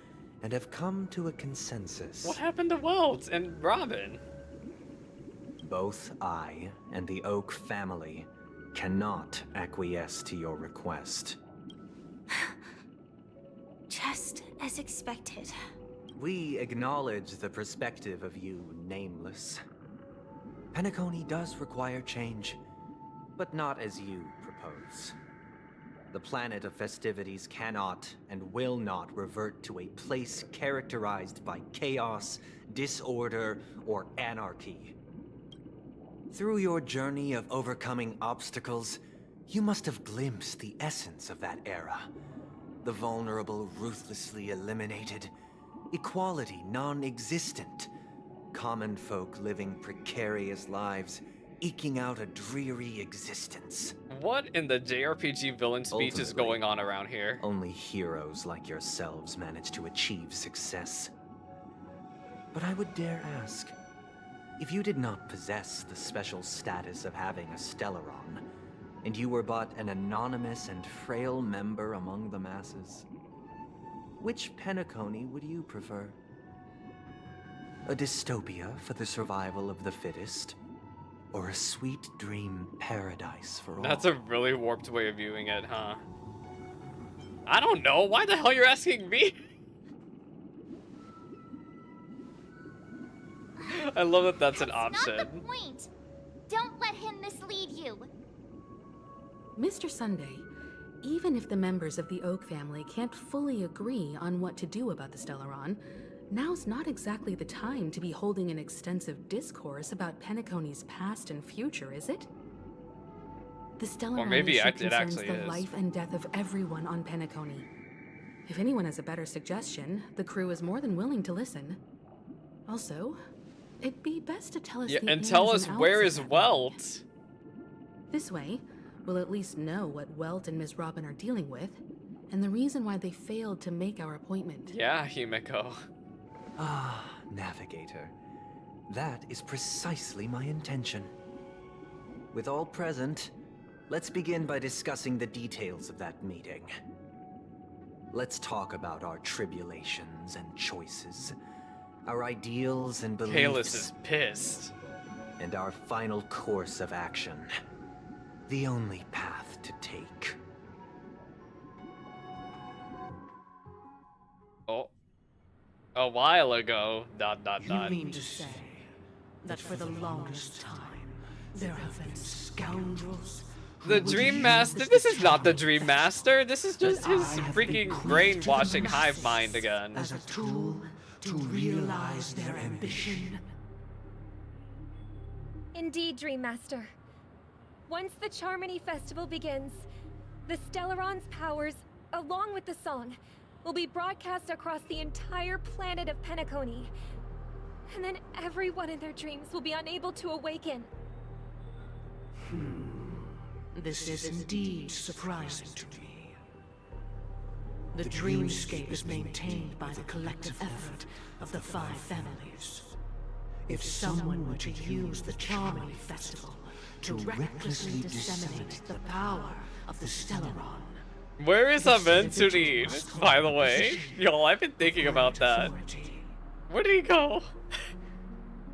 and have come to a consensus. What happened to Welt and Robin? Both I and the Oak family cannot acquiesce to your request. Just as expected. We acknowledge the perspective of you, Nameless. Penacony does require change, but not as you propose. The planet of festivities cannot and will not revert to a place characterized by chaos, disorder, or anarchy. Through your journey of overcoming obstacles, you must have glimpsed the essence of that era. The vulnerable ruthlessly eliminated, equality non-existent, common folk living precarious lives, eking out a dreary existence. What in the JRPG villain speech is going on around here? Only heroes like yourselves manage to achieve success. But I would dare ask, if you did not possess the special status of having a Stellaron, and you were but an anonymous and frail member among the masses, which Penacony would you prefer? A dystopia for the survival of the fittest? Or a sweet dream paradise for all? That's a really warped way of viewing it, huh? I don't know. Why the hell you're asking me? I love that that's an option. Not the point. Don't let him mislead you. Mr. Sunday, even if the members of the Oak family can't fully agree on what to do about the Stellaron, now's not exactly the time to be holding an extensive discourse about Penacony's past and future, is it? The Stellaron issue concerns the life and death of everyone on Penacony. If anyone has a better suggestion, the crew is more than willing to listen. Also, it'd be best to tell us the and tell us ins and where outs is of that Welt. This way, we'll at least know what Welt and Ms. Robin are dealing with, and the reason why they failed to make our appointment. Yeah, Himeko. Ah, Navigator. That is precisely my intention. With all present, let's begin by discussing the details of that meeting. Let's talk about our tribulations and choices, our ideals and beliefs. Kalis is pissed. And our final course of action. The only path to take. Oh. A while ago, ... You mean to say that for the longest time, there have been scoundrels? The Dream Master? This is not the Dream Master. This is just his freaking brainwashing hive mind again. As a tool to realize their ambition? Indeed, Dream Master. Once the Charmony Festival begins, the Stellaron's powers, along with the song, will be broadcast across the entire planet of Penacony. And then everyone in their dreams will be unable to awaken. This is indeed surprising to me. The dreamscape is maintained by the collective effort of the 5 families. If someone were to use the Charmony Festival to recklessly disseminate the power of the Stellaron, Where is Aventurine, by the way? Y'all, I've been thinking about that. Where did he go?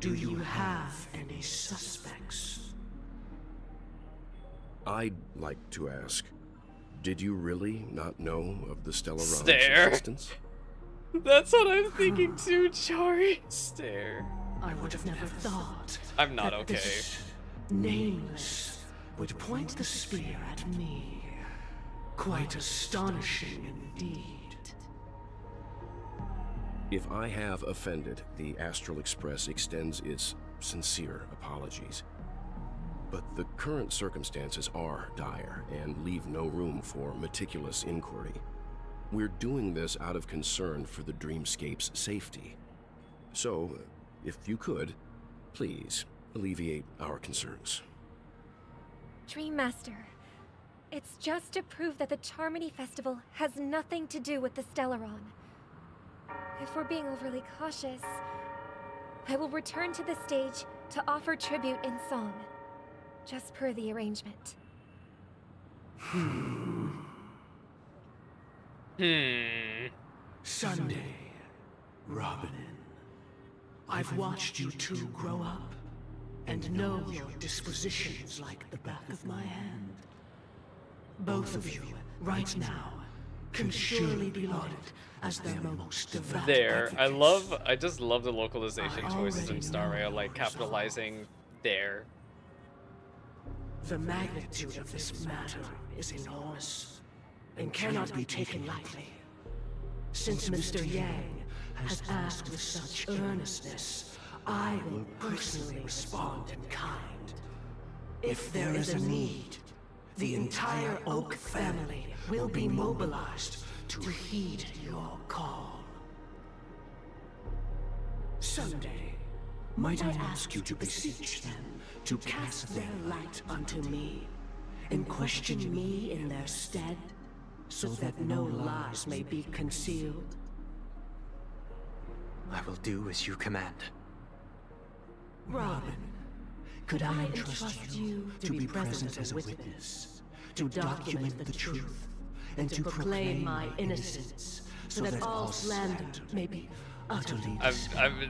do you have any suspects? I'd like to ask, did you really not know of the Stellaron's Stare. existence? That's what I'm thinking too, Chari. Stare. I would have never thought. I'm not that okay. This Nameless would point the spear at me. Quite astonishing indeed. If I have offended, the Astral Express extends its sincere apologies. But the current circumstances are dire and leave no room for meticulous inquiry. We're doing this out of concern for the Dreamscape's safety. So, if you could, please alleviate our concerns. Dream Master, it's just to prove that the Charmony Festival has nothing to do with the Stellaron. If we're being overly cautious, I will return to the stage to offer tribute in song, just per the arrangement. Sunday, Robin. I've watched you two grow up, and know your dispositions like the back of my hand. Both of you, right now, can surely be lauded as their most devout I just love the localization choices in Star Rail, like capitalizing there. The magnitude of this matter is enormous, and cannot be taken lightly. Since Mr. Yang has asked with such earnestness, I will personally respond in kind. If there is a need, the entire Oak family will be mobilized to heed your call. Someday, might I ask you to beseech them to cast their light unto me, and question me in their stead, so that no lies may be concealed? I will do as you command. Robin, could I entrust you to be present as a witness, to document the truth, and to proclaim my innocence, so that all slander may be utterly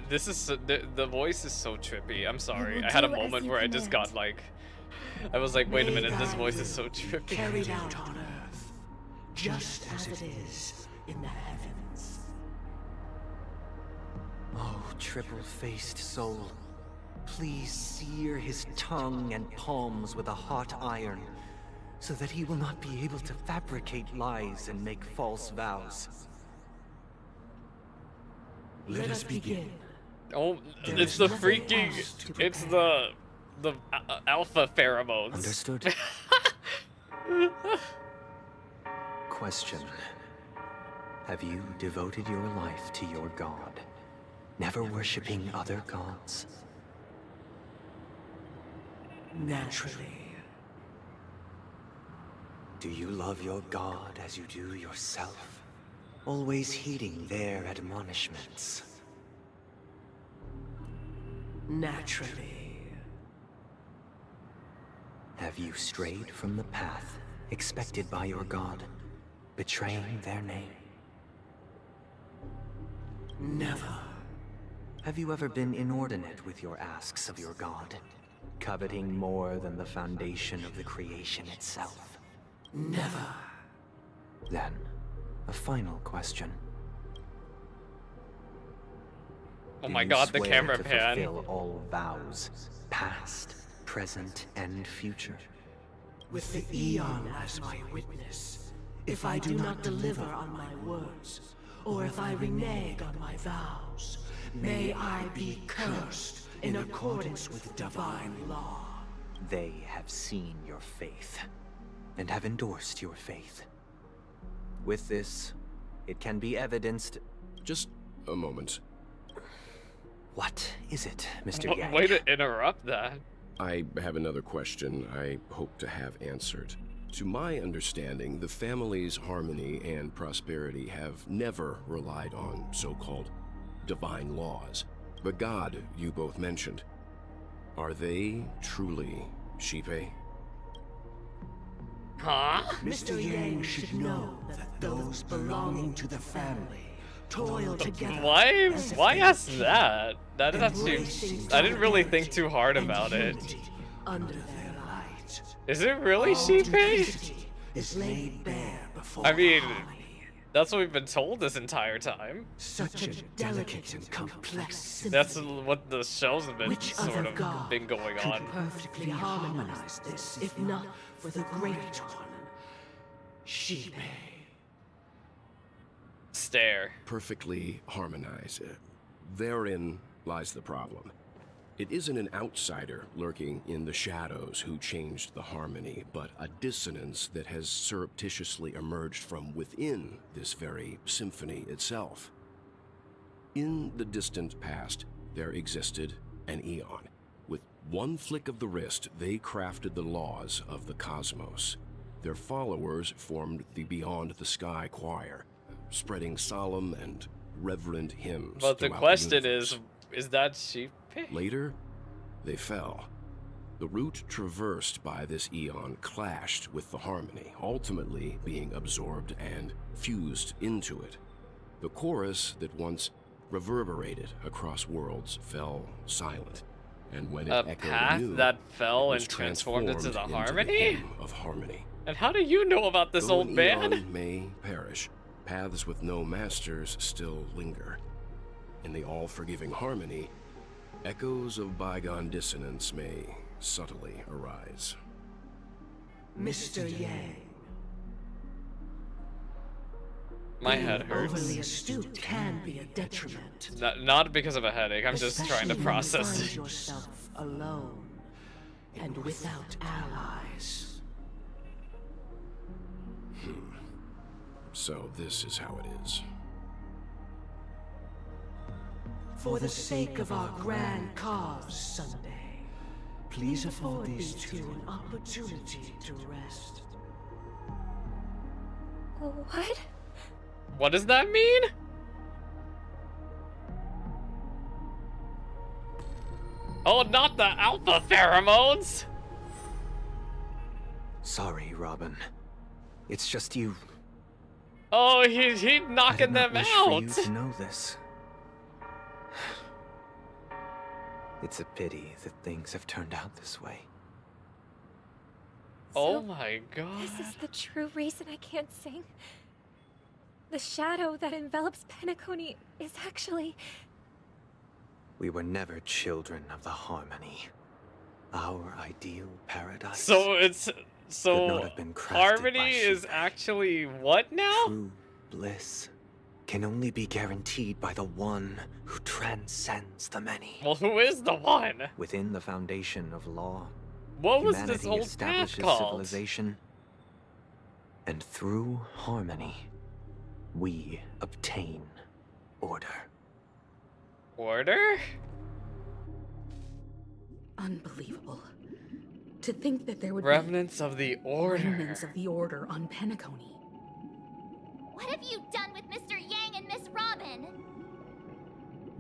this is the voice is so trippy. I'm sorry. I had a moment where I just got like, I was like, wait a minute, this voice is so trippy. carried out on Earth, just as it is in the heavens. Oh, triple-faced soul, please sear his tongue and palms with a hot iron, so that he will not be able to fabricate lies and make false vows. Let us begin. Oh, it's the freaking, it's the alpha pheromones. Understood. Question. Have you devoted your life to your god, never worshipping other gods? Naturally. Do you love your god as you do yourself? Always heeding their admonishments? Naturally. Have you strayed from the path expected by your god, betraying their name? Never. Have you ever been inordinate with your asks of your god, coveting more than the foundation of the creation itself? Never. Then, a final question. Oh my god, the camera to pan. Fulfill all vows, past, present, and future? With the Eon as my witness, if I do not deliver on my words, or if I renege on my vows, may I be cursed in accordance with divine law. They have seen your faith, and have endorsed your faith. With this, it can be evidenced... Just a moment. What is it, Mr. Yang? Way to interrupt that. I have another question I hope to have answered. To my understanding, the family's harmony and prosperity have never relied on so-called divine laws. The god you both mentioned, are they truly Gepcae? Huh? Mr. Yang should know that those belonging to the family toil together. Why ask that? That is actually, I didn't really think too hard about it. Under their light. Is it really Gepcae? Is laid bare before I mean, that's what we've been told this entire time. Such a delicate and complex symphony. That's what the shows have been Which sort other of god been going could on. perfectly harmonize this, if not for the great one, Gepcae. Stare. Perfectly harmonize. Therein lies the problem. It isn't an outsider lurking in the shadows who changed the harmony, but a dissonance that has surreptitiously emerged from within this very symphony itself. In the distant past, there existed an Eon. With one flick of the wrist, they crafted the laws of the cosmos. Their followers formed the Beyond the Sky Choir, spreading solemn and reverent hymns. But the question is that Gepcae? Later, they fell. The route traversed by this eon clashed with the harmony, ultimately being absorbed and fused into it. The chorus that once reverberated across worlds fell silent, and when it A echoed path anew, that fell it was and transformed into the transformed harmony? hymn of harmony. And how do you know about this Though old an man? eon may perish, paths with no masters still linger. In the all-forgiving harmony, echoes of bygone dissonance may subtly arise. Mr. Yang. My head hurts. Overly astute can be a detriment. Not because of a headache, I'm just trying to Especially when you process find it. yourself alone and without allies. So this is how it is. For the sake of our grand cause, Sunday, please afford these two an opportunity to rest. What? What does that mean? Oh, not the alpha pheromones! Sorry, Robin. It's just you. Oh, he's knocking them wish out! for you to know this. It's a pity that things have turned out this way. Oh my god. This is the true reason I can't sing. The shadow that envelops Penacony is actually... We were never children of the harmony. Our ideal paradise. So it's... could So not have been crafted harmony by is actually what now? True bliss can only be guaranteed by the one who transcends the many. Well, who is the one? Within the foundation of law, What was humanity this old path establishes called? civilization, and through harmony, we obtain order. Order? Unbelievable. To think that there would Remnants of the be Order. remnants of the Order on Penacony. What have you done with Mr. Yang and Miss Robin?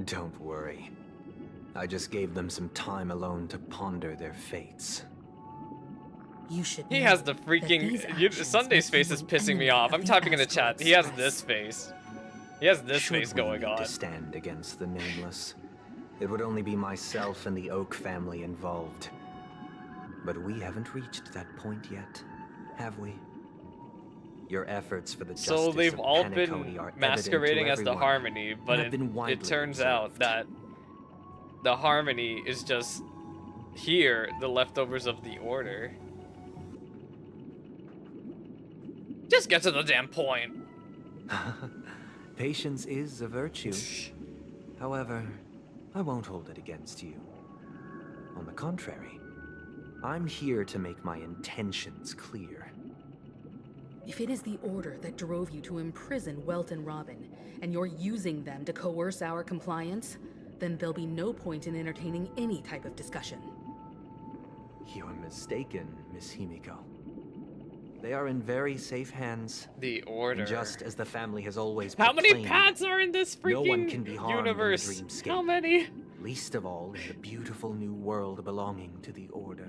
Don't worry. I just gave them some time alone to ponder their fates. You should. He know has the that freaking... these You, actions Sunday's make face you is an pissing me enemy off. of I'm the typing in the Astral chat. He has Express. this face. He has this Should face we going need on. to stand against the nameless, it would only be myself and the Oak family involved. But we haven't reached that point yet, have we? Your efforts for the justice So they've of all Penacony been are masquerading evident as to the everyone, Harmony, but and have been it widely turns observed. out that the Harmony is just here, the leftovers of the Order. Just get to the damn point. Patience is a virtue. However, I won't hold it against you. On the contrary, I'm here to make my intentions clear. If it is the Order that drove you to imprison Welt and Robin, and you're using them to coerce our compliance, then there'll be no point in entertaining any type of discussion. You're mistaken, Miss Himiko. They are in very safe hands. The Order. And just as the family has always How many proclaimed, paths are in this freaking no one can be harmed universe? in the dreamscape. How many? Least of all in the beautiful new world belonging to the Order.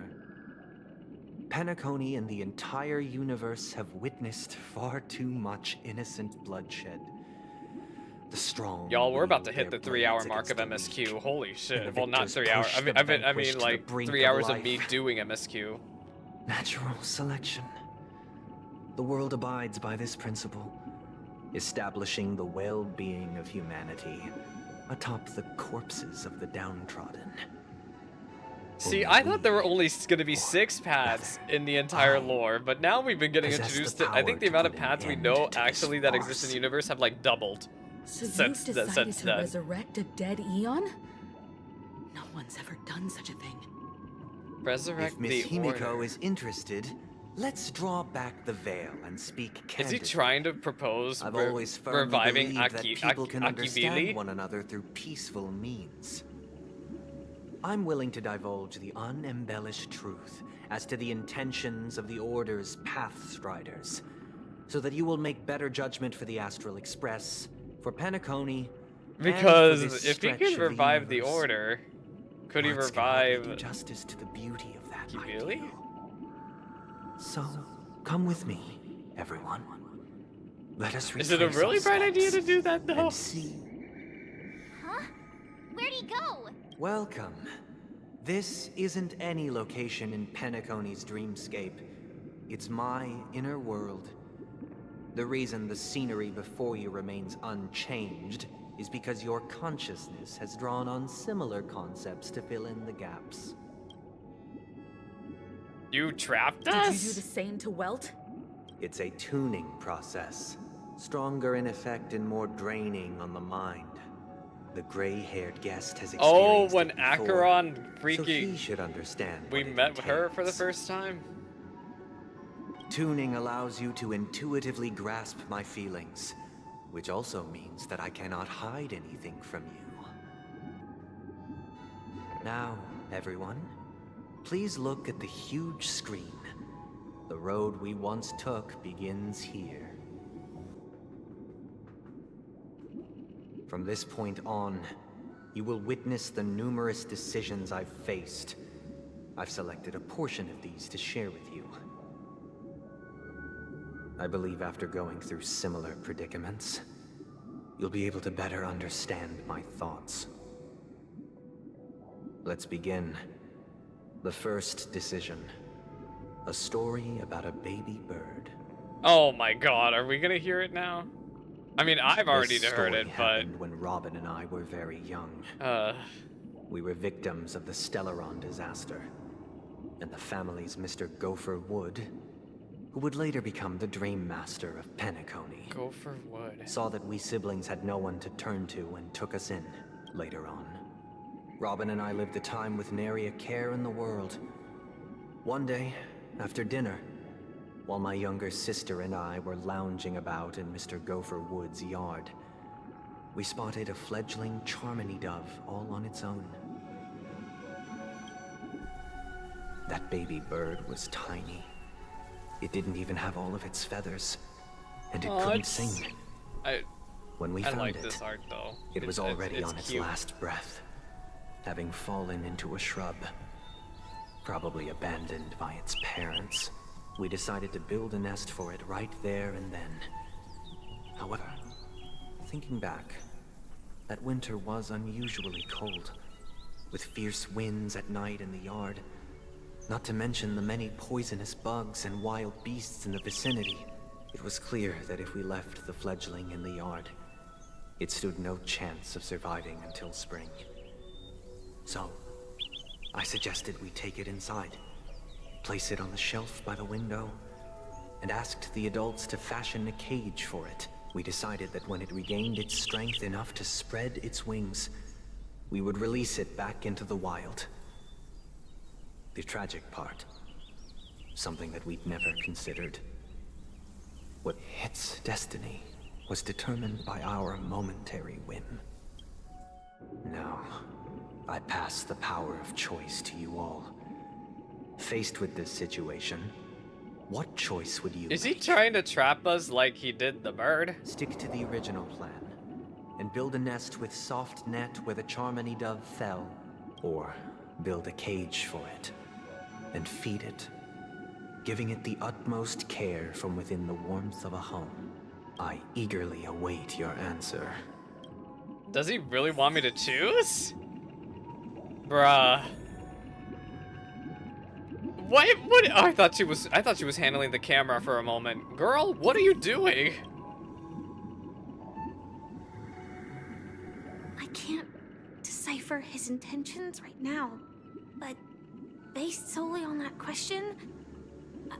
Penacony and the entire universe have witnessed far too much innocent bloodshed. The strong. Y'all, we're about to wield hit the their 3-hour blades mark of against the weak, MSQ. Holy and shit. the Well, not victors 3 hours. push the I vanquished mean, to the like, brink 3 of hours of life. me doing MSQ. Natural selection. The world abides by this principle, establishing the well-being of humanity atop the corpses of the downtrodden. See, I thought there were only going to be 6 paths in the entire lore, but now we've been getting possess introduced the to... I think power the to amount of put an paths we end know to actually this that exist in the farce. universe have, like, doubled. So since you've decided to then. resurrect a dead Eon? No one's ever done such a thing. Resurrect If Miss the Himiko Order. is interested, let's draw back the veil and speak Is candidly. he trying to propose I've always firmly reviving believed that people can understand Akibili? one another through peaceful means. I'm willing to divulge the unembellished truth as to the intentions of the Order's Pathstriders, so that you will make better judgment for the Astral Express, for Penacony, and for Because this if he stretch can of revive the universe. Order, could he Words can hardly revive... do justice to the beauty of that Really? So, come with me, everyone. Let us Is it a retrace really our bright idea to steps do that, though? and see. Huh? Where'd he go? Welcome. This isn't any location in Penacony's dreamscape. It's my inner world. The reason the scenery before you remains unchanged is because your consciousness has drawn on similar concepts to fill in the gaps. You trapped Did us? you do the same to Welt? It's a tuning process. Stronger in effect and more draining on the mind. The gray-haired guest has experienced when it before, Acheron so freaking... he should understand we what it met her for the entails. first time? Tuning allows you to intuitively grasp my feelings, which also means that I cannot hide anything from you. Now, everyone, please look at the huge screen. The road we once took begins here. From this point on, you will witness the numerous decisions I've faced. I've selected a portion of these to share with you. I believe after going through similar predicaments, you'll be able to better understand my thoughts. Let's begin. The first decision. A story about a baby bird. Oh my god, are we gonna hear it now? I mean, I've already This heard story it, but... happened when Robin and I were very young. We were victims of the Stellaron disaster. And the family's Mr. Gopher Wood, who would later become the Dream Master of Penacony, Gopher Wood. saw that we siblings had no one to turn to and took us in later on. Robin and I lived a time with nary a care in the world. One day, after dinner, while my younger sister and I were lounging about in Mr. Gopher Wood's yard, we spotted a fledgling Charmony dove all on its own. That baby bird was tiny. It didn't even have all of its feathers, and it couldn't sing. When we I found like it, this art, though. it was already on its cute. last breath, having fallen into a shrub, probably abandoned by its parents. We decided to build a nest for it right there and then. However, thinking back, that winter was unusually cold, with fierce winds at night in the yard, not to mention the many poisonous bugs and wild beasts in the vicinity. It was clear that if we left the fledgling in the yard, it stood no chance of surviving until spring. So, I suggested we take it inside, place it on the shelf by the window, and asked the adults to fashion a cage for it. We decided that when it regained its strength enough to spread its wings, we would release it back into the wild. The tragic part, something that we'd never considered. What its destiny was determined by our momentary whim. Now, I pass the power of choice to you all. Faced with this situation, what choice would you Is make? he trying to trap us like he did the bird? Stick to the original plan, and build a nest with soft net where the Charmony dove fell, or build a cage for it, and feed it, giving it the utmost care from within the warmth of a home. I eagerly await your answer. Does he really want me to choose? Bruh. What? Oh, I thought she was handling the camera for a moment. Girl, what are you doing? I can't decipher his intentions right now, but based solely on that question,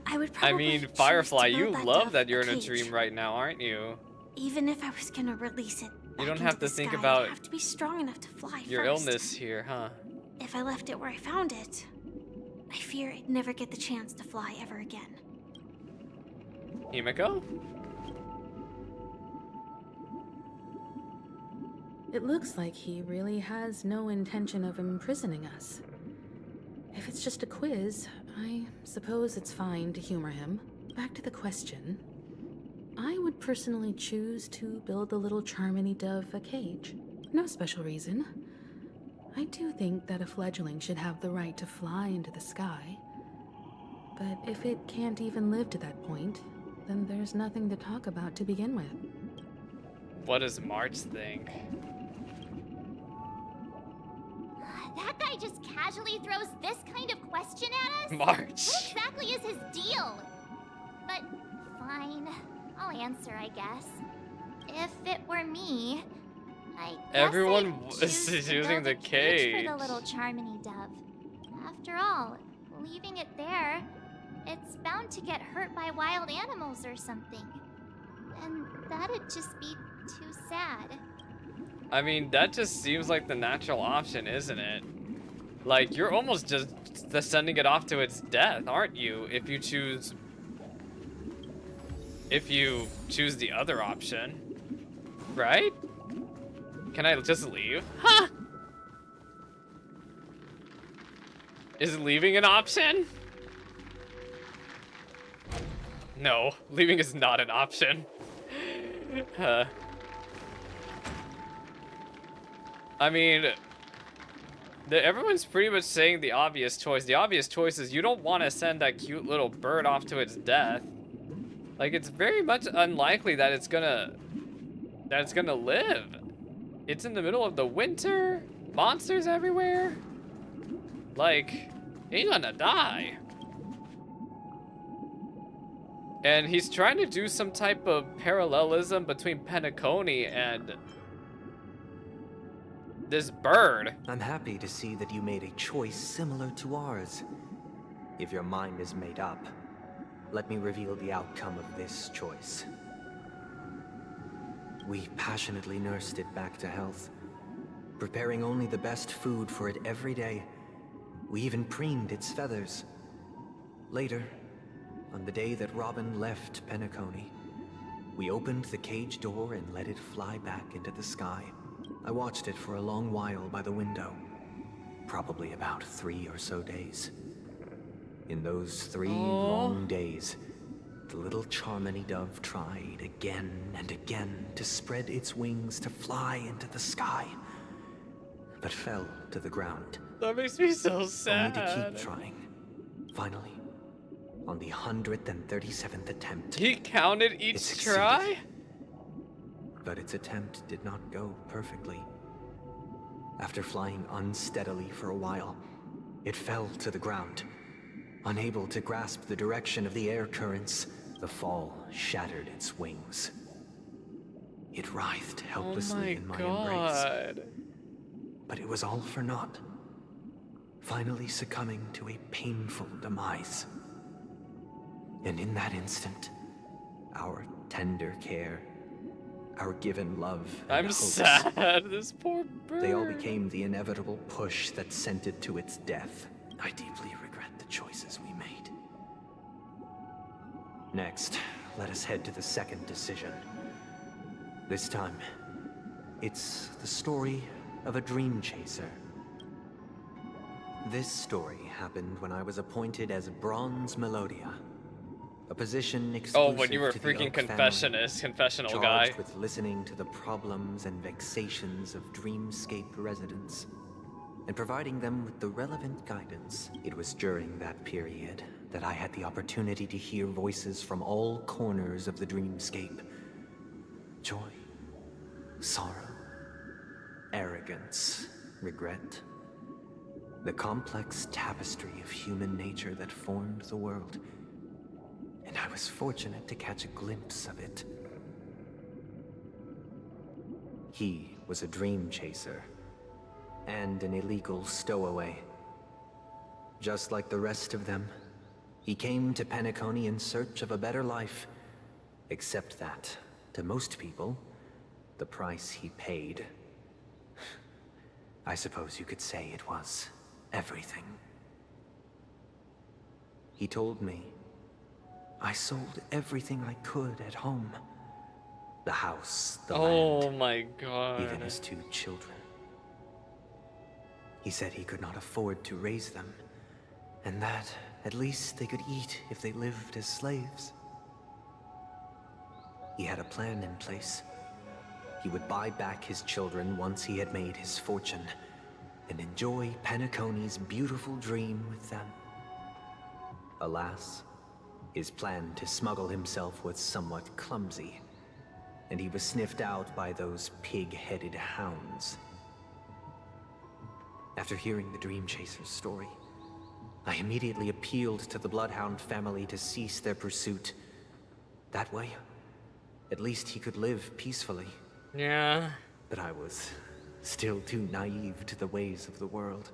I would probably I mean, choose Firefly, to you build that love dove that you're in a cage. dream right now, aren't you? Even if I was gonna release it You don't back have into to the think sky, about it'd have to be strong enough to fly your first. illness here, huh? If I left it where I found it, I fear it'd never get the chance to fly ever again. Himiko? It looks like he really has no intention of imprisoning us. If it's just a quiz, I suppose it's fine to humor him. Back to the question. I would personally choose to build the little Charmony dove a cage. No special reason. I do think that a fledgling should have the right to fly into the sky, But if it can't even live to that point, then there's nothing to talk about to begin with. What does March think? That guy just casually throws this kind of question at us? March. What exactly is his deal? But fine, I'll answer, I guess. If it were me, I guess Everyone I'd is choose to using build the a cage cage. for the little Charmony dove. After all, leaving it there, it's bound to get hurt by wild animals or something. And that'd just be too sad. I mean, that just seems like the natural option, isn't it? Like, you're almost just sending it off to its death, aren't you? If you choose the other option. Right? Can I just leave? Huh? Is leaving an option? No, leaving is not an option. I mean, everyone's pretty much saying the obvious choice. The obvious choice is you don't want to send that cute little bird off to its death. Like, it's very much unlikely that it's gonna live. It's in the middle of the winter, monsters everywhere. Like, he's gonna die. And he's trying to do some type of parallelism between Penacony and this bird. I'm happy to see that you made a choice similar to ours. If your mind is made up, let me reveal the outcome of this choice. We passionately nursed it back to health, preparing only the best food for it every day. We even preened its feathers. Later, on the day that Robin left Penacony, we opened the cage door and let it fly back into the sky. I watched it for a long while by the window, probably about 3 or so days. In those 3 long days, the little Charmony dove tried again and again to spread its wings to fly into the sky, but fell to the ground. That makes me so sad. Only to keep trying. Finally, on the 137th attempt, he counted each try? But its attempt did not go perfectly. After flying unsteadily for a while, it fell to the ground. Unable to grasp the direction of the air currents, the fall shattered its wings. It writhed helplessly in my embrace. But it was all for naught, finally succumbing to a painful demise. And in that instant, our tender care, our given love, and I'm hopes, sad. This poor bird. they all became the inevitable push that sent it to its death. I deeply regret the choices we made. Next, let us head to the second decision. This time, it's the story of a dream chaser. This story happened when I was appointed as Bronze Melodia, a position exclusive when you were to the freaking Oak family, confessional charged guy. with listening to the problems and vexations of Dreamscape residents and providing them with the relevant guidance. It was during that period that I had the opportunity to hear voices from all corners of the Dreamscape. Joy, sorrow, arrogance, regret. The complex tapestry of human nature that formed the world. And I was fortunate to catch a glimpse of it. He was a dream chaser and an illegal stowaway. Just like the rest of them, he came to Penacony in search of a better life, except that, to most people, the price he paid, I suppose you could say it was everything. He told me I sold everything I could at home. The house, the land. Oh my god. Even his 2 children. He said he could not afford to raise them, and that at least they could eat if they lived as slaves. He had a plan in place. He would buy back his children once he had made his fortune, and enjoy Penacony's beautiful dream with them. Alas, his plan to smuggle himself was somewhat clumsy, and he was sniffed out by those pig-headed hounds. After hearing the Dream Chaser's story, I immediately appealed to the Bloodhound family to cease their pursuit. That way, at least he could live peacefully. Yeah. But I was still too naive to the ways of the world.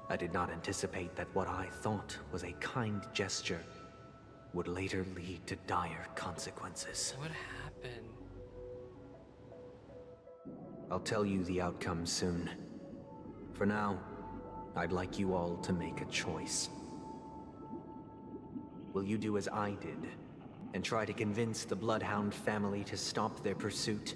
I did not anticipate that what I thought was a kind gesture would later lead to dire consequences. What happened? I'll tell you the outcome soon. For now, I'd like you all to make a choice. Will you do as I did, and try to convince the Bloodhound family to stop their pursuit,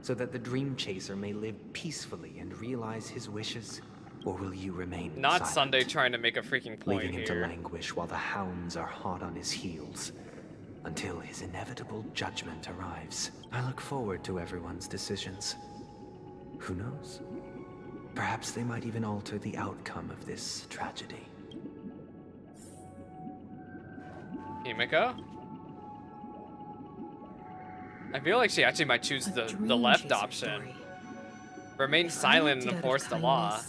so that the Dream Chaser may live peacefully and realize his wishes? Or will you remain Not silent, Sunday trying to make a freaking point leaving him here. to languish while the hounds are hot on his heels, until his inevitable judgment arrives? I look forward to everyone's decisions. Who knows? Perhaps they might even alter the outcome of this tragedy. Himiko? I feel like she actually might choose the left option. Remain silent and enforce the law.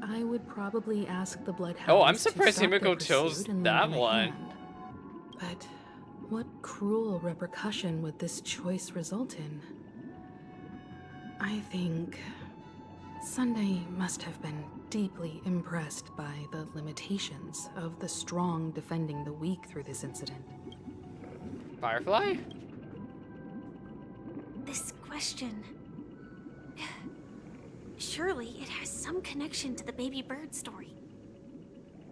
I would probably ask the Bloodhounds. Oh, I'm to surprised stop their Himiko chose pursuit and that lend them a one. hand. But what cruel repercussion would this choice result in? I think Sunday must have been deeply impressed by the limitations of the strong defending the weak through this incident. Firefly? This question... Surely it has some connection to the baby bird story.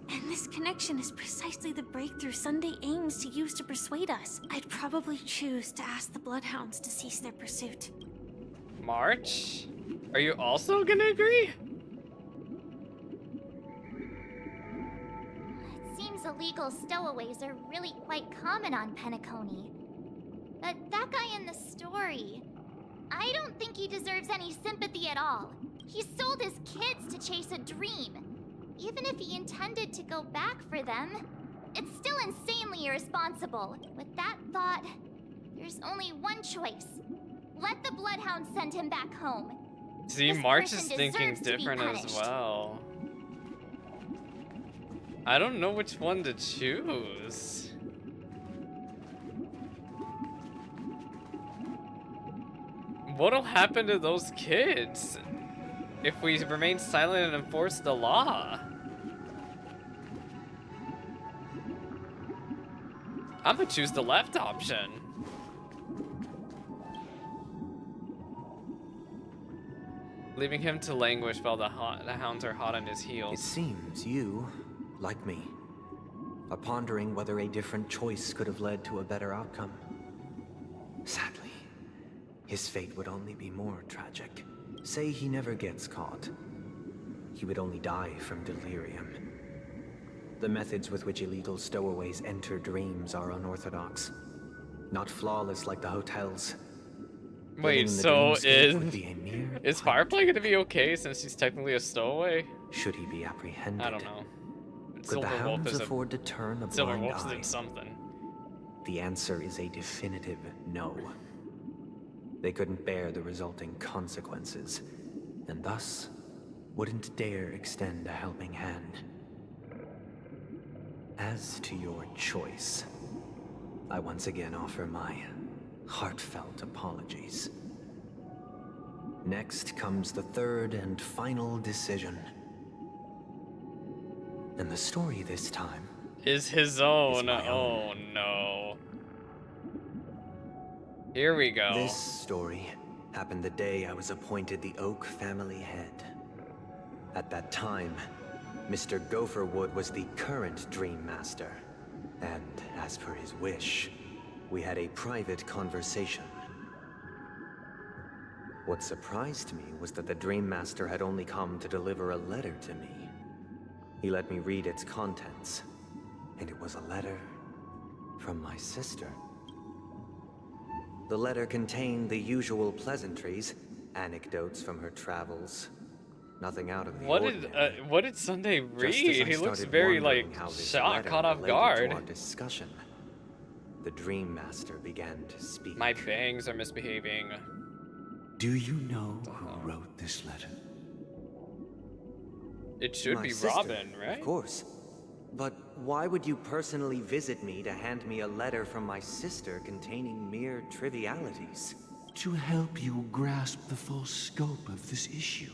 And this connection is precisely the breakthrough Sunday aims to use to persuade us. I'd probably choose to ask the Bloodhounds to cease their pursuit. March? Are you also gonna agree? It seems illegal stowaways are really quite common on Penacony. But that guy in the story, I don't think he deserves any sympathy at all. He sold his kids to chase a dream. Even if he intended to go back for them, it's still insanely irresponsible. With that thought, there's only one choice. Let the Bloodhounds send him back home. See, This March is person thinking deserves to be different as punished. well. I don't know which one to choose. What'll happen to those kids if we remain silent and enforce the law? I'm gonna choose the left option. Leaving him to languish while the hounds are hot on his heels. It seems you, like me, are pondering whether a different choice could have led to a better outcome. Sadly, his fate would only be more tragic. Say he never gets caught. He would only die from delirium. The methods with which illegal stowaways enter dreams are unorthodox. Not flawless like the hotels. Wait, Living in the so dreamscape would be a mere is Firefly gonna be okay since he's technically a stowaway? Should he be apprehended? I don't know. Could the hounds afford to turn a Silver blind Wolf's eye? did something. The answer is a definitive no. They couldn't bear the resulting consequences, and thus wouldn't dare extend a helping hand. As to your choice, I once again offer my heartfelt apologies. Next comes the third and final decision. And the story this time Is his own. my Oh no. Here we go. This story happened the day I was appointed the Oak family head. At that time, Mr. Gopherwood was the current Dream Master, and as per his wish, we had a private conversation. What surprised me was that the Dream Master had only come to deliver a letter to me. He let me read its contents, and it was a letter from my sister. The letter contained the usual pleasantries, anecdotes from her travels, Nothing out of the What ordinary. did Sunday Just read? as I He looks started very wondering like how this shocked, letter caught off related guard. to our discussion, the Dream Master began to speak. My bangs are misbehaving. Do you know who wrote this letter? It should My be sister, Robin, right? Of course. But why would you personally visit me to hand me a letter from my sister containing mere trivialities? To help you grasp the full scope of this issue.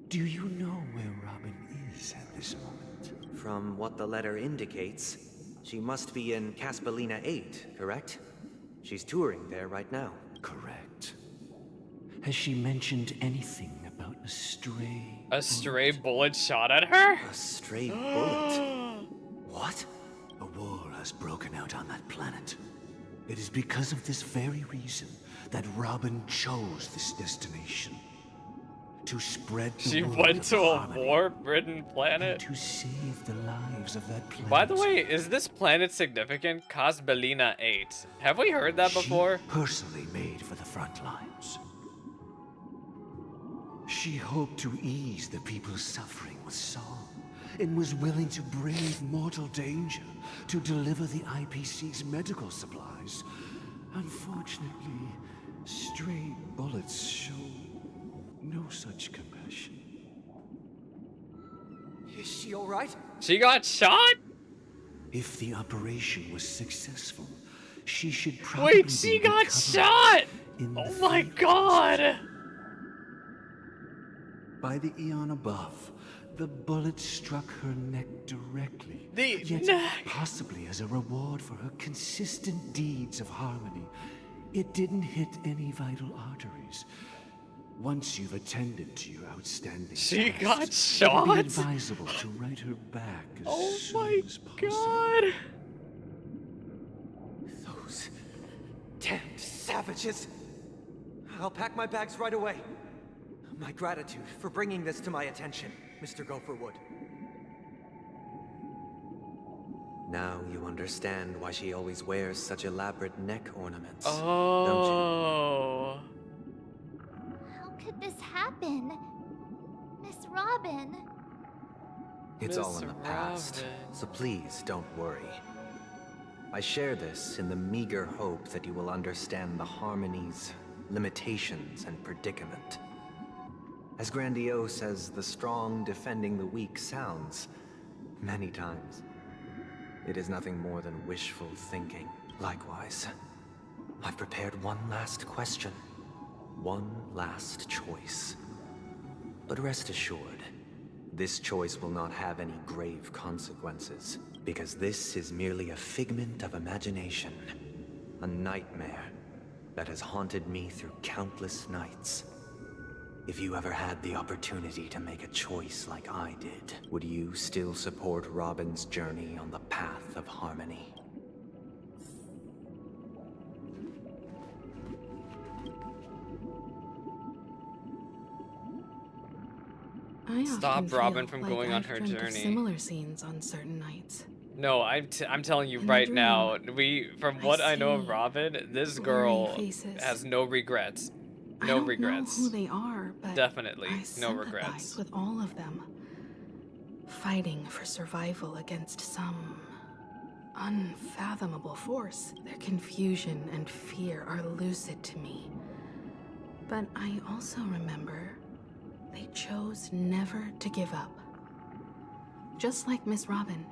Do you know where Robin is at this moment? From what the letter indicates, she must be in Caspelina 8, correct? She's touring there right now. Correct. Has she mentioned anything about a stray? A stray bullet shot at her? A stray bullet? What? A war has broken out on that planet. It is because of this very reason that Robin chose this destination. To spread the She word went of to a harmony war-ridden planet. to save the lives of that planet. By the way, is this planet significant? Caspelina 8. Have we heard that before? She personally made for the front lines. She hoped to ease the people's suffering with song, and was willing to brave mortal danger to deliver the IPC's medical supplies. Unfortunately, stray bullets show no such compassion. Is she alright? She got shot? If the operation was successful, she should probably Wait, she be got recovering shot! in the Oh my god! By the eon above, the bullet struck her neck directly. The Yet, neck! possibly as a reward for her consistent deeds of harmony, it didn't hit any vital arteries. Once you've attended to your outstanding She tasks, got it would be shot? advisable to write her back as Oh soon my as possible. god! Those damned savages! I'll pack my bags right away. My gratitude for bringing this to my attention, Mr. Gopherwood. Now you understand why she always wears such elaborate neck ornaments, don't Oh. How could this happen? Miss Robin. you? It's all in Miss the past, Robin. so please don't worry. I share this in the meager hope that you will understand the harmony's limitations and predicament. As grandiose as the strong defending the weak sounds, many times, it is nothing more than wishful thinking. Likewise, I've prepared one last question, one last choice. But rest assured, this choice will not have any grave consequences, because this is merely a figment of imagination, a nightmare that has haunted me through countless nights. If you ever had the opportunity to make a choice like I did, would you still support Robin's journey on the path of harmony? I Stop often Robin feel from like going on I've her dreamt of journey. Similar scenes on certain nights. No, I'm telling you In right the now, dream, from I what I know of see Robin, this blurry girl faces. has no regrets. I No don't regrets. know who they are, but Definitely I no sympathize regrets. with all of them, fighting for survival against some unfathomable force. Their confusion and fear are lucid to me, but I also remember they chose never to give up. Just like Miss Robin.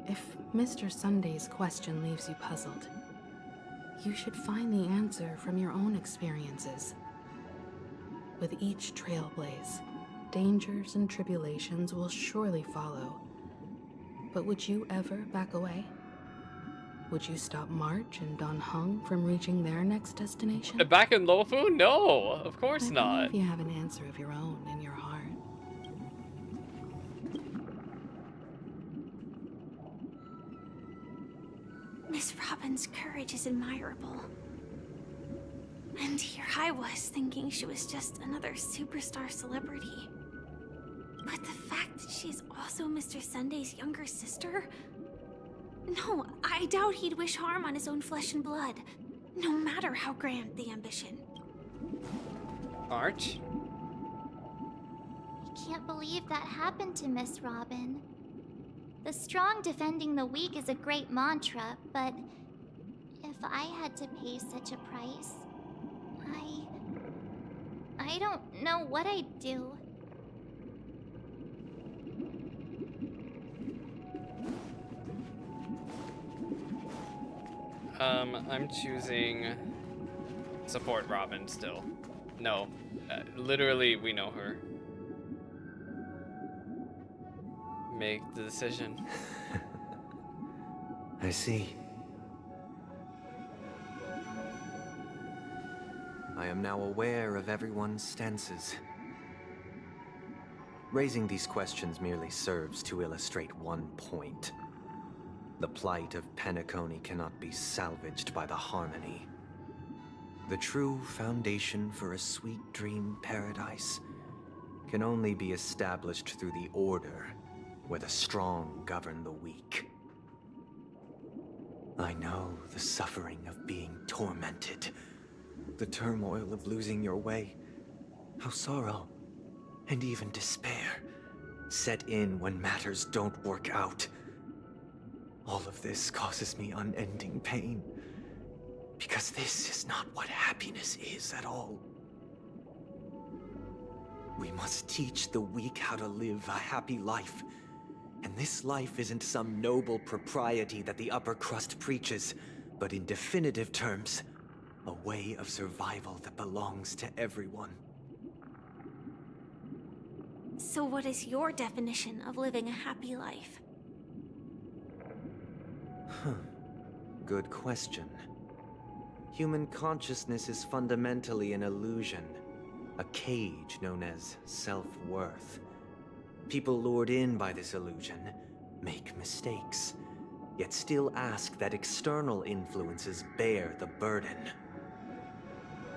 If Mr. Sunday's question leaves you puzzled, you should find the answer from your own experiences. With each Trailblaze, dangers and tribulations will surely follow. But would you ever back away? Would you stop March and Don Hung from reaching their next destination? Back in Lofu? No, of course I not. believe you have an answer of your own in your heart. Miss Robin's courage is admirable. And here I was thinking she was just another superstar celebrity. But the fact that she's also Mr. Sunday's younger sister? No, I doubt he'd wish harm on his own flesh and blood, no matter how grand the ambition. Arch? can't believe that happened to Miss Robin. The strong defending the weak is a great mantra, but if I had to pay such a price, I don't know what I'd do. I'm choosing support Robin still. No, literally, we know her. Make the decision. I see. I am now aware of everyone's stances. Raising these questions merely serves to illustrate one point. The plight of Penacony cannot be salvaged by the harmony. The true foundation for a sweet dream paradise can only be established through the order where the strong govern the weak. I know the suffering of being tormented, the turmoil of losing your way, how sorrow and even despair set in when matters don't work out. All of this causes me unending pain, because this is not what happiness is at all. We must teach the weak how to live a happy life. And this life isn't some noble propriety that the upper crust preaches, but in definitive terms, a way of survival that belongs to everyone. So what is your definition of living a happy life? Good question. Human consciousness is fundamentally an illusion, a cage known as self-worth. People lured in by this illusion make mistakes, yet still ask that external influences bear the burden.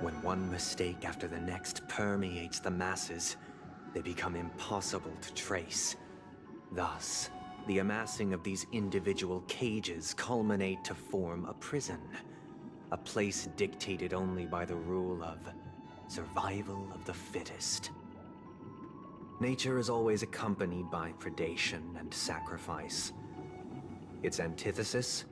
When one mistake after the next permeates the masses, they become impossible to trace. Thus, the amassing of these individual cages culminate to form a prison, a place dictated only by the rule of survival of the fittest. Nature is always accompanied by predation and sacrifice. Its antithesis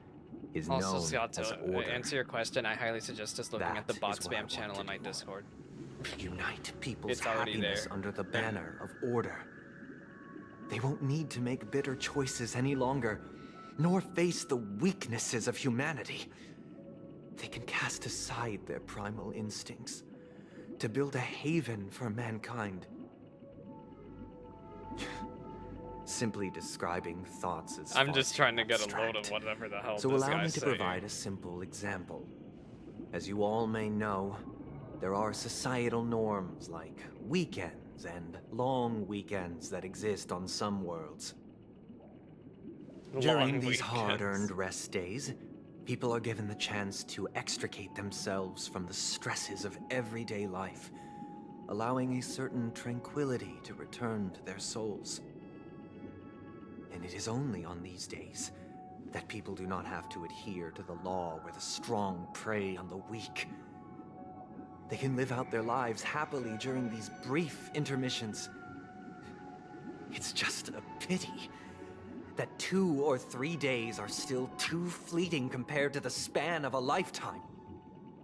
is known Also, as Seattle, order. answer your question, I highly suggest just looking at the That bot is what I spam want channel to in my do. Discord. Unite people's It's already happiness there. under the banner of order. They won't need to make bitter choices any longer, nor face the weaknesses of humanity. They can cast aside their primal instincts to build a haven for mankind. Simply describing thoughts is I'm far just too trying to get a abstract. load of whatever the hell So this allow me guy's to saying. provide a simple example. As you all may know, there are societal norms like weekends and long weekends that exist on some worlds. During Long these weekends. hard-earned rest days, people are given the chance to extricate themselves from the stresses of everyday life, allowing a certain tranquility to return to their souls. And it is only on these days that people do not have to adhere to the law where the strong prey on the weak. They can live out their lives happily during these brief intermissions. It's just a pity that 2 or 3 days are still too fleeting compared to the span of a lifetime.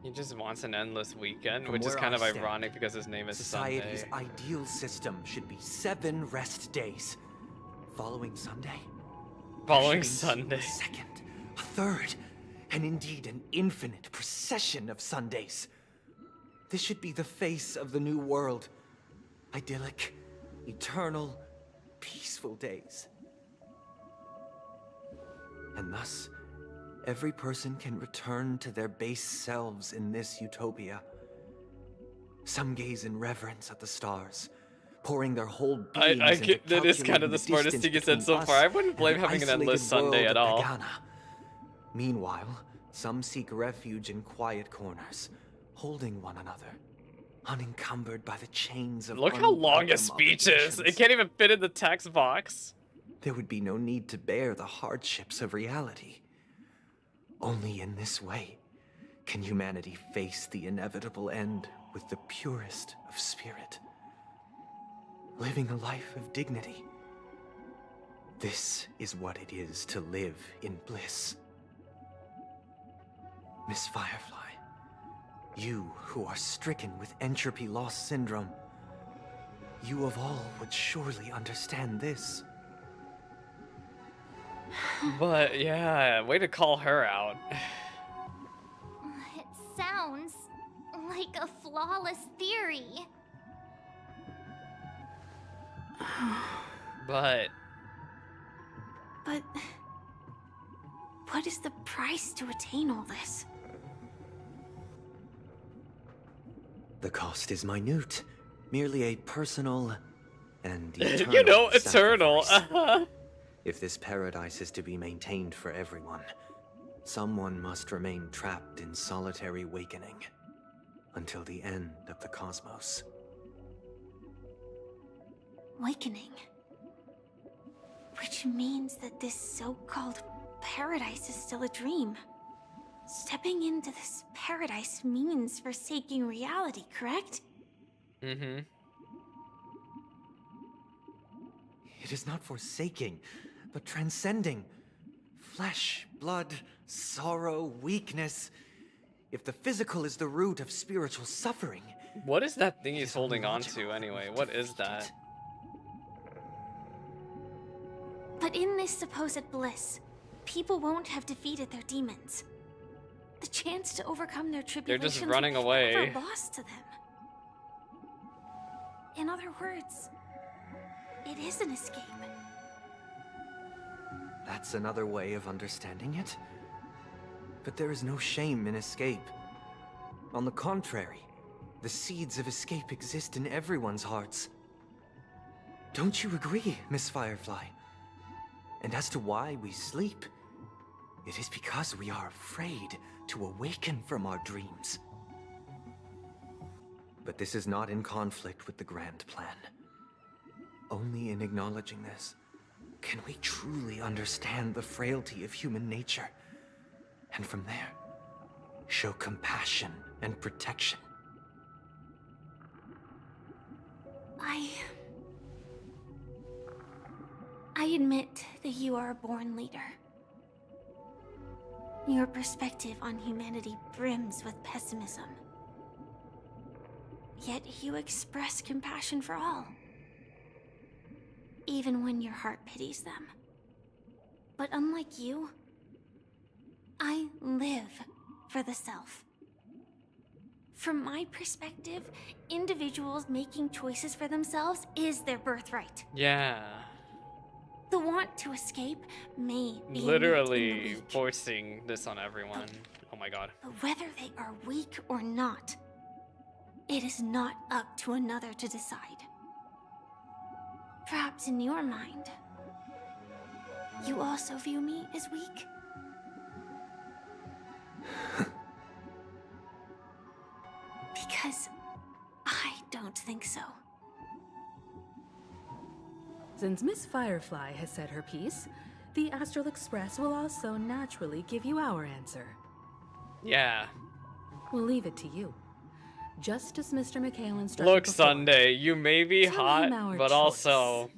He just wants an endless weekend, From which is where kind I of stand, ironic because his name is Society's Sunday. ideal system should be 7 rest days. Following Sunday? Following there should ensue Sunday. A second, a third, and indeed an infinite procession of Sundays. This should be the face of the new world. Idyllic, eternal, peaceful days. And thus, every person can return to their base selves in this utopia. Some gaze in reverence at the stars, pouring their whole beings I into get that is kind calculating of the the smartest distance thing you said between so us far. I wouldn't and blame the having an endless isolated Sunday world at of all. Pagana. Meanwhile, some seek refuge in quiet corners, holding one another, unencumbered by the chains of Look how long his unwelcome speech is. It obligations. can't even fit in the text box. There would be no need to bear the hardships of reality. Only in this way can humanity face the inevitable end with the purest of spirit. living a life of dignity. This is what it is to live in bliss. Miss Firefly, you who are stricken with entropy loss syndrome, you of all would surely understand this. But yeah, way to call her out. It sounds like a flawless theory. But what is the price to attain all this? The cost is minute, merely a personal and eternal you know, eternal. sacrifice. If this paradise is to be maintained for everyone, someone must remain trapped in solitary awakening until the end of the cosmos. Awakening. Which means that this so-called paradise is still a dream. Stepping into this paradise means forsaking reality, correct? Mm-hmm. It is not forsaking, but transcending. Flesh, blood, sorrow, weakness. If the physical is the root of spiritual suffering... What is that thing he's holding on to anyway? What is that? But in this supposed bliss, people won't have defeated their demons. The chance to overcome their tribulations just running will away. never lost to them. In other words, it is an escape. That's another way of understanding it. But there is no shame in escape. On the contrary, the seeds of escape exist in everyone's hearts. Don't you agree, Miss Firefly? And as to why we sleep, it is because we are afraid to awaken from our dreams. But this is not in conflict with the grand plan. Only in acknowledging this can we truly understand the frailty of human nature, and from there, show compassion and protection. I admit that you are a born leader. Your perspective on humanity brims with pessimism. Yet you express compassion for all, even when your heart pities them. But unlike you, I live for the self. From my perspective, individuals making choices for themselves is their birthright. Yeah. The want to escape may be Literally forcing this on everyone. Oh my god. but whether they are weak or not, it is not up to another to decide. Perhaps in your mind, you also view me as weak? Because I don't think so. Since Miss Firefly has said her piece, the Astral Express will also naturally give you our answer. Yeah. We'll leave it to you. Just as Mr. McHale instructed Look, before, Sunday, you may be tell hot, him our but choice. also...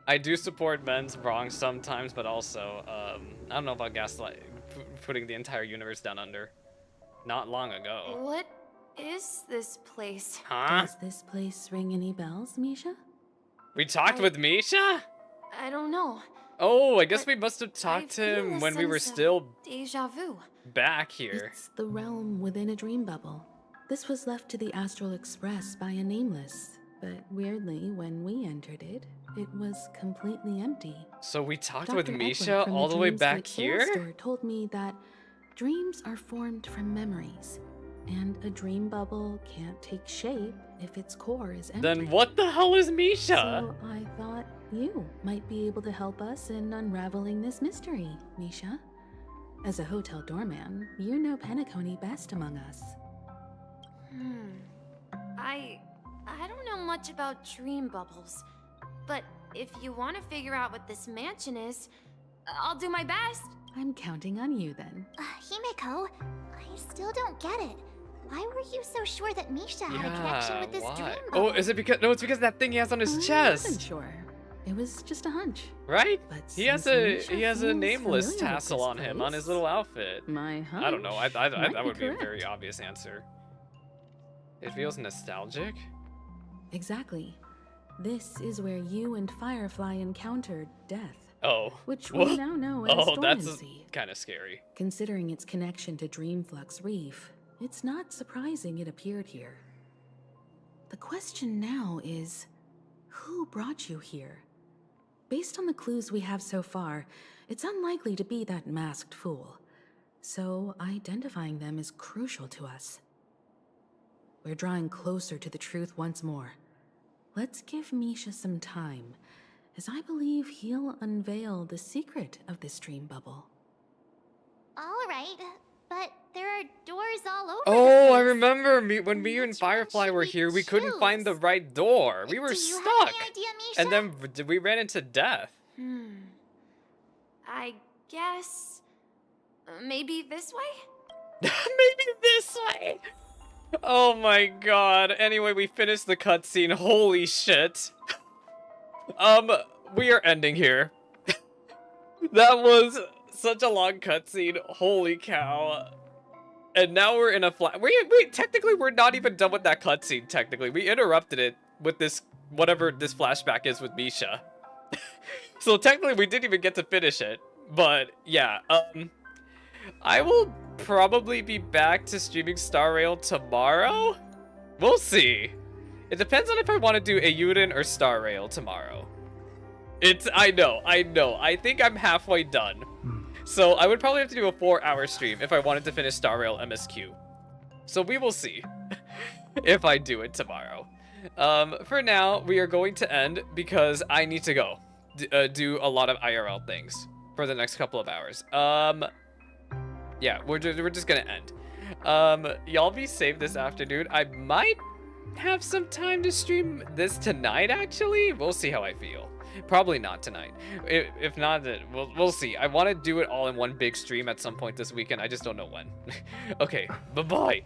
I do support men's wrongs sometimes, but also, I don't know about gaslight, putting the entire universe down under. Not long ago. What is this place? Huh? Does this place ring any bells, Misha? We talked with Misha? I don't know. Oh, I guess we must have talked to him when we were still Deja vu. back here. It's the realm within a dream bubble. This was left to the Astral Express by a nameless, but weirdly, when we entered it, it was completely empty. So we talked Dr. with Edwin Misha from all the way Dreamscape back Soul here? Store told me that dreams are formed from memories, and a dream bubble can't take shape if its core is empty. Then what the hell is Misha? So I thought you might be able to help us in unraveling this mystery, Misha. As a hotel doorman, you know Penacony best among us. I don't know much about dream bubbles, but if you want to figure out what this mansion is, I'll do my best. I'm counting on you then. Himeko, I still don't get it. Why were you so sure that Misha had a connection with this dream Oh, bubble? is it because... No, it's because of that thing he has on his I chest. wasn't sure. It was just a hunch. Right? But He has since a Misha feels nameless familiar with tassel this on him on his place, little outfit. My hunch I don't know. might That would be a correct. very obvious answer. It feels nostalgic. Exactly. This is where you and Firefly encountered death. Oh. Which Whoa. we now know as Oh, that's dormancy. kind of scary. Considering its connection to Dreamflux Reef, it's not surprising it appeared here. The question now is, who brought you here? Based on the clues we have so far, it's unlikely to be that masked fool. So identifying them is crucial to us. We're drawing closer to the truth once more. Let's give Misha some time, as I believe he'll unveil the secret of this dream bubble. All right, but there are doors all over. Oh, I remember when me and Firefly were here, we couldn't find the right door. We were stuck. Idea, Misha? And then we ran into death. I guess... maybe this way? Maybe this way. Oh my god. Anyway, we finished the cutscene. Holy shit. We are ending here. That was such a long cutscene. Holy cow. And now we're in a wait, technically we're not even done with that cutscene, technically. We interrupted it with this, whatever this flashback is with Misha. So technically we didn't even get to finish it. But yeah, I will probably be back to streaming Star Rail tomorrow? We'll see. It depends on if I want to do Eiyuden or Star Rail tomorrow. I know. I think I'm halfway done. So I would probably have to do a 4-hour stream if I wanted to finish Star Rail MSQ. So we will see if I do it tomorrow. For now, we are going to end because I need to go do a lot of IRL things for the next couple of hours. Yeah, we're just gonna end. Y'all be safe this afternoon. I might have some time to stream this tonight, actually. We'll see how I feel. Probably not tonight. If not, then we'll see. I want to do it all in one big stream at some point this weekend. I just don't know when. Okay, bye-bye.